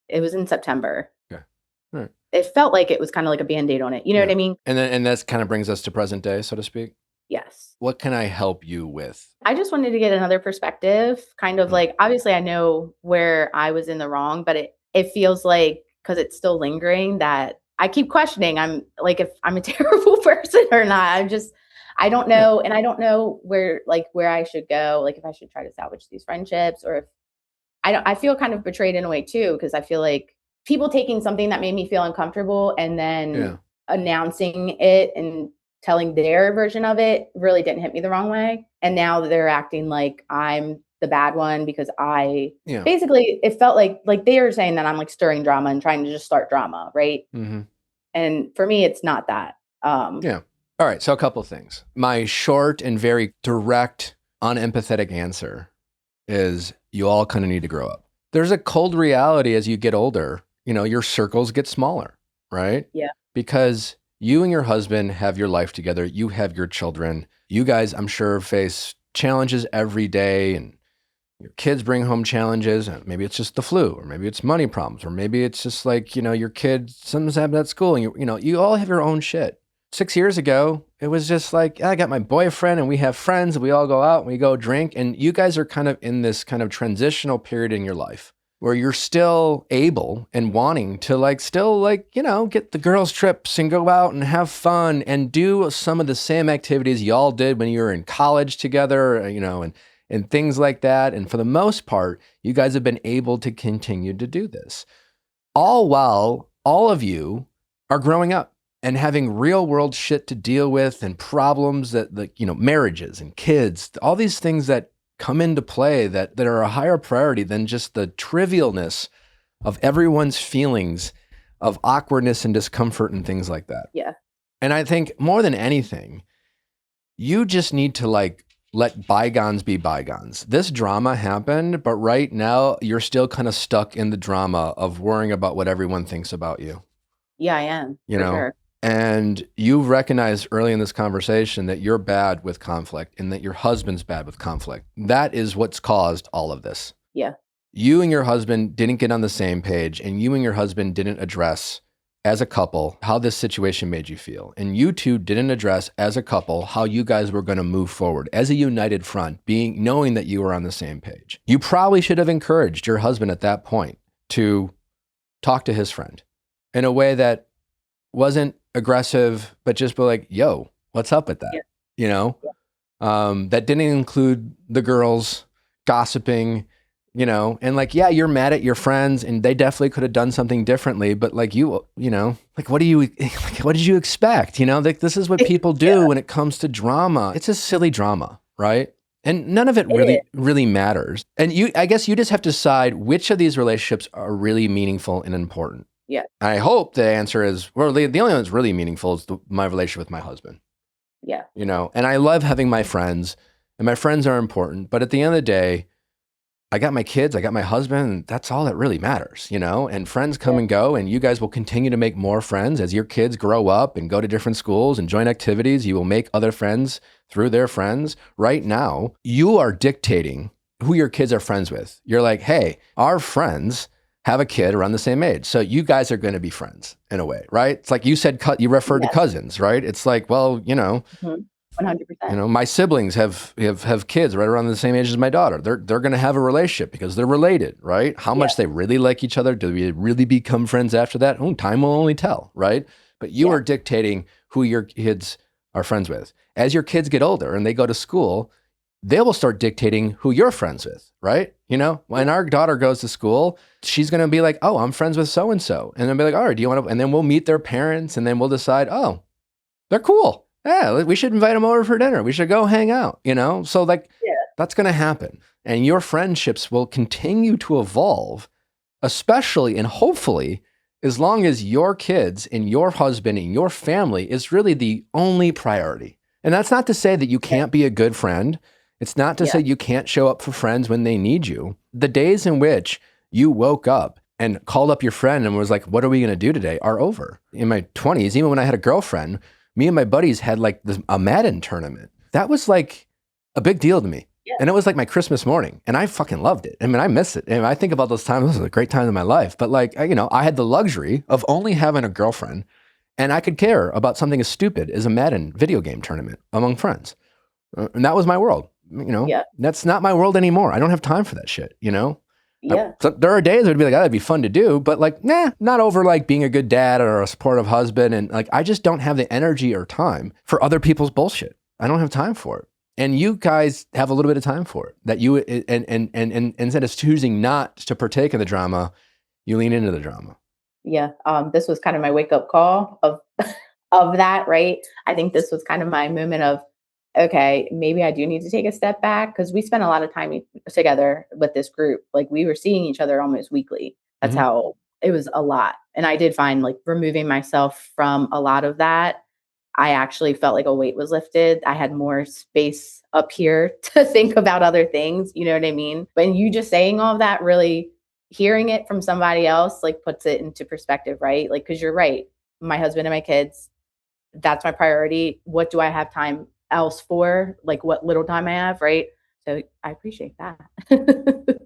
It was in September. Okay. All right. It felt like it was kind of like a Band-Aid on it. You know what I mean? And that kind of brings us to present day, so to speak. Yes. What can I help you with? I just wanted to get another perspective, kind of like, obviously I know where I was in the wrong, but it feels like, because it's still lingering, that I keep questioning, I'm like, if I'm a terrible person or not. I don't know. And I don't know where I should go. Like if I should try to salvage these friendships, or if I feel kind of betrayed in a way too, because I feel like people taking something that made me feel uncomfortable and then announcing it and telling their version of it really didn't hit me the wrong way. And now they're acting like I'm the bad one because basically it felt like they were saying that I'm like stirring drama and trying to just start drama. Right. Mm-hmm. And for me, it's not that. Yeah. All right. So a couple of things. My short and very direct, unempathetic answer is you all kind of need to grow up. There's a cold reality as you get older, your circles get smaller, right? Yeah. Because you and your husband have your life together. You have your children. You guys, I'm sure, face challenges every day, and your kids bring home challenges. Maybe it's just the flu, or maybe it's money problems, or maybe it's just like, your kids something's happened at school, and you all have your own shit. 6 years ago, it was just like, I got my boyfriend and we have friends and we all go out and we go drink. And you guys are kind of in this kind of transitional period in your life where you're still able and wanting to get the girls' trips and go out and have fun and do some of the same activities y'all did when you were in college together, and things like that. And for the most part, you guys have been able to continue to do this, all while all of you are growing up and having real world shit to deal with, and problems that marriages and kids, all these things that come into play that are a higher priority than just the trivialness of everyone's feelings of awkwardness and discomfort and things like that. Yeah. And I think more than anything, you just need to let bygones be bygones. This drama happened, but right now you're still kind of stuck in the drama of worrying about what everyone thinks about you. Yeah, I am. Sure. And you recognized early in this conversation that you're bad with conflict and that your husband's bad with conflict. That is what's caused all of this. Yeah. You and your husband didn't get on the same page, and you and your husband didn't address as a couple how this situation made you feel. And you two didn't address as a couple how you guys were going to move forward as a united front, knowing that you were on the same page. You probably should have encouraged your husband at that point to talk to his friend in a way that wasn't aggressive, but just be like, yo, what's up with that? Yeah. That didn't include the girls gossiping, you know, and like, yeah, you're mad at your friends and they definitely could have done something differently, but like you know, like, what did you expect? You know, like this is what people do when it comes to drama. It's a silly drama, right? And none of it really matters. And I guess you just have to decide which of these relationships are really meaningful and important. Yeah. I hope the answer is, well, the only one that's really meaningful is my relationship with my husband. Yeah. You know, and I love having my friends, and my friends are important, but at the end of the day, I got my kids, I got my husband, and that's all that really matters, you know? And friends come and go, and you guys will continue to make more friends as your kids grow up and go to different schools and join activities. You will make other friends through their friends. Right now, you are dictating who your kids are friends with. You're like, hey, our friends have a kid around the same age. So you guys are going to be friends in a way, right? It's like you said, you referred to cousins, right? It's like, well, you know, 100%. You know, my siblings have kids right around the same age as my daughter. They're going to have a relationship because they're related, right? How much they really like each other, do we really become friends after that? Oh, time will only tell, right? But you are dictating who your kids are friends with. As your kids get older and they go to school, they will start dictating who you're friends with, right? You know, when our daughter goes to school, she's going to be like, oh, I'm friends with so-and-so. And then be like, all right, do you want to, and then we'll meet their parents and then we'll decide, oh, they're cool. Yeah, we should invite them over for dinner. We should go hang out, you know? So like, that's going to happen. And your friendships will continue to evolve, especially and hopefully, as long as your kids and your husband and your family is really the only priority. And that's not to say that you can't be a good friend. It's not to say you can't show up for friends when they need you. The days in which you woke up and called up your friend and was like, what are we going to do today, are over. In my 20s, even when I had a girlfriend, me and my buddies had like a Madden tournament. That was like a big deal to me. Yeah. And it was like my Christmas morning and I fucking loved it. I mean, I miss it. And I think about those times, those were a great time in my life. But like, you know, I had the luxury of only having a girlfriend and I could care about something as stupid as a Madden video game tournament among friends. And that was my world. You know, that's not my world anymore. I don't have time for that shit, you know? So there are days it'd be like, oh, that'd be fun to do, but like, nah, not over like being a good dad or a supportive husband. And like, I just don't have the energy or time for other people's bullshit. I don't have time for it. And you guys have a little bit of time for it that you, and instead of choosing not to partake in the drama, you lean into the drama. Yeah. This was kind of my wake up call of that, right? I think this was kind of my moment of, okay, maybe I do need to take a step back because we spent a lot of time together with this group. Like we were seeing each other almost weekly. That's how it was a lot. And I did find like removing myself from a lot of that, I actually felt like a weight was lifted. I had more space up here to think about other things. You know what I mean? But you just saying all of that, really hearing it from somebody else, like puts it into perspective, right? Like, cause you're right. My husband and my kids, that's my priority. What do I have time else for, like what little time I have, right? So I appreciate that.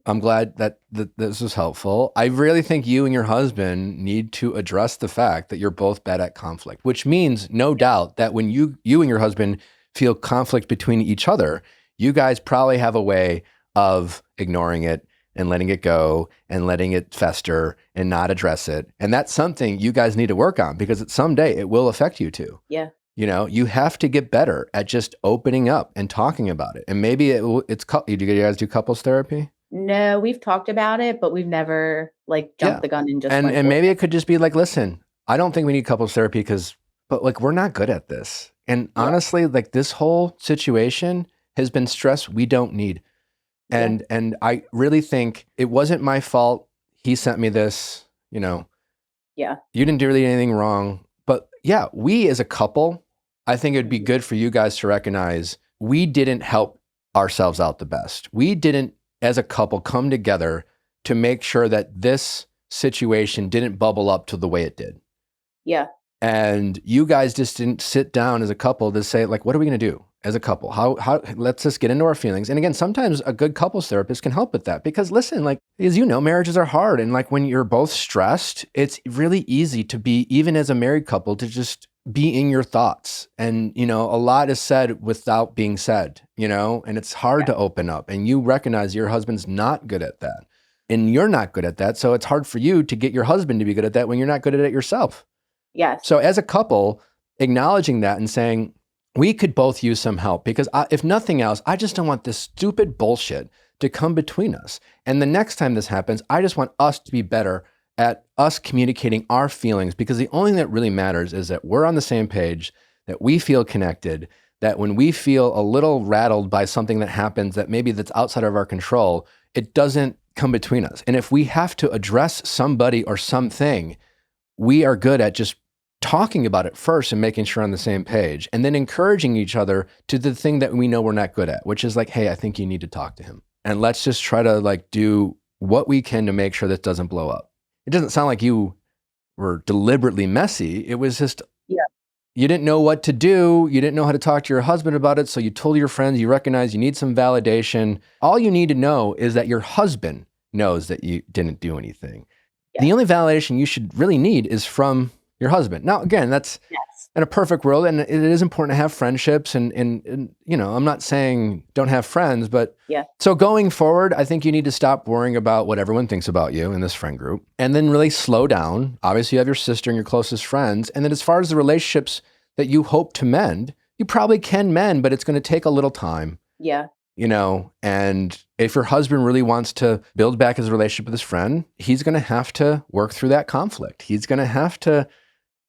I'm glad that this was helpful. I really think you and your husband need to address the fact that you're both bad at conflict, which means no doubt that when you and your husband feel conflict between each other, you guys probably have a way of ignoring it and letting it go and letting it fester and not address it. And that's something you guys need to work on because someday it will affect you too. Yeah. You know, you have to get better at just opening up and talking about it. And maybe do you guys do couples therapy? No, we've talked about it, but we've never like jumped the gun and just and maybe it could just be like, listen, I don't think we need couples therapy but like we're not good at this. And honestly, like this whole situation has been stress we don't need. And I really think it wasn't my fault. He sent me this, you know. Yeah. You didn't do really anything wrong. But yeah, we as a couple, I think it'd be good for you guys to recognize we didn't help ourselves out the best. We didn't, as a couple, come together to make sure that this situation didn't bubble up to the way it did. Yeah. And you guys just didn't sit down as a couple to say, like, what are we going to do as a couple? How let's just get into our feelings. And again, sometimes a good couples therapist can help with that because listen, like, as you know, marriages are hard. And like when you're both stressed, it's really easy to be, even as a married couple, to just be in your thoughts. And, you know, a lot is said without being said, you know, and it's hard to open up. And you recognize your husband's not good at that. And you're not good at that. So it's hard for you to get your husband to be good at that when you're not good at it yourself. Yes. So as a couple, acknowledging that and saying, we could both use some help because if nothing else, I just don't want this stupid bullshit to come between us. And the next time this happens, I just want us to be better at us communicating our feelings, because the only thing that really matters is that we're on the same page, that we feel connected, that when we feel a little rattled by something that happens that maybe that's outside of our control, it doesn't come between us. And if we have to address somebody or something, we are good at just talking about it first and making sure we're on the same page, and then encouraging each other to the thing that we know we're not good at, which is like, hey, I think you need to talk to him. And let's just try to like do what we can to make sure this doesn't blow up. It doesn't sound like you were deliberately messy. It was just, you didn't know what to do. You didn't know how to talk to your husband about it. So you told your friends, you recognize you need some validation. All you need to know is that your husband knows that you didn't do anything. Yeah. The only validation you should really need is from your husband. Now, again, that's in a perfect world, and it is important to have friendships, and you know, I'm not saying don't have friends, but so going forward, I think you need to stop worrying about what everyone thinks about you in this friend group, and then really slow down. Obviously, you have your sister and your closest friends, and then as far as the relationships that you hope to mend, you probably can mend, but it's going to take a little time. Yeah. You know, and if your husband really wants to build back his relationship with his friend, he's going to have to work through that conflict. He's going to have to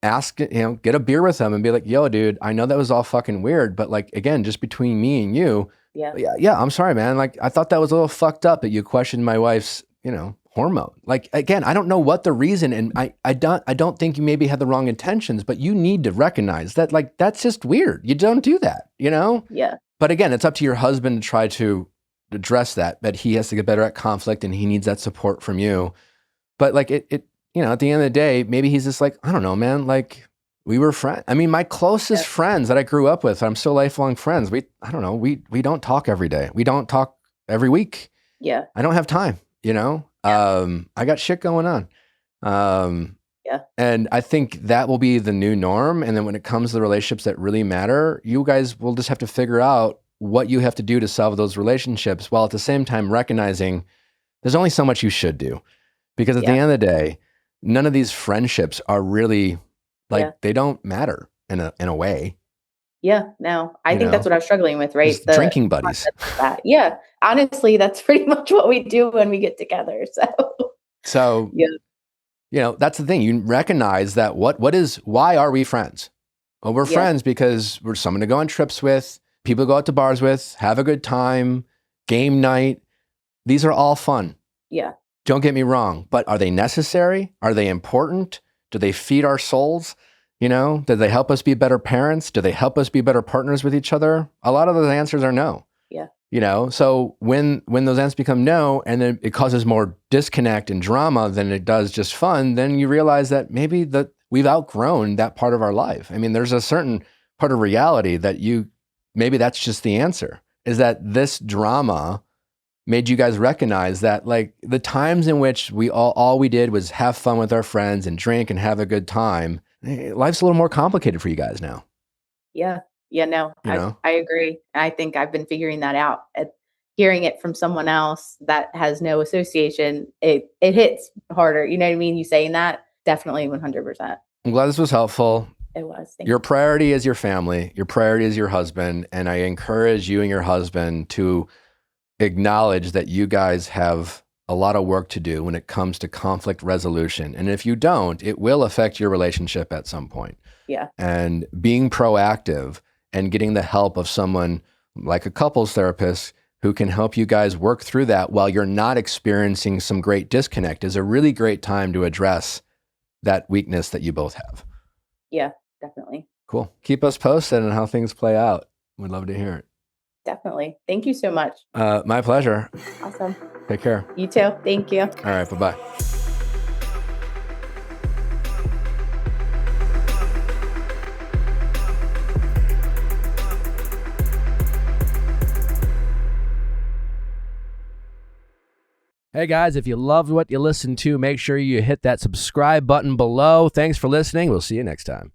ask, you know, get a beer with him and be like, yo, dude, I know that was all fucking weird, but like, again, just between me and you, I'm sorry, man. Like, I thought that was a little fucked up that you questioned my wife's, you know, hormone. Like, again, I don't know what the reason, and I don't think you maybe had the wrong intentions, but you need to recognize that, like, that's just weird. You don't do that, you know? Yeah. But again, it's up to your husband to try to address that, but he has to get better at conflict, and he needs that support from you. But like, it you know, at the end of the day, maybe he's just like, I don't know, man, like, we were friends. I mean, my closest friends that I grew up with, I'm still lifelong friends. We don't talk every day. We don't talk every week. Yeah. I don't have time, you know? I got shit going on. And I think that will be the new norm. And then when it comes to the relationships that really matter, you guys will just have to figure out what you have to do to solve those relationships, while at the same time recognizing there's only so much you should do. Because at the end of the day, none of these friendships are really like, they don't matter in a way. Yeah, no, I think that's what I was struggling with, right? The drinking buddies. Yeah, honestly, that's pretty much what we do when we get together. So you know, that's the thing. You recognize that why are we friends? Well, we're friends because we're someone to go on trips with, people to go out to bars with, have a good time, game night. These are all fun. Yeah. Don't get me wrong, but are they necessary? Are they important? Do they feed our souls? You know, do they help us be better parents? Do they help us be better partners with each other? A lot of those answers are no. Yeah. You know, so when those answers become no, and then it causes more disconnect and drama than it does just fun, then you realize that maybe we've outgrown that part of our life. I mean, there's a certain part of reality that maybe that's just the answer, is that this drama made you guys recognize that, like, the times in which we all we did was have fun with our friends and drink and have a good time, life's a little more complicated for you guys now. Yeah. Yeah, no, I agree. I think I've been figuring that out. Hearing it from someone else that has no association, it hits harder. You know what I mean? You saying that, definitely 100%. I'm glad this was helpful. It was. Thank you. Your priority is your family. Your priority is your husband. And I encourage you and your husband to acknowledge that you guys have a lot of work to do when it comes to conflict resolution. And if you don't, it will affect your relationship at some point. Yeah. And being proactive and getting the help of someone like a couples therapist who can help you guys work through that while you're not experiencing some great disconnect is a really great time to address that weakness that you both have. Yeah, definitely. Cool. Keep us posted on how things play out. We'd love to hear it. Definitely. Thank you so much. My pleasure. Awesome. Take care. You too. Thank you. All right. Bye-bye. Hey guys, if you loved what you listened to, make sure you hit that subscribe button below. Thanks for listening. We'll see you next time.